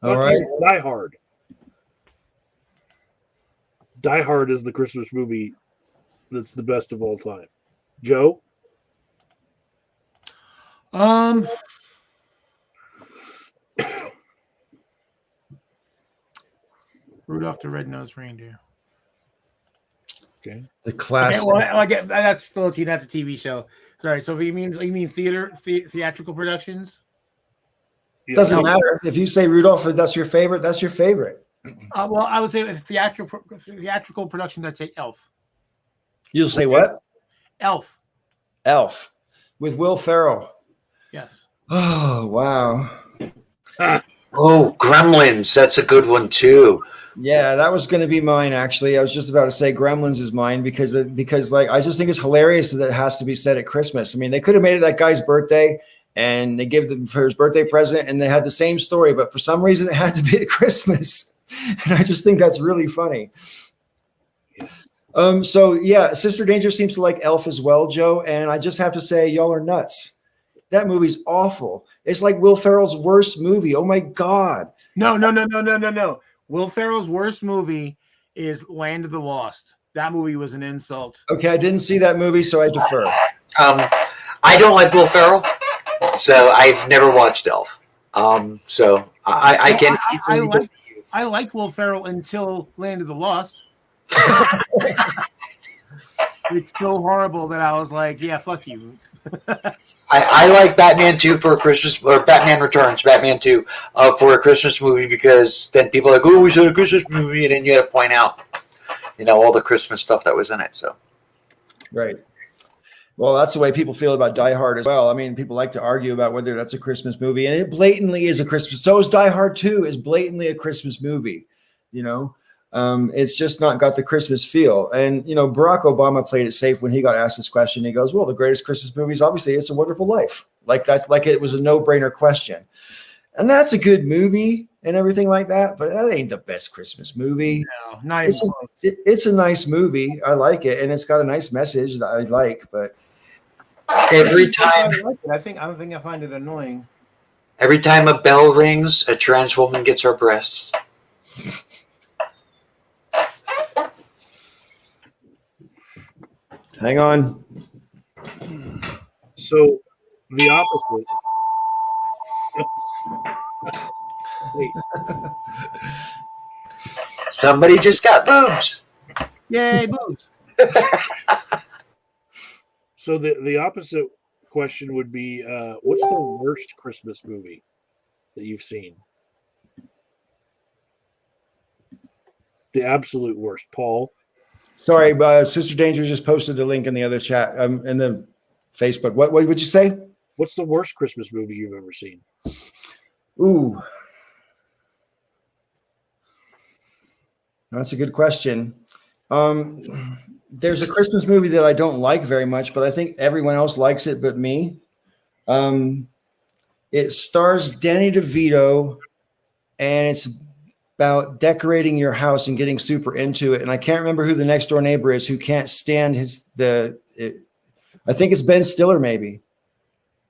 All right. Die Hard. Die Hard is the Christmas movie that's the best of all time. Joe? Rudolph the Red-Nosed Reindeer. Okay. The classic. Okay, well, I get that's still that's a TV show. Sorry. So you mean theatrical productions? Doesn't matter if you say Rudolph. If that's your favorite, that's your favorite. Well, I would say theatrical productions. I'd say Elf. You'll say what? Elf. Elf with Will Ferrell. Yes. Oh wow. Oh, Gremlins. That's a good one too. Yeah, that was going to be mine. Actually, I was just about to say Gremlins is mine because like I just think it's hilarious that it has to be set at Christmas. I mean, they could have made it that guy's birthday and they give them for his birthday present, and they had the same story, but for some reason it had to be at Christmas, and I just think that's really funny. So yeah, Sister Danger seems to like Elf as well, Joe, and I just have to say y'all are nuts. That movie's awful. It's like Will Ferrell's worst movie. Oh my God. No. Will Ferrell's worst movie is Land of the Lost. That movie was an insult. Okay, I didn't see that movie, so I defer. I don't like Will Ferrell, so I've never watched Elf. So I can. I liked Will Ferrell until Land of the Lost. It's so horrible that I was like, yeah, fuck you. I like Batman 2 for a Christmas, or Batman Returns, Batman 2 for a Christmas movie, because then people are like, oh, we saw a Christmas movie, and then you had to point out, all the Christmas stuff that was in it. So, right. Well, that's the way people feel about Die Hard as well. I mean, people like to argue about whether that's a Christmas movie, and it blatantly is a Christmas. So is Die Hard 2 is blatantly a Christmas movie. It's just not got the Christmas feel. And, Barack Obama played it safe when he got asked this question. He goes, well, the greatest Christmas movie is obviously It's a Wonderful Life. Like it was a no-brainer question. And that's a good movie and everything like that, but that ain't the best Christmas movie. No, not even close. It's a nice movie. I like it. And it's got a nice message that I like, but every time I don't think I find it annoying. Every time a bell rings, a trans woman gets her breasts. Hang on. So the opposite. Wait. Somebody just got boobs. Yay, boobs. So the opposite question would be, what's the worst Christmas movie that you've seen? The absolute worst, Paul. Sorry, Sister Danger just posted the link in the other chat, in the Facebook. What would you say? What's the worst Christmas movie you've ever seen? Ooh, that's a good question. There's a Christmas movie that I don't like very much, but I think everyone else likes it but me. It stars Danny DeVito, and it's about decorating your house and getting super into it. And I can't remember who the next door neighbor is who can't stand I think it's Ben Stiller, maybe.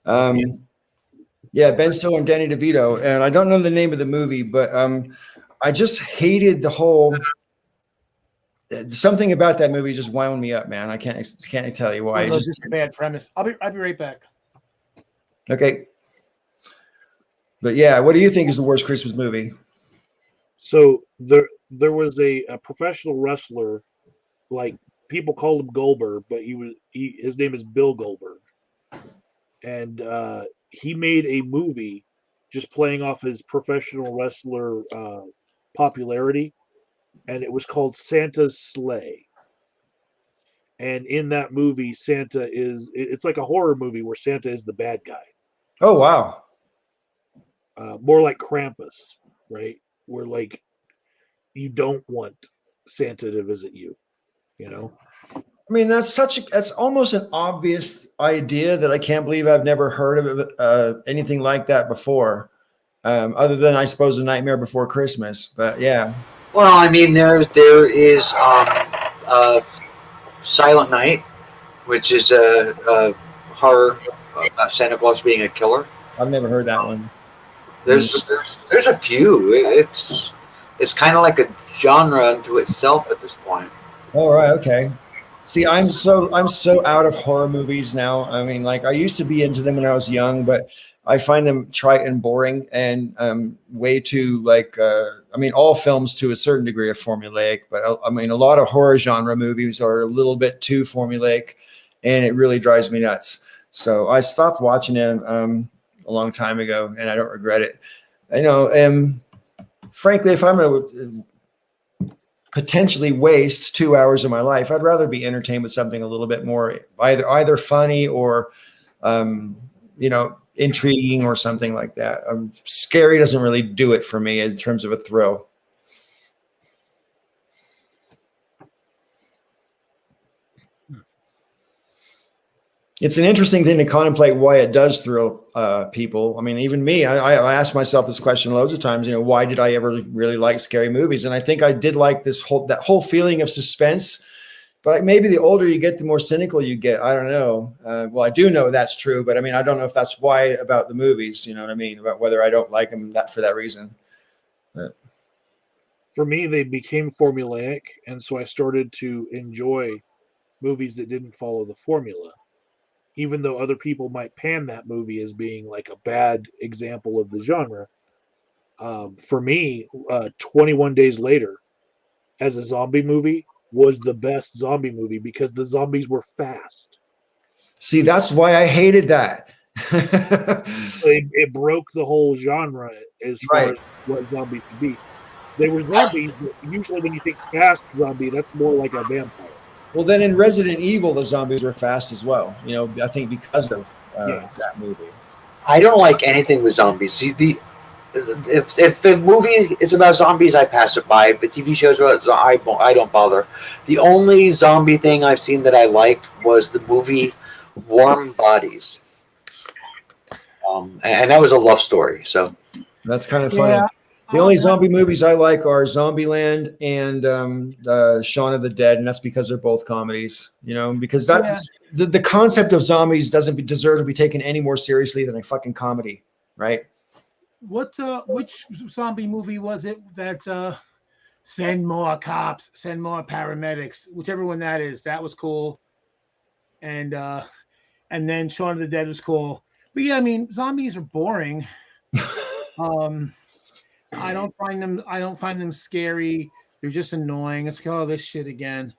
Yeah, Ben Stiller and Danny DeVito. And I don't know the name of the movie, but I just hated the whole. Something about that movie just wound me up, man. I can't tell you why. It's just a bad premise. I'll be right back. Okay. But yeah, what do you think is the worst Christmas movie? So there was a professional wrestler, like people called him Goldberg, but his name is Bill Goldberg, and he made a movie just playing off his professional wrestler popularity, and it was called Santa's Sleigh. And in that movie, it's like a horror movie where Santa is the bad guy. Oh, wow. More like Krampus, right? Where like you don't want Santa to visit you, you know? I mean, that's almost an obvious idea that I can't believe I've never heard of anything like that before. Other than, I suppose, A Nightmare Before Christmas. But yeah. Well, I mean, there is Silent Night, which is a horror Santa Claus being a killer. I've never heard that one. There's a few. It's kind of like a genre unto itself at this point. All right, okay. See, I'm so out of horror movies now. I mean, like, I used to be into them when I was young, but I find them trite and boring and way too, like, I mean, all films to a certain degree are formulaic, but I mean, a lot of horror genre movies are a little bit too formulaic, and it really drives me nuts. So I stopped watching them a long time ago, and I don't regret it. I know, frankly, if I'm going to potentially waste 2 hours of my life, I'd rather be entertained with something a little bit more either funny or, intriguing or something like that. Scary doesn't really do it for me in terms of a thrill. It's an interesting thing to contemplate why it does thrill people. I mean, even me, I asked myself this question loads of times, why did I ever really like scary movies? And I think I did like that whole feeling of suspense, but maybe the older you get, the more cynical you get. I don't know. Well, I do know that's true, but I mean, I don't know if that's why about the movies, you know what I mean? About whether I don't like them for that reason. But For me, they became formulaic, and so I started to enjoy movies that didn't follow the formula. Even though other people might pan that movie as being like a bad example of the genre, for me, 21 Days Later as a zombie movie was the best zombie movie because the zombies were fast. see, that's why I hated that. It broke the whole genre as far as what zombies could be. They were zombies, but usually when you think fast zombie, that's more like a vampire. Well, then in Resident Evil, the zombies were fast as well. I think because of that movie. I don't like anything with zombies. See, if the movie is about zombies, I pass it by. But TV shows about I don't bother. The only zombie thing I've seen that I liked was the movie Warm Bodies, and that was a love story. So that's kind of funny. Yeah. The only zombie movies I like are Zombieland and Shaun of the Dead, and that's because they're both comedies. Because the concept of zombies doesn't deserve to be taken any more seriously than a fucking comedy, right? Which zombie movie was it that send more cops, send more paramedics, whichever one that is? That was cool, and then Shaun of the Dead was cool. But yeah, I mean, zombies are boring. I don't find them scary. They're just annoying. It's like, oh, this shit again.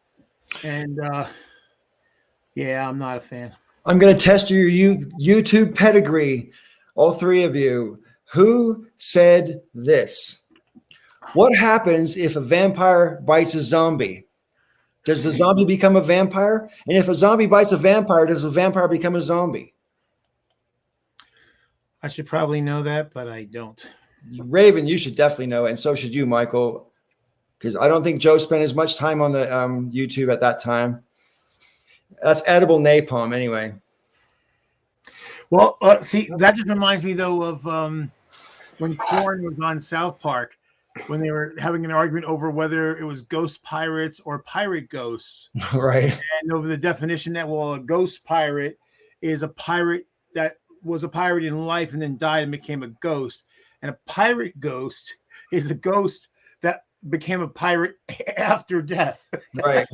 And yeah, I'm not a fan. I'm going to test your YouTube pedigree, all three of you. Who said this? What happens if a vampire bites a zombie? Does the zombie become a vampire? And if a zombie bites a vampire, does the vampire become a zombie? I should probably know that, but I don't. Raven, you should definitely know, and so should you, Michael, because I don't think Joe spent as much time on the YouTube at that time. That's edible napalm, anyway. Well, see, that just reminds me though of when Korn was on South Park, when they were having an argument over whether it was ghost pirates or pirate ghosts. Right. And over the definition that, well, a ghost pirate is a pirate that was a pirate in life and then died and became a ghost. And a pirate ghost is a ghost that became a pirate after death. Right.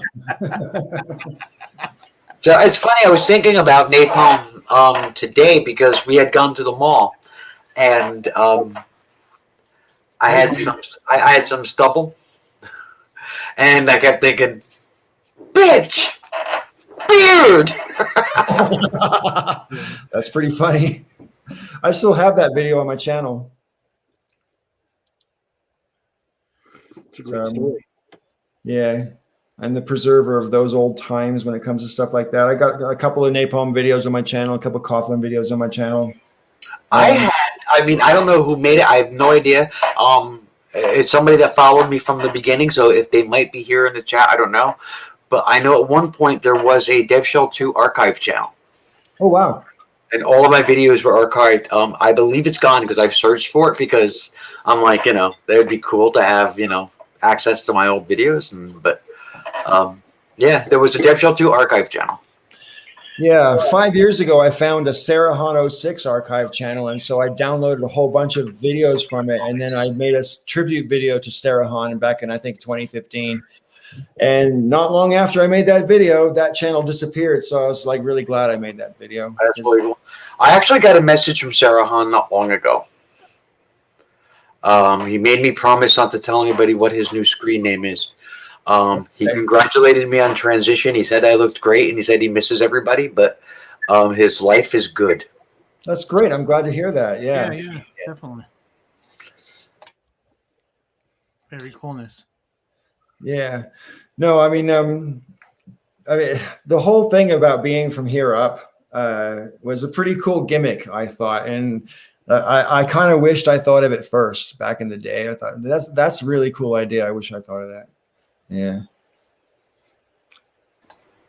So it's funny. I was thinking about napalm today because we had gone to the mall, and I had some stubble, and I kept thinking, "Bitch, beard." That's pretty funny. I still have that video on my channel. It's a great story. Yeah. I'm the preserver of those old times when it comes to stuff like that. I got a couple of napalm videos on my channel, a couple of Coughlin videos on my channel. I don't know who made it. I have no idea. It's somebody that followed me from the beginning, so if they might be here in the chat, I don't know. But I know at one point there was a DevShell 2 archive channel. Oh, wow. And all of my videos were archived. I believe it's gone because I've searched for it because I'm like, that would be cool to have, access to my old videos. But yeah, there was a DevShell 2 archive channel. Yeah, 5 years ago, I found a Sarahan 06 archive channel, and so I downloaded a whole bunch of videos from it, and then I made a tribute video to Sarahan back in, I think, 2015. And not long after I made that video, that channel disappeared, so I was like really glad I made that video. That's really cool. I actually got a message from Sarahan not long ago. He made me promise not to tell anybody what his new screen name is. He congratulated me on transition. He said I looked great, and he said he misses everybody, but his life is good. That's great. I'm glad to hear that. Yeah, Definitely. Very coolness. Yeah. No, I mean, the whole thing about being from here up was a pretty cool gimmick, I thought, and I kind of wished I thought of it first back in the day. I thought that's a really cool idea. I wish I thought of that. Yeah.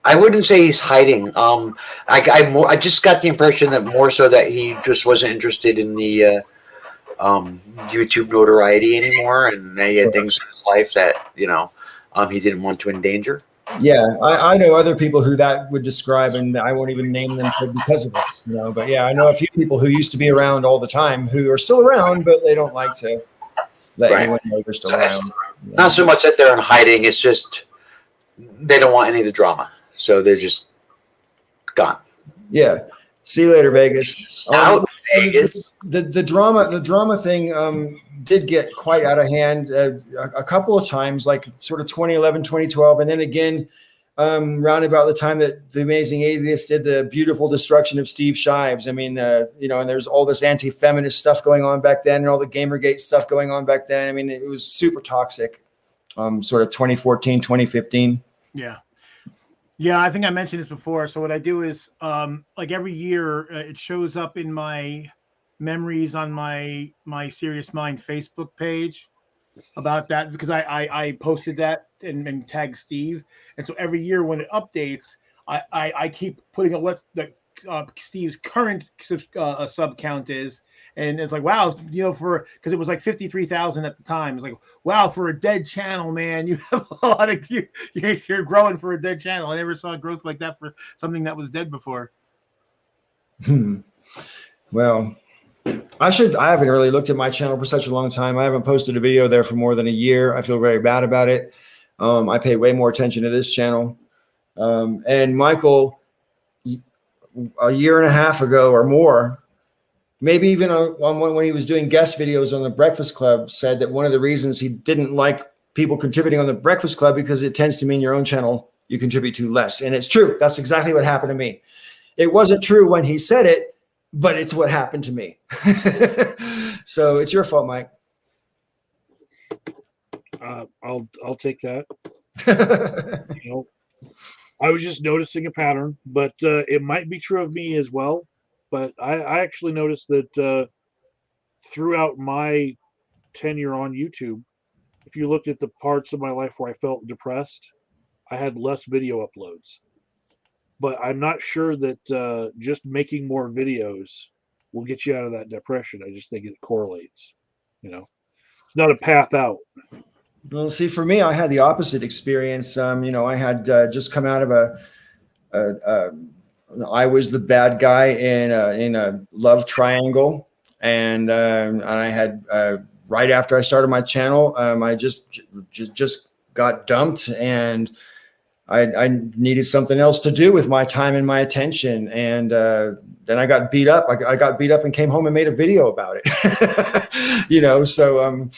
I wouldn't say he's hiding. I just got the impression that more so that he just wasn't interested in the YouTube notoriety anymore, and he had things in his life that he didn't want to endanger. Yeah, I know other people who that would describe, and I won't even name them because of it. But yeah, I know a few people who used to be around all the time who are still around, but they don't like to let anyone know they're still around. Not so much that they're in hiding; it's just they don't want any of the drama, so they're just gone. Yeah. See you later, Vegas. Out Vegas. The drama thing did get quite out of hand a couple of times, like sort of 2011, 2012, and then again round about the time that the Amazing Atheist did the beautiful destruction of Steve Shives. I mean, and there's all this anti-feminist stuff going on back then, and all the Gamergate stuff going on back then. I mean, it was super toxic. Sort of 2014, 2015. Yeah. Yeah, I think I mentioned this before. So what I do is, like every year, it shows up in my memories on my Serious Mind Facebook page about that, because I posted that and tagged Steve, and so every year when it updates, I keep putting up what the Steve's current sub count is. And it's like, wow, because it was like 53,000 at the time. It's like, wow, for a dead channel, man, you have a lot of you're growing for a dead channel. I never saw growth like that for something that was dead before. Well, I haven't really looked at my channel for such a long time. I haven't posted a video there for more than a year. I feel very bad about it. I pay way more attention to this channel. And Michael, a year and a half ago or more, maybe even when he was doing guest videos on the Breakfast Club, said that one of the reasons he didn't like people contributing on the Breakfast Club because it tends to mean your own channel you contribute to less. And it's true. That's exactly what happened to me. It wasn't true when he said it, but it's what happened to me. So it's your fault, Mike. I'll take that. You know, I was just noticing a pattern, but it might be true of me as well. But I actually noticed that throughout my tenure on YouTube, if you looked at the parts of my life where I felt depressed, I had less video uploads. But I'm not sure that just making more videos will get you out of that depression. I just think it correlates. You know, it's not a path out. Well, see, for me, I had the opposite experience. I had just come out of I was the bad guy in a love triangle, and I had right after I started my channel, I just got dumped, and I needed something else to do with my time and my attention, and then I got beat up. I got beat up and came home and made a video about it. So.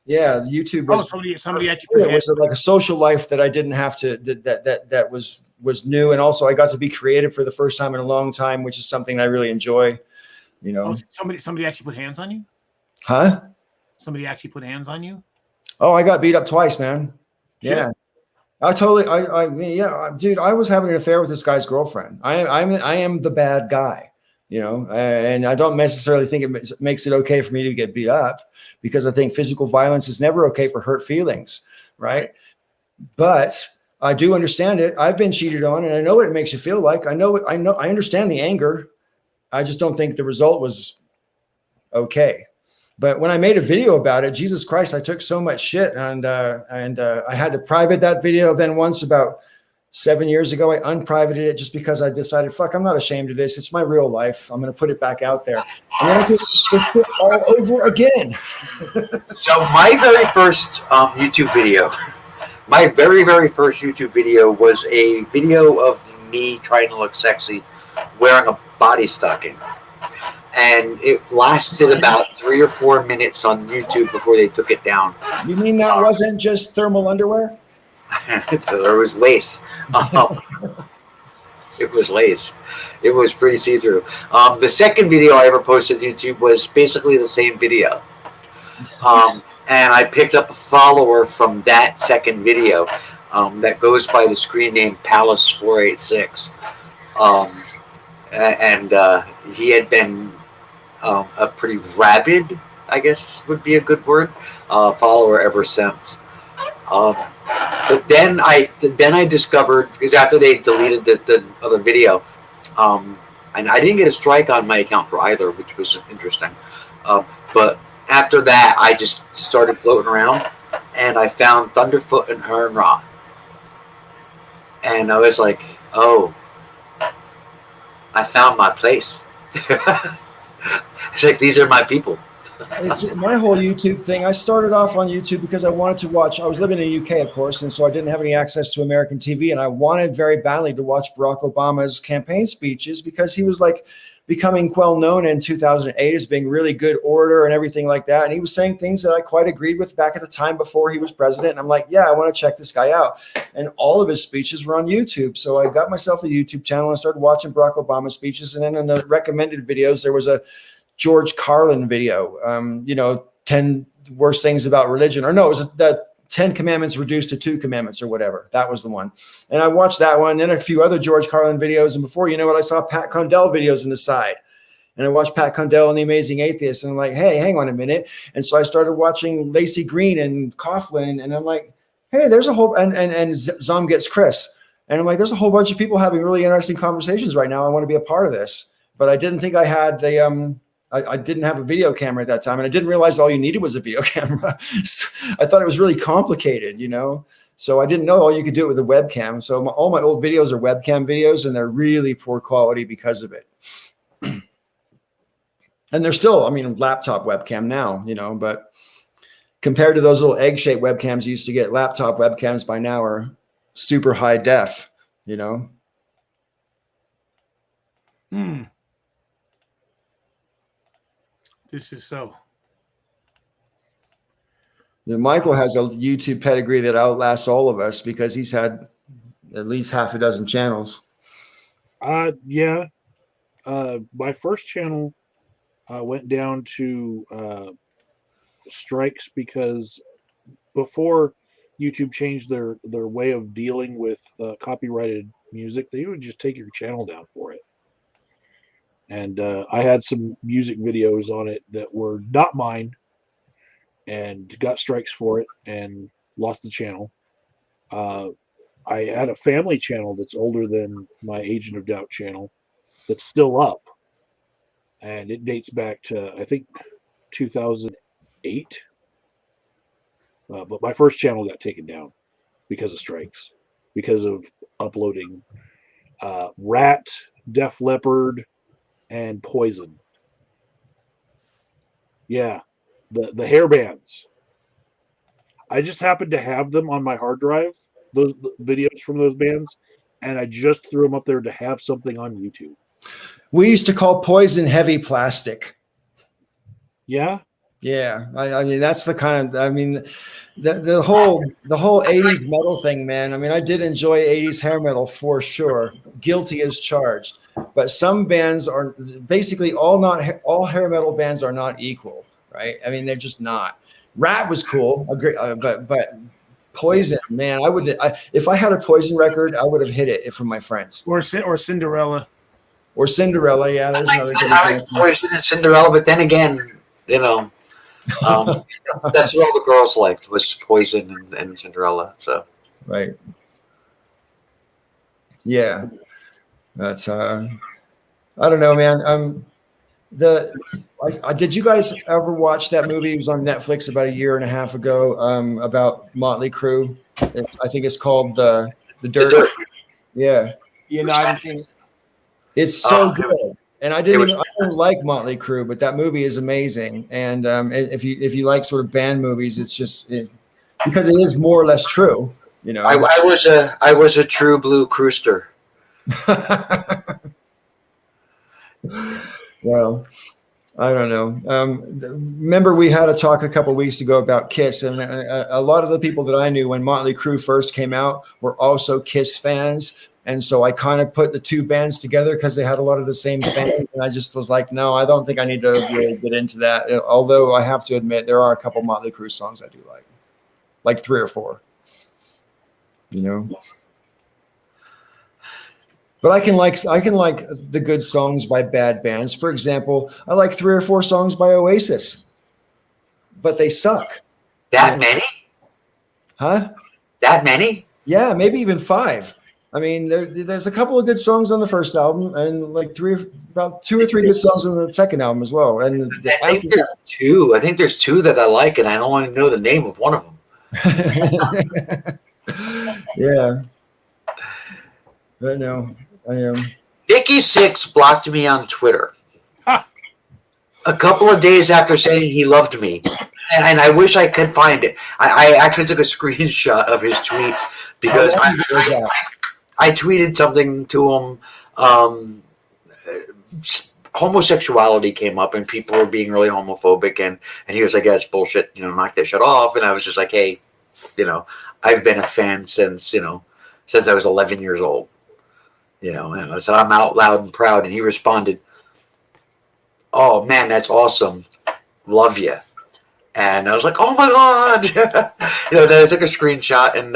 Yeah, YouTube was somebody actually it was like a social life that I didn't have to that was new, and also I got to be creative for the first time in a long time, which is something I really enjoy. Somebody actually put hands on you? Huh? Somebody actually put hands on you? Oh, I got beat up twice, man. Shit. Yeah. Dude, I was having an affair with this guy's girlfriend. I am the bad guy. And I don't necessarily think it makes it okay for me to get beat up, because I think physical violence is never okay for hurt feelings, right? But I do understand it. I've been cheated on, and I know what it makes you feel like. I understand the anger. I just don't think the result was okay. But when I made a video about it, Jesus Christ, I took so much shit, and I had to private that video. Then once about 7 years ago, I unprivated it just because I decided, fuck, I'm not ashamed of this. It's my real life. I'm going to put it back out there. And then I did this all over again. So my very first YouTube video, was a video of me trying to look sexy wearing a body stocking. And it lasted about 3 or 4 minutes on YouTube before they took it down. You mean that wasn't just thermal underwear? There was lace. It was lace. It was pretty see-through. The second video I ever posted on YouTube was basically the same video. And I picked up a follower from that second video that goes by the screen name Palace486. He had been a pretty rabid, I guess would be a good word, follower ever since. But then I discovered, because after they deleted the other video, and I didn't get a strike on my account for either, which was interesting. But after that, I just started floating around, and I found Thunderfoot and Hearn Ra. And I was like, oh, I found my place. It's like, these are my people. It's my whole YouTube thing. I started off on YouTube because I wanted to watch. I was living in the UK, of course, and so I didn't have any access to American TV, and I wanted very badly to watch Barack Obama's campaign speeches because he was like becoming well known in 2008 as being really good orator and everything like that. And he was saying things that I quite agreed with back at the time before he was president. And I'm like, yeah, I want to check this guy out. And all of his speeches were on YouTube. So I got myself a YouTube channel and started watching Barack Obama speeches. And then in the recommended videos, there was a George Carlin video, 10 worst things about religion. Or no, it was the 10 commandments reduced to 2 commandments or whatever. That was the one. And I watched that one, then a few other George Carlin videos. And before you know it, I saw Pat Condell videos on the side. And I watched Pat Condell and the Amazing Atheist. And I'm like, hey, hang on a minute. And so I started watching Lacey Green and Coughlin. And I'm like, hey, there's a whole, and Zom Gets Chris. And I'm like, there's a whole bunch of people having really interesting conversations right now. I want to be a part of this. But I didn't think I had the, I didn't have a video camera at that time, and I didn't realize all you needed was a video camera. So I thought it was really complicated, So I didn't know all you could do it with a webcam. So all my old videos are webcam videos, and they're really poor quality because of it. And they're still, laptop webcam now, but compared to those little egg-shaped webcams you used to get, laptop webcams by now are super high def, This is so. Michael has a YouTube pedigree that outlasts all of us because he's had at least half a dozen channels. Yeah. My first channel went down to strikes because before YouTube changed their way of dealing with copyrighted music, they would just take your channel down for it. And I had some music videos on it that were not mine and got strikes for it and lost the channel. I had a family channel that's older than my Agent of Doubt channel that's still up. And it dates back to, I think, 2008. But my first channel got taken down because of strikes, because of uploading Rat, Def Leppard, and Poison. Yeah, the hair bands. I just happened to have them on my hard drive, those videos from those bands, and I just threw them up there to have something on YouTube. We used to call Poison heavy plastic. Yeah. Yeah, I mean that's the kind of the whole 80s metal thing, man. I mean, I did enjoy 80s hair metal for sure. Guilty as charged. But some bands are basically all hair metal bands are not equal, right? I mean, they're just not. Rat was cool, but Poison, man, if I had a Poison record, I would have hit it from my friends. Or Cinderella. Or Cinderella, yeah. There's another good I like example. Poison and Cinderella, but then again, you know, that's what all the girls liked was Poison and Cinderella. So right, yeah, that's I don't know, man. Did you guys ever watch that movie? It was on Netflix about a year and a half ago about Motley Crue. I think it's called the Dirt. Yeah, You know, I haven't seen it. It's so good. And I don't like Motley Crue, but that movie is amazing. And if you like sort of band movies, it's just because it is more or less true. You know, I was a true blue Crewster. Well, I don't know. Remember, we had a talk a couple of weeks ago about Kiss, and a lot of the people that I knew when Motley Crue first came out were also Kiss fans. And so I kind of put the two bands together because they had a lot of the same fans. And I just was like, no, I don't think I need to really get into that. Although I have to admit, there are a couple Motley Crue songs I do like 3 or 4, you know. But I can like the good songs by bad bands. For example, I like 3 or 4 songs by Oasis, but they suck. That many? Huh? That many? Yeah, maybe even 5. I mean, there's a couple of good songs on the first album, and like about 2 or 3 good songs on the second album as well. And I think there's 2. I think there's 2 that I like, and I don't want to know the name of one of them. Yeah, but no, I am. Nikki Sixx blocked me on Twitter a couple of days after saying he loved me, and I wish I could find it. I actually took a screenshot of his tweet because I tweeted something to him. Homosexuality came up and people were being really homophobic, and he was like, yeah, it's bullshit, you know, knock that shit off. And I was just like, hey, you know, I've been a fan since I was 11 years old, you know. And I said, I'm out loud and proud. And he responded, oh man, that's awesome, love you. And I was like, oh my god. You know, then I took a screenshot, and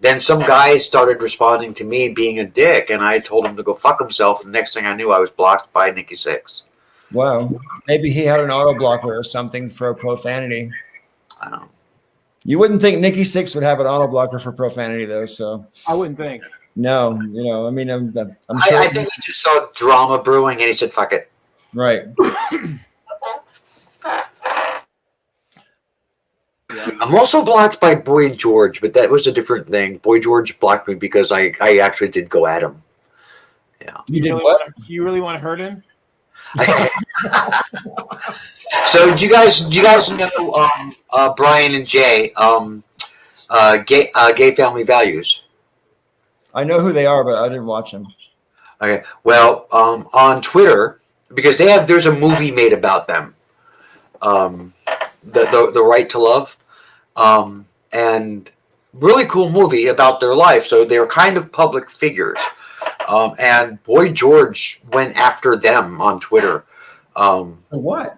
then some guy started responding to me being a dick, and I told him to go fuck himself. And next thing I knew, I was blocked by Nikki Sixx. Wow. Maybe he had an auto blocker or something for profanity. You wouldn't think Nikki Sixx would have an auto blocker for profanity, though. So I wouldn't think. No, you know, I mean, I'm sure. I think he just saw drama brewing, and he said, fuck it. Right. I'm also blocked by Boy George, but that was a different thing. Boy George blocked me because I actually did go at him. Yeah. You did what? You really want to hurt him? So do you guys know Brian and Jay, Gay Family Values? I know who they are, but I didn't watch them. Okay. Well, on Twitter, because there's a movie made about them. The Right to Love. And really cool movie about their life. So they're kind of public figures. And Boy George went after them on Twitter. What?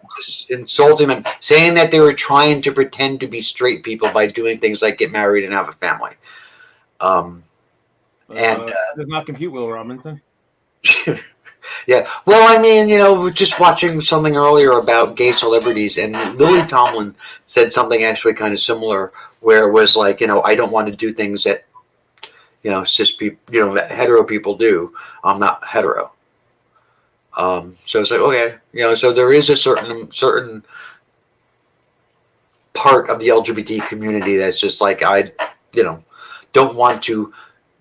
Insulting them, saying that they were trying to pretend to be straight people by doing things like get married and have a family. Does not compute, Will Robinson. Yeah. Well, I mean, we're just watching something earlier about gay celebrities, and Lily Tomlin said something actually kind of similar, where it was like, I don't want to do things that, cis people, that hetero people do. I'm not hetero. So it's like, okay, so there is a certain part of the LGBT community that's just like, I, don't want to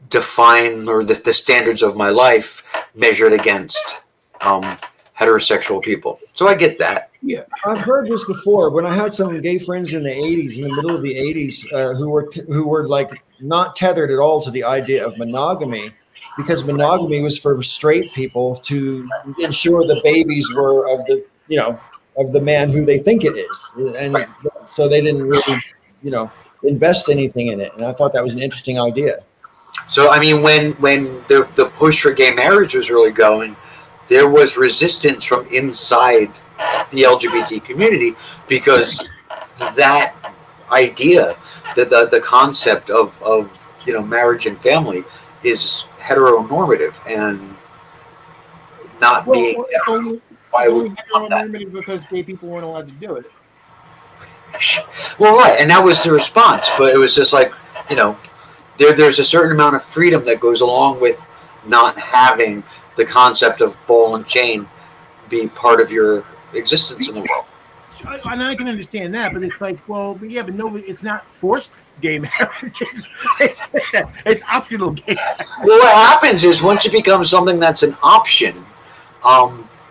define or the standards of my life measured against heterosexual people. So I get that. Yeah, I've heard this before. When I had some gay friends in the '80s, in the middle of the '80s, who were like not tethered at all to the idea of monogamy, because monogamy was for straight people to ensure the babies were of the of the man who they think it is, and Right. so they didn't really invest anything in it. And I thought that was an interesting idea. So I mean, when the push for gay marriage was really going, there was resistance from inside the LGBT community, because that idea, the concept of marriage and family is heteronormative and not being. Why would we want that? Because gay people weren't allowed to do it. Well, right, and that was the response, but it was just like, there's a certain amount of freedom that goes along with not having the concept of ball and chain be part of your existence in the world. And I can understand that, but it's like, well, yeah, but nobody, it's not forced gay marriage. It's optional gay marriage. Well, what happens is once it becomes something that's an option,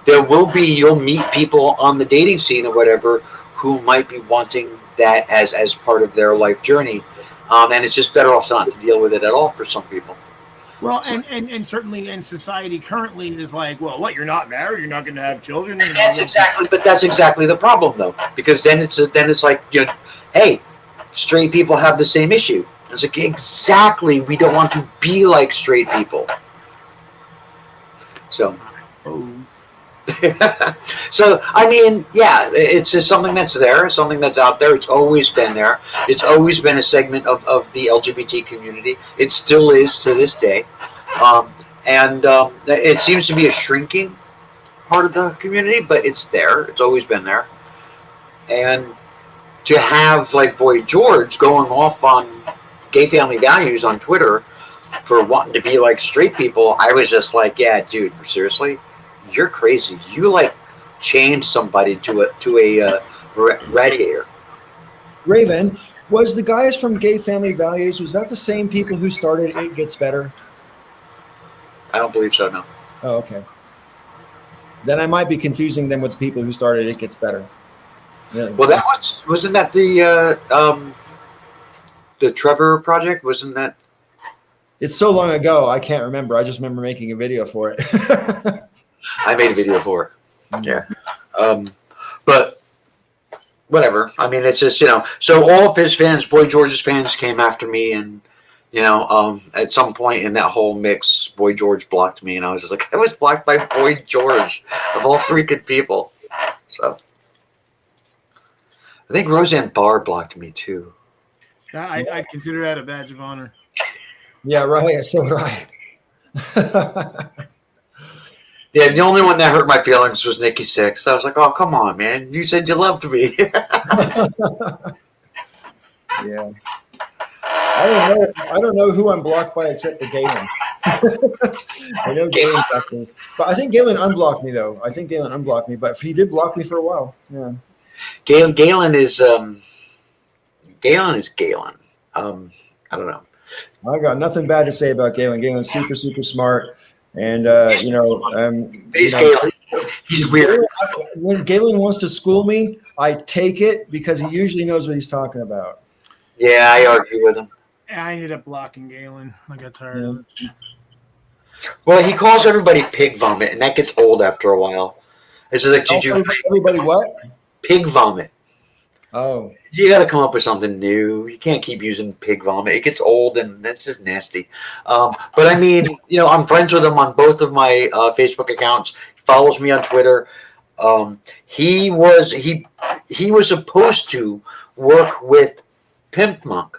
you'll meet people on the dating scene or whatever who might be wanting that as part of their life journey. And it's just better off not to deal with it at all for some people. Well, and certainly in society currently is like, well, what, you're not married, you're not going to have children. That's exactly the problem, though, because then it's like, hey, straight people have the same issue. It's like, exactly, we don't want to be like straight people. So, so I mean, yeah, it's just something that's there, something that's out there. It's always been there. It's always been a segment of the LGBT community. It still is to this day, and it seems to be a shrinking part of the community, but it's there. It's always been there. And to have like Boy George going off on gay family values on Twitter for wanting to be like straight people, I was just like, yeah, dude, seriously, you're crazy. You like chained somebody to a radiator. Raven, was the guys from Gay Family Values, was that the same people who started It Gets Better? I don't believe so, no. Oh, okay. Then I might be confusing them with the people who started It Gets Better. Really. Well, that wasn't that the Trevor Project? Wasn't that? It's so long ago, I can't remember. I just remember making a video for it. I made a video for it. Yeah. But whatever. I mean, it's just, so all of his fans, Boy George's fans, came after me, and, at some point in that whole mix, Boy George blocked me, and I was just like, I was blocked by Boy George, of all freaking people. So I think Roseanne Barr blocked me too. I consider that a badge of honor. Yeah, right. So would I. Yeah, the only one that hurt my feelings was Nikki Sixx. I was like, oh, come on, man. You said you loved me. Yeah. I don't know who I'm blocked by except for Galen. I know Galen blocked me. But I think Galen unblocked me, though. I think Galen unblocked me, but he did block me for a while. Yeah. Galen is Galen. I don't know. I got nothing bad to say about Galen. Galen's super, super smart. And, He's Galen. He's weird. When Galen wants to school me, I take it because he usually knows what he's talking about. Yeah, I argue with him. I ended up blocking Galen. I got tired of it. Well, he calls everybody pig vomit, and that gets old after a while. It's just like, did you Everybody what? pig vomit? Oh. You got to come up with something new. You can't keep using pig vomit. It gets old and that's just nasty. But I mean, I'm friends with him on both of my Facebook accounts. He follows me on Twitter. He was supposed to work with Pimp Monk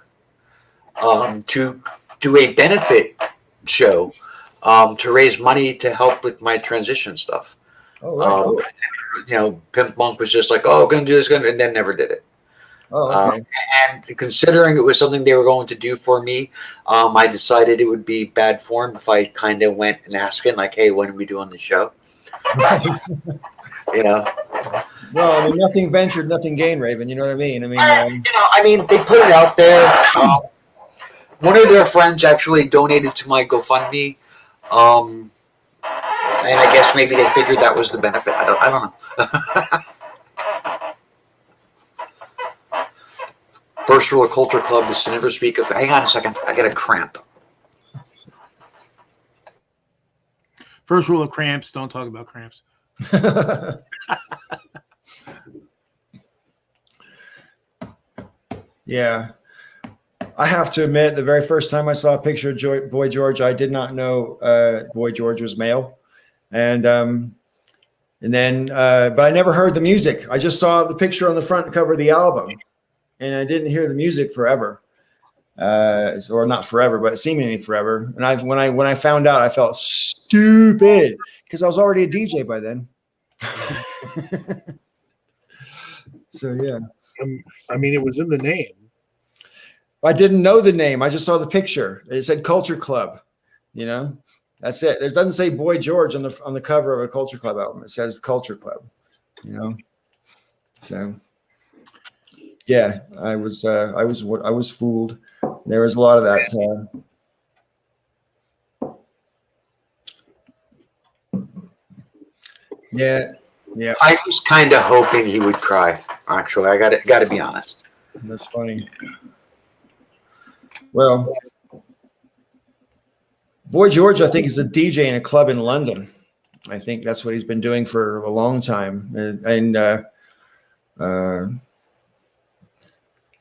to do a benefit show to raise money to help with my transition stuff. Oh, right. Cool. Pimp Monk was just like, "Oh, going to do this," and then never did it. Oh, okay. And considering it was something they were going to do for me, I decided it would be bad form if I kind of went and asking, like, "Hey, when are we doing the show?" Well, I mean, nothing ventured, nothing gained, Raven. You know what I mean? I mean, they put it out there. One of their friends actually donated to my GoFundMe, and I guess maybe they figured that was the benefit. I don't know. First rule of Culture Club is to never speak of. Hang on a second, I got a cramp. First rule of cramps: don't talk about cramps. Yeah. I have to admit, the very first time I saw a picture of Boy George, I did not know Boy George was male. And then, but I never heard the music. I just saw the picture on the front cover of the album, and I didn't hear the music forever, or not forever, but seemingly forever. And when I found out, I felt stupid because I was already a DJ by then. So yeah. I mean, it was in the name. I didn't know the name. I just saw the picture. It said Culture Club. That's it. It doesn't say Boy George on the cover of a Culture Club album. It says Culture Club. So yeah, I was fooled. There was a lot of that. Yeah. I was kind of hoping he would cry. Actually, I got to be honest. That's funny. Well, Boy George, I think, is a DJ in a club in London. I think that's what he's been doing for a long time. And I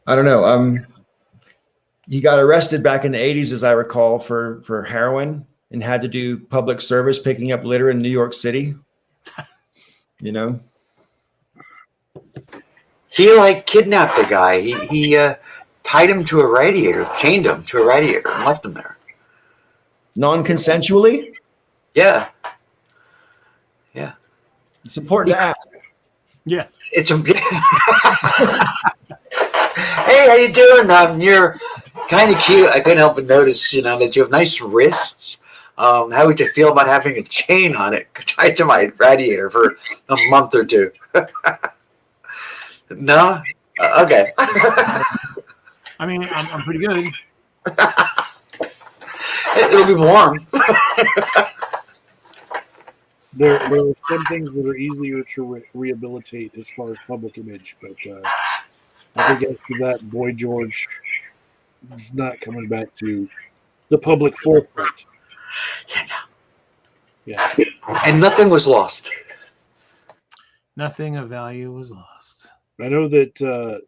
don't know. He got arrested back in the 80s, as I recall, for heroin and had to do public service picking up litter in New York City. He kidnapped the guy. He tied him to a radiator, chained him to a radiator, and left him there. Non-consensually? Yeah. It's important to ask. Yeah. It's a. Hey, how you doing? You're kind of cute. I couldn't help but notice, that you have nice wrists. How would you feel about having a chain on it tied to my radiator for a month or two? No? Okay. I mean, I'm pretty good. It'll be warm. There are some things that are easier to rehabilitate as far as public image, but I think after that, Boy George is not coming back to the public forefront. Yeah. And nothing was lost. Nothing of value was lost. I know that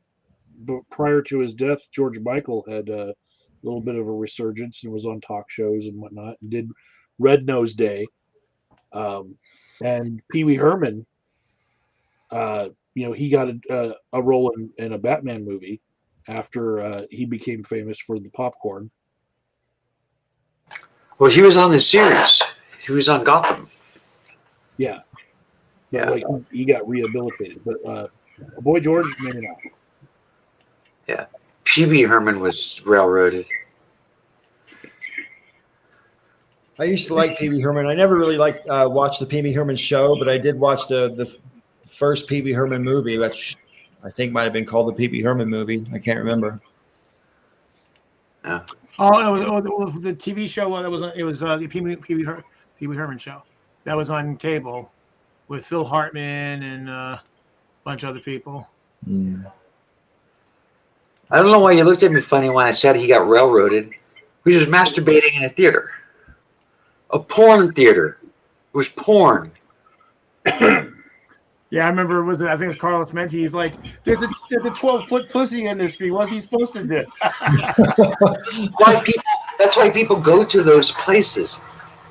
prior to his death, George Michael had a little bit of a resurgence and was on talk shows and whatnot, and did Red Nose Day. And Pee Wee Herman, he got a role in a Batman movie after he became famous for the popcorn. Well, he was on the series. He was on Gotham. Yeah. Like he got rehabilitated, but Boy George, maybe not. Yeah. Pee Wee Herman was railroaded. I used to like Pee Wee Herman. I never really watched the Pee Wee Herman show, but I did watch the first Pee Wee Herman movie, which I think might have been called the Pee Wee Herman movie. I can't remember. Yeah. The TV show that was the Pee Wee Herman show that was on cable with Phil Hartman and a bunch of other people. Mm. I don't know why you looked at me funny when I said he got railroaded. He was masturbating in a theater. A porn theater. It was porn. Yeah, Yeah, I remember. I think it was Carlos Menti. He's like, "There's a 12-foot pussy industry. What's he supposed to do?" That's why people go to those places.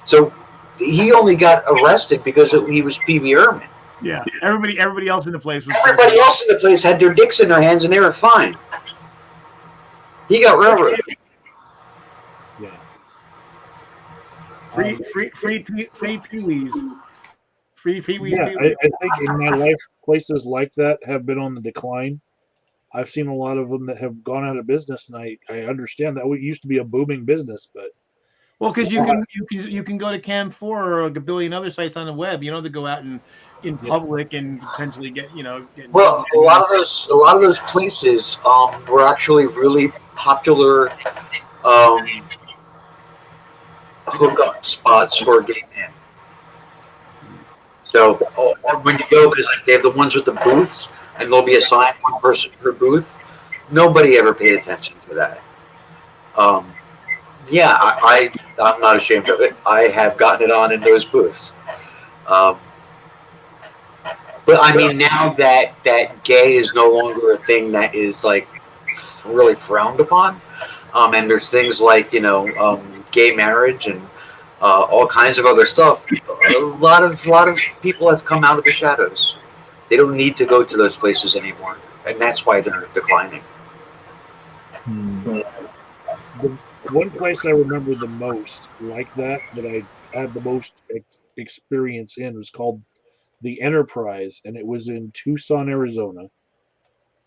So he only got arrested because he was Pee-wee Herman. Yeah, everybody else in the place was. Everybody else in the place had their dicks in their hands and they were fine. He got railroaded. Yeah. Free Pee-wees. Free Pee-wees. Yeah, I think in my life, places like that have been on the decline. I've seen a lot of them that have gone out of business, and I understand that used to be a booming business, but Well, because you can go to Cam4 or a billion other sites on the web. You know, to go out and in public and potentially get Well, a lot of those places were actually really popular hookup spots for gay men. So when you go, because like, they have the ones with the booths, and there'll be assigned one person per booth. Nobody ever paid attention to that. Yeah, I'm not ashamed of it. I have gotten it on in those booths. But I mean, now that gay is no longer a thing that is like really frowned upon, and there's things like gay marriage and all kinds of other stuff. A lot of people have come out of the shadows. They don't need to go to those places anymore, and that's why they're declining. The one place I remember the most like that I had the most experience in was called the Enterprise, and it was in Tucson, Arizona.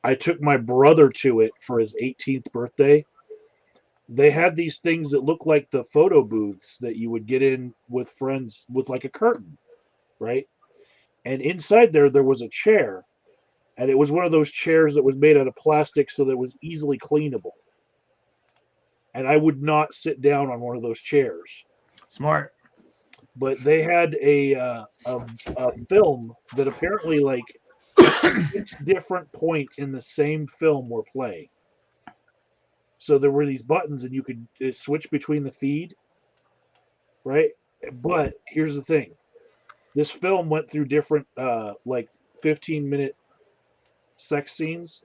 I took my brother to it for his 18th birthday. They had these things that looked like the photo booths that you would get in with friends with like a curtain, right? And inside there was a chair, and it was one of those chairs that was made out of plastic so that it was easily cleanable. And I would not sit down on one of those chairs. Smart. But they had a film that apparently like 6 different points in the same film were playing. So there were these buttons, and you could switch between the feed, right? But here's the thing: this film went through different, like 15-minute sex scenes.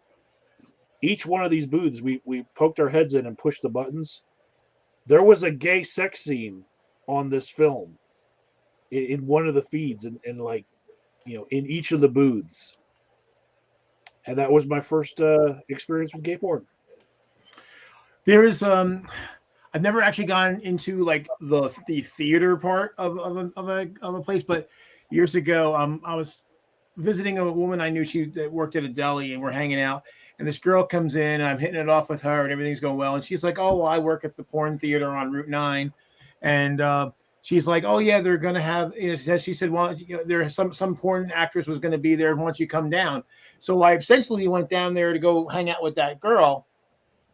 Each one of these booths, we poked our heads in and pushed the buttons. There was a gay sex scene on this film in one of the feeds, and like in each of the booths. And that was my first experience with gay porn. There is I've never actually gone into like the theater part of a place, but years ago I was visiting a woman I knew that worked at a deli, and we're hanging out, and this girl comes in, and I'm hitting it off with her, and everything's going well, and she's like, "Oh, well, I work at the porn theater on Route 9," and she's like, "Oh yeah, they're gonna have." She said, "Well, there's some porn actress was going to be there once you come down." So I essentially went down there to go hang out with that girl,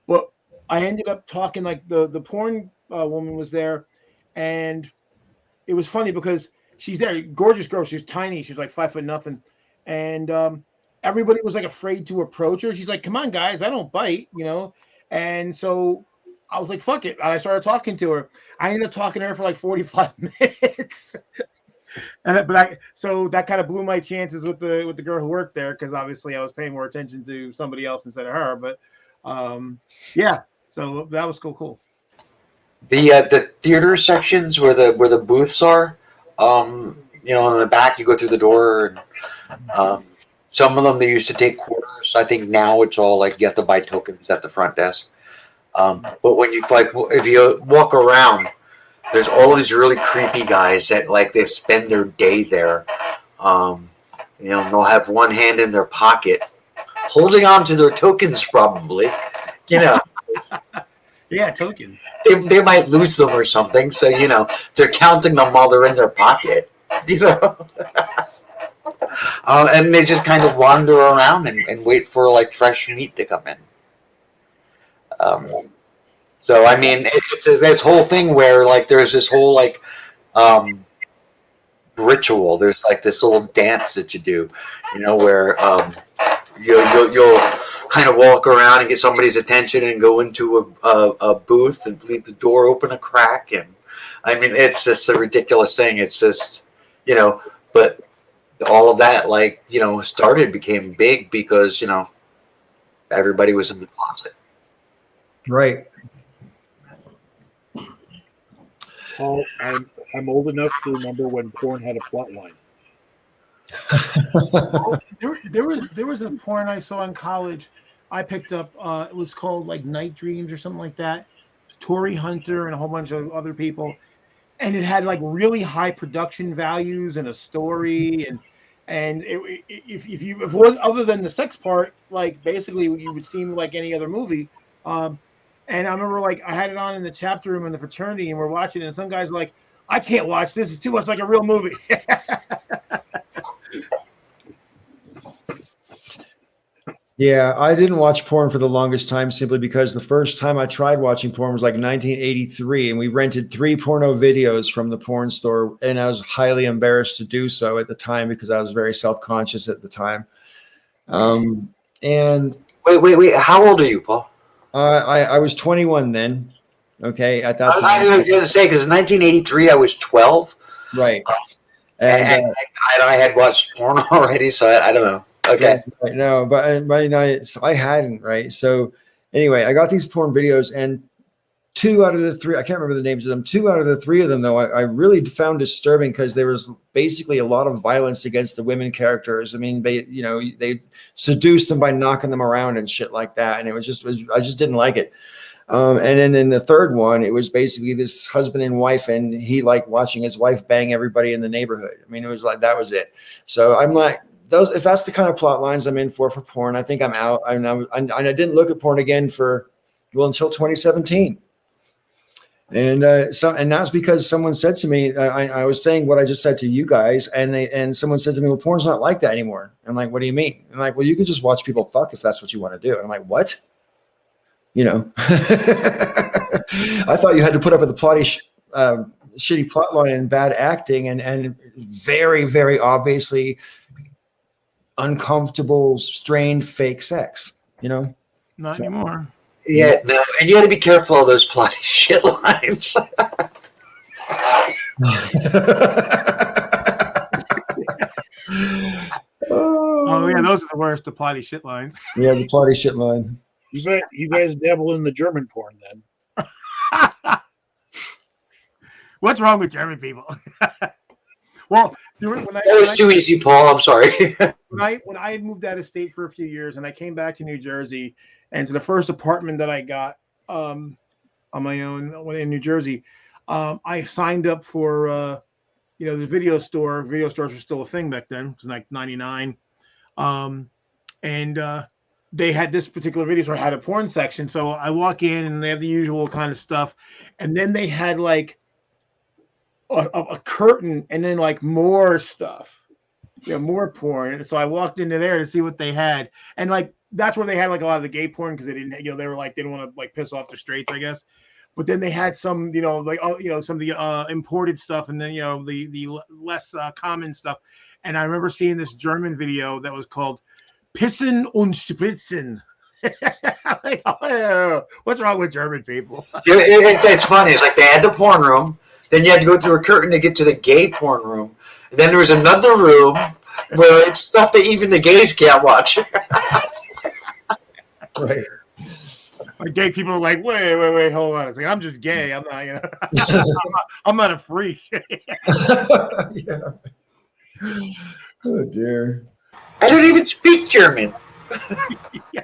but I ended up talking like the porn woman was there, and it was funny because she's there, gorgeous girl. She's tiny. She's like 5 foot nothing, and everybody was like afraid to approach her. She's like, "Come on, guys, I don't bite," And so I was like, "Fuck it," and I started talking to her. I ended up talking to her for like 45 minutes. So that kind of blew my chances with the girl who worked there, because obviously I was paying more attention to somebody else instead of her. But yeah. So that was cool. The theater sections where the booths are, in the back you go through the door, and some of them they used to take quarters. I think now it's all like you have to buy tokens at the front desk. But when if you walk around, there's all these really creepy guys that like they spend their day there. They'll have one hand in their pocket, holding on to their tokens probably. Yeah, tokens. They might lose them or something, so they're counting them while they're in their pocket. And they just kind of wander around and wait for like fresh meat to come in. So I mean, it's this whole thing where like there's this whole like ritual. There's like this little dance that you do, where you'll kind of walk around and get somebody's attention and go into a booth and leave the door open a crack. And I mean, it's just a ridiculous thing. It's just, but all of that, like, became big because, everybody was in the closet. Right. Paul, I'm old enough to remember when porn had a plot line. There was a porn I saw in college. I picked up. It was called like Night Dreams or something like that. Tory Hunter and a whole bunch of other people, and it had like really high production values and a story, and if it was other than the sex part, like basically you would seem like any other movie. Um, and I remember like I had it on in the chapter room in the fraternity, and we're watching it, and some guys were like, "I can't watch this; it's too much like a real movie." Yeah, I didn't watch porn for the longest time simply because the first time I tried watching porn was like 1983, and we rented 3 porno videos from the porn store, and I was highly embarrassed to do so at the time because I was very self-conscious at the time. And Wait. How old are you, Paul? I was 21 then. Okay, at that I time. was going to say, because in 1983, I was 12. Right. And And I had watched porn already, so I don't know. Okay. right, no, so I hadn't, right? So anyway, I got these porn videos, and 2 out of the 3, I can't remember the names of them. 2 out of the 3 of them, though, I really found disturbing because there was basically a lot of violence against the women characters. I mean, they seduced them by knocking them around and shit like that, and I just didn't like it. And then in the third one, it was basically this husband and wife, and he liked watching his wife bang everybody in the neighborhood. I mean, it was like that was it. So I'm like, if that's the kind of plot lines I'm in for porn, I think I'm out. I didn't look at porn again until 2017. And and that's because someone said to me, I was saying what I just said to you guys, and someone said to me, well, porn's not like that anymore. I'm like, what do you mean? I'm like, well, you could just watch people fuck if that's what you want to do. And I'm like, what? I thought you had to put up with the shitty plot line and bad acting and very, very obviously uncomfortable, strained, fake sex, Not anymore. Yeah, no, and you got to be careful of those plotty shit lines. Oh yeah, those are the worst, the plotty shit lines. Yeah, the plotty shit line. You guys dabble in the German porn then. What's wrong with German people? Well, that was too easy, Paul. I'm sorry. when I had moved out of state for a few years and I came back to New Jersey, and so the first apartment that I got on my own in New Jersey, I signed up for the video store. Video stores were still a thing back then. It was like 99, and they had this particular video store had a porn section. So I walk in and they have the usual kind of stuff, and then they had like a curtain and then like more stuff, more porn. And so I walked into there to see what they had, and like that's where they had like a lot of the gay porn because they didn't, they were like they didn't want to like piss off the straights, I guess. But then they had some, like some of the imported stuff, and then the less common stuff. And I remember seeing this German video that was called "Pissen und Spritzen." Like, oh, what's wrong with German people? It's funny. It's like they had the porn room, then you had to go through a curtain to get to the gay porn room, and then there was another room where it's stuff that even the gays can't watch. Right. Like gay people are like, wait, hold on. It's like, I'm just gay. I'm not, I'm not a freak. Yeah. Oh dear. I don't even speak German. Yeah.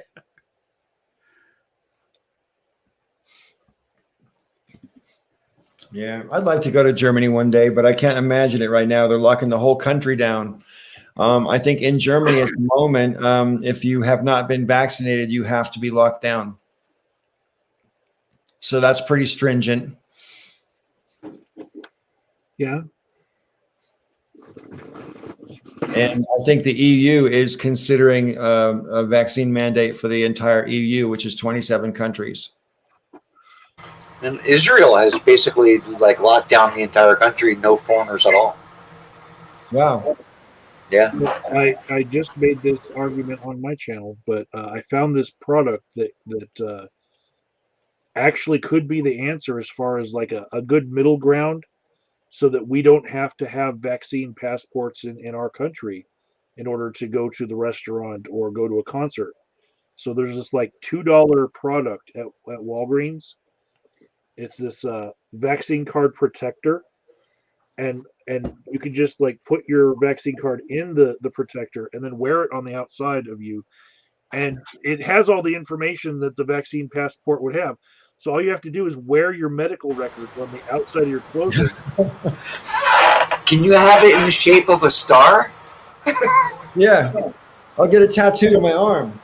Yeah, I'd like to go to Germany one day, but I can't imagine it right now. They're locking the whole country down. I think in Germany at the moment, if you have not been vaccinated, you have to be locked down. So that's pretty stringent. Yeah. And I think the EU is considering a vaccine mandate for the entire EU, which is 27 countries. And Israel has basically like locked down the entire country, no foreigners at all. Wow. Yeah. I just made this argument on my channel, but I found this product that actually could be the answer as far as like a good middle ground. so that we don't have to have vaccine passports in our country in order to go to the restaurant or go to a concert. So there's this like $2 product at Walgreens. It's this vaccine card protector, and you can just like put your vaccine card in the protector and then wear it on the outside of you, and it has all the information that the vaccine passport would have. So all you have to do is wear your medical records on the outside of your clothing. Can you have it in the shape of a star? Yeah, I'll get a tattoo on my arm.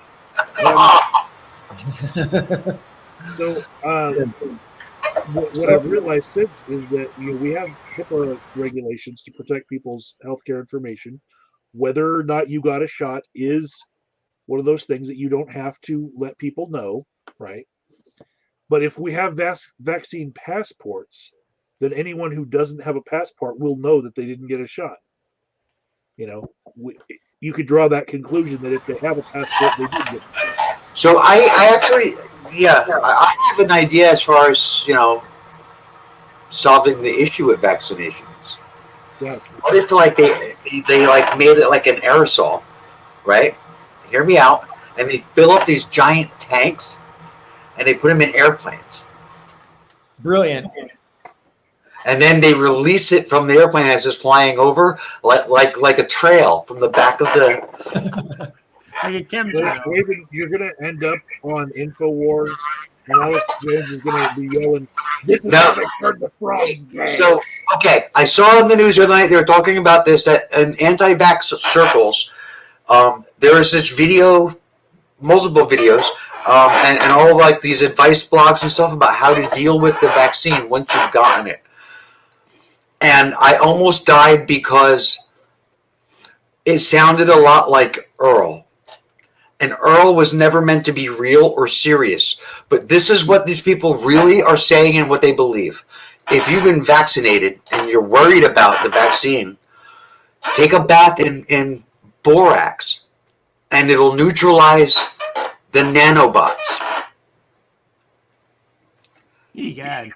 So what I've realized since is that we have HIPAA regulations to protect people's healthcare information. Whether or not you got a shot is one of those things that you don't have to let people know, right? But if we have vaccine passports, then anyone who doesn't have a passport will know that they didn't get a shot. You could draw that conclusion that if they have a passport, they did get it. So I actually, yeah, I have an idea as far as, solving the issue with vaccinations. Yeah. What if like they like made it like an aerosol, right? Hear me out. And they fill up these giant tanks and they put them in airplanes. Brilliant. And then they release it from the airplane as it's flying over, like a trail from the back of the. Like a chemtrail. Raven, you're gonna end up on Infowars, and Alex Jones is gonna be yelling, "This is how they turned the frogs gay." So okay, I saw in the news the other night they were talking about this, that in anti-vax circles, there is this video, multiple videos, and all like these advice blogs and stuff about how to deal with the vaccine once you've gotten it. And I almost died because it sounded a lot like Earl. And Earl was never meant to be real or serious. But this is what these people really are saying and what they believe. If you've been vaccinated and you're worried about the vaccine, take a bath in borax and it'll neutralize the nanobots. Egad.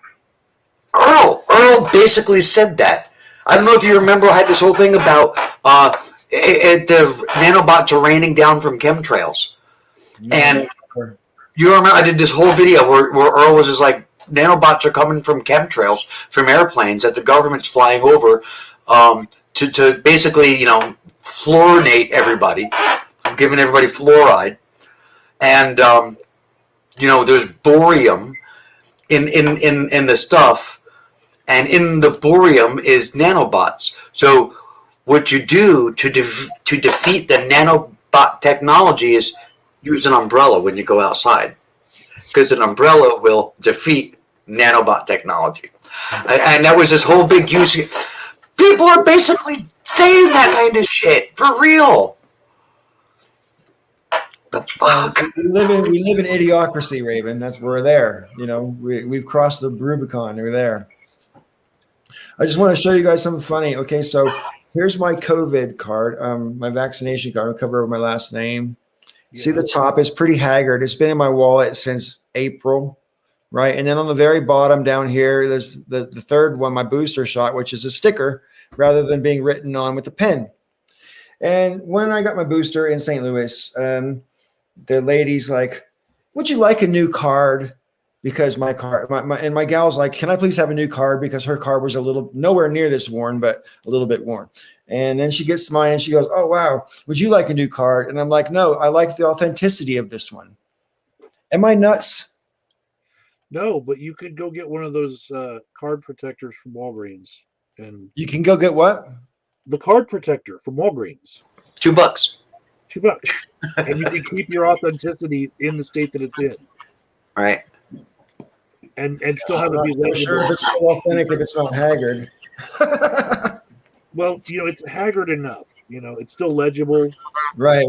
Earl basically said that. I don't know if you remember, I had this whole thing about the nanobots are raining down from chemtrails. And you remember, I did this whole video where Earl was just like, nanobots are coming from chemtrails, from airplanes that the government's flying over to basically, fluorinate everybody, giving everybody fluoride. And, there's borium in the stuff. And in the borium is nanobots. So what you do to defeat the nanobot technology is use an umbrella when you go outside, because an umbrella will defeat nanobot technology. And that was this whole big use. People are basically saying that kind of shit for real. The fuck. We live in idiocracy, Raven. That's where we're there. We've crossed the Rubicon. We're there. I just want to show you guys something funny. Okay, so here's my COVID card, my vaccination card. I'll cover over my last name. See the top is pretty haggard. It's been in my wallet since April, right? And then on the very bottom down here, there's the third one, my booster shot, which is a sticker rather than being written on with a pen. And when I got my booster in St. Louis, the lady's like, "Would you like a new card?" Because my gal's like, "Can I please have a new card?" Because her card was nowhere near this worn, but a little bit worn. And then she gets to mine and she goes, "Oh, wow. Would you like a new card?" And I'm like, "No, I like the authenticity of this one." Am I nuts? No, but you could go get one of those card protectors from Walgreens. And You can go get what? the card protector from Walgreens. $2. $2. And you can keep your authenticity in the state that it's in. Right. And still have it be I'm not sure if it's still authentic if it's not haggard. Well, it's haggard enough. It's still legible. Right.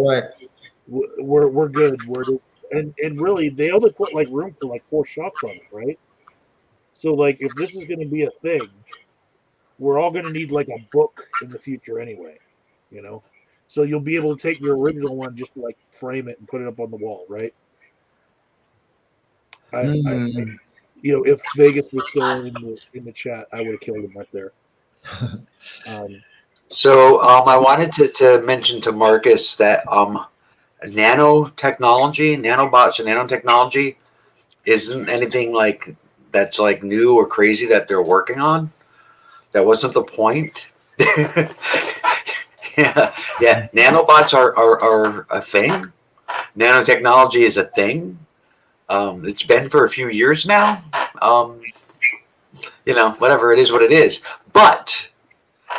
We're good. And really, they only put room for 4 shots on it, right? So if this is going to be a thing, we're all going to need a book in the future anyway. So you'll be able to take your original one, just frame it and put it up on the wall, right? If Vegas was still in the chat, I would have killed him right there. So I wanted to mention to Marcus that nanobots and nanotechnology isn't anything like that's like new or crazy that they're working on. That wasn't the point. yeah. Nanobots are a thing. Nanotechnology is a thing. It's been for a few years now. Whatever it is, what it is. But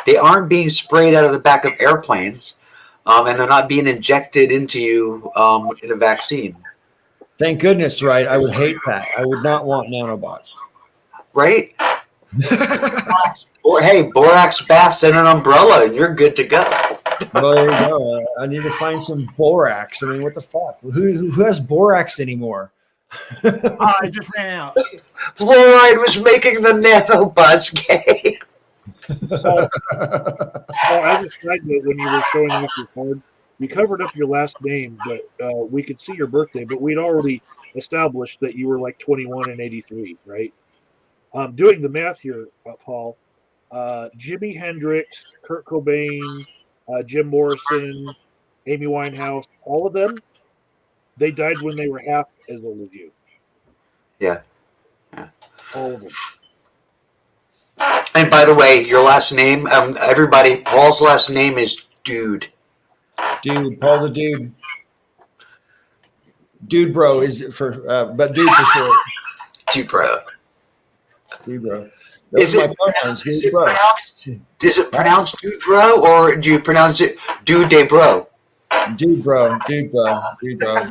they aren't being sprayed out of the back of airplanes, and they're not being injected into you in a vaccine. Thank goodness, right? I would hate that. I would not want nanobots. Right? Or hey, borax baths and an umbrella, and you're good to go. Well, there you go. I need to find some borax. I mean, what the fuck? Who has borax anymore? I just ran out. Fluoride was making the nanobots gay. So, as a side note, when you were showing off your card, you covered up your last name, but we could see your birthday. But we'd already established that you were like 21 and 83, right? Doing the math here, Paul. Jimi Hendrix, Kurt Cobain, Jim Morrison, Amy Winehouse, all of them, they died when they were half as old as you. Yeah. All of them. And by the way, your last name, everybody, Paul's last name is Dude. Dude, Paul the Dude. Dude bro is for, but dude for short. Dude bro. Dude bro. Those are my pronouns, dude bro. Is it pronounced Dude bro, or do you pronounce it Dude de bro? Dude bro. Dude bro. Dude bro.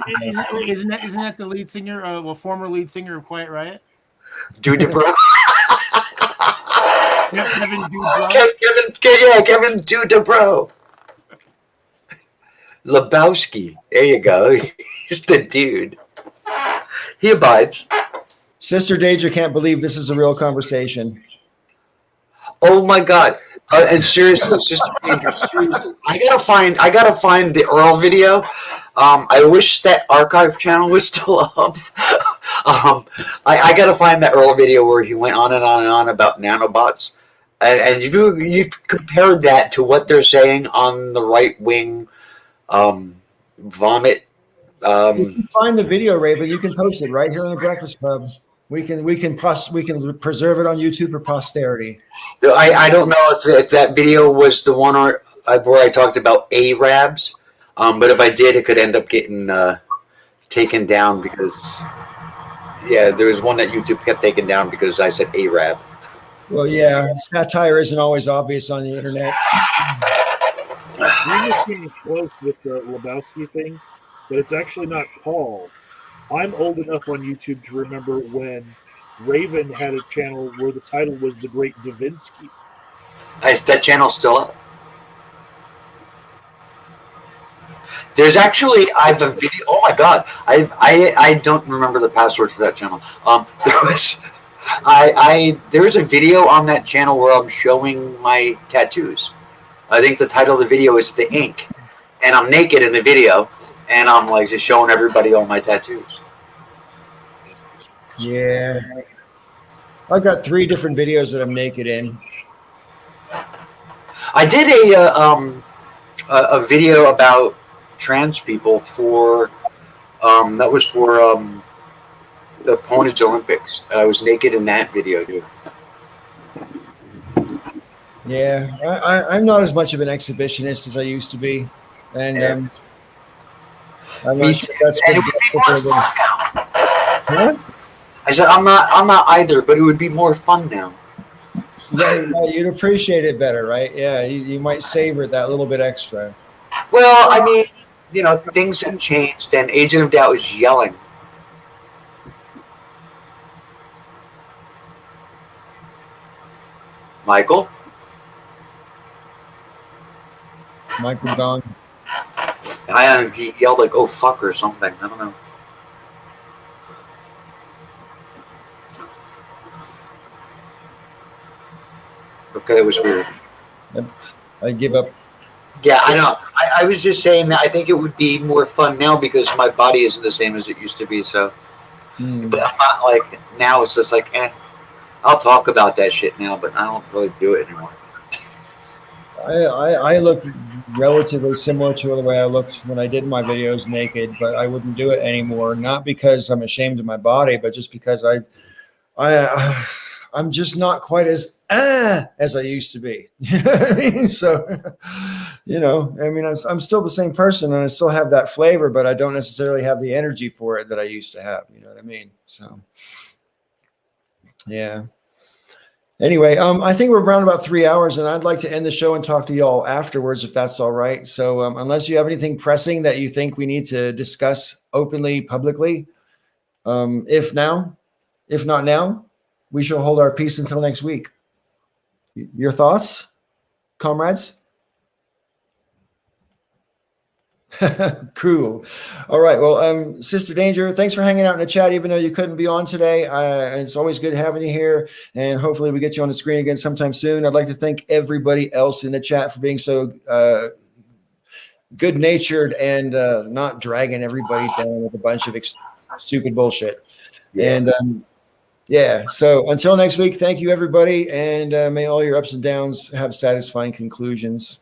Isn't that the lead singer, former lead singer of Quiet Riot? Dude de bro. Kevin Dude Bro. Kevin Dude de bro. Lebowski. There you go. He's the dude. He abides. Sister Deja can't believe this is a real conversation. Oh my god! And seriously, Sister Deja, seriously, I gotta find the Earl video. I wish that archive channel was still up. I gotta find that Earl video where he went on and on and on about nanobots, and you've compared that to what they're saying on the right wing vomit. You can find the video, Ray, but you can post it right here on the Breakfast Club. We can preserve it on YouTube for posterity. I don't know if that video was the one where I talked about Arabs, but if I did, it could end up getting taken down because there was one that YouTube kept taking down because I said Arab. Well, yeah, satire isn't always obvious on the internet. You're just getting close with the Lebowski thing, but it's actually not Paul. I'm old enough on YouTube to remember when Raven had a channel where the title was The Great Davinsky. That channel's still up. There's actually I have a video. Oh my god! I don't remember the password for that channel. There's a video on that channel where I'm showing my tattoos. I think the title of the video is The Ink, and I'm naked in the video, and I'm like just showing everybody all my tattoos. Yeah, I've got 3 different videos that I'm naked in. I did a video about trans people for that was for the Ponage Olympics. I was naked in that video, dude. Yeah, I'm not as much of an exhibitionist as I used to be, and I'm not sure that's and it would be more fun now. What? I said I'm not either, but it would be more fun now. Yeah, you'd appreciate it better, right? Yeah, you might savor that little bit extra. Well, I mean, things have changed, and Agent of Doubt is yelling. Michael gone. He yelled like "oh fuck" or something. I don't know. Okay, that was weird. I give up. Yeah, I know. I was just saying that I think it would be more fun now because my body isn't the same as it used to be. So, but I'm not like now. It's just like, I'll talk about that shit now, but I don't really do it anymore. I look relatively similar to the way I looked when I did my videos naked, but I wouldn't do it anymore. Not because I'm ashamed of my body, but just because I'm just not quite as I used to be. So, I mean, I'm still the same person and I still have that flavor, but I don't necessarily have the energy for it that I used to have. You know what I mean? So, yeah. Anyway, I think we're around about 3 hours, and I'd like to end the show and talk to y'all afterwards, if that's all right. So, unless you have anything pressing that you think we need to discuss openly, publicly, if not now, we shall hold our peace until next week. Your thoughts, comrades? Cool. All right. Well, Sister Danger, thanks for hanging out in the chat, even though you couldn't be on today. It's always good having you here, and hopefully we get you on the screen again sometime soon. I'd like to thank everybody else in the chat for being so good-natured and not dragging everybody down with a bunch of stupid bullshit. Yeah. And yeah, so until next week, thank you, everybody, and may all your ups and downs have satisfying conclusions.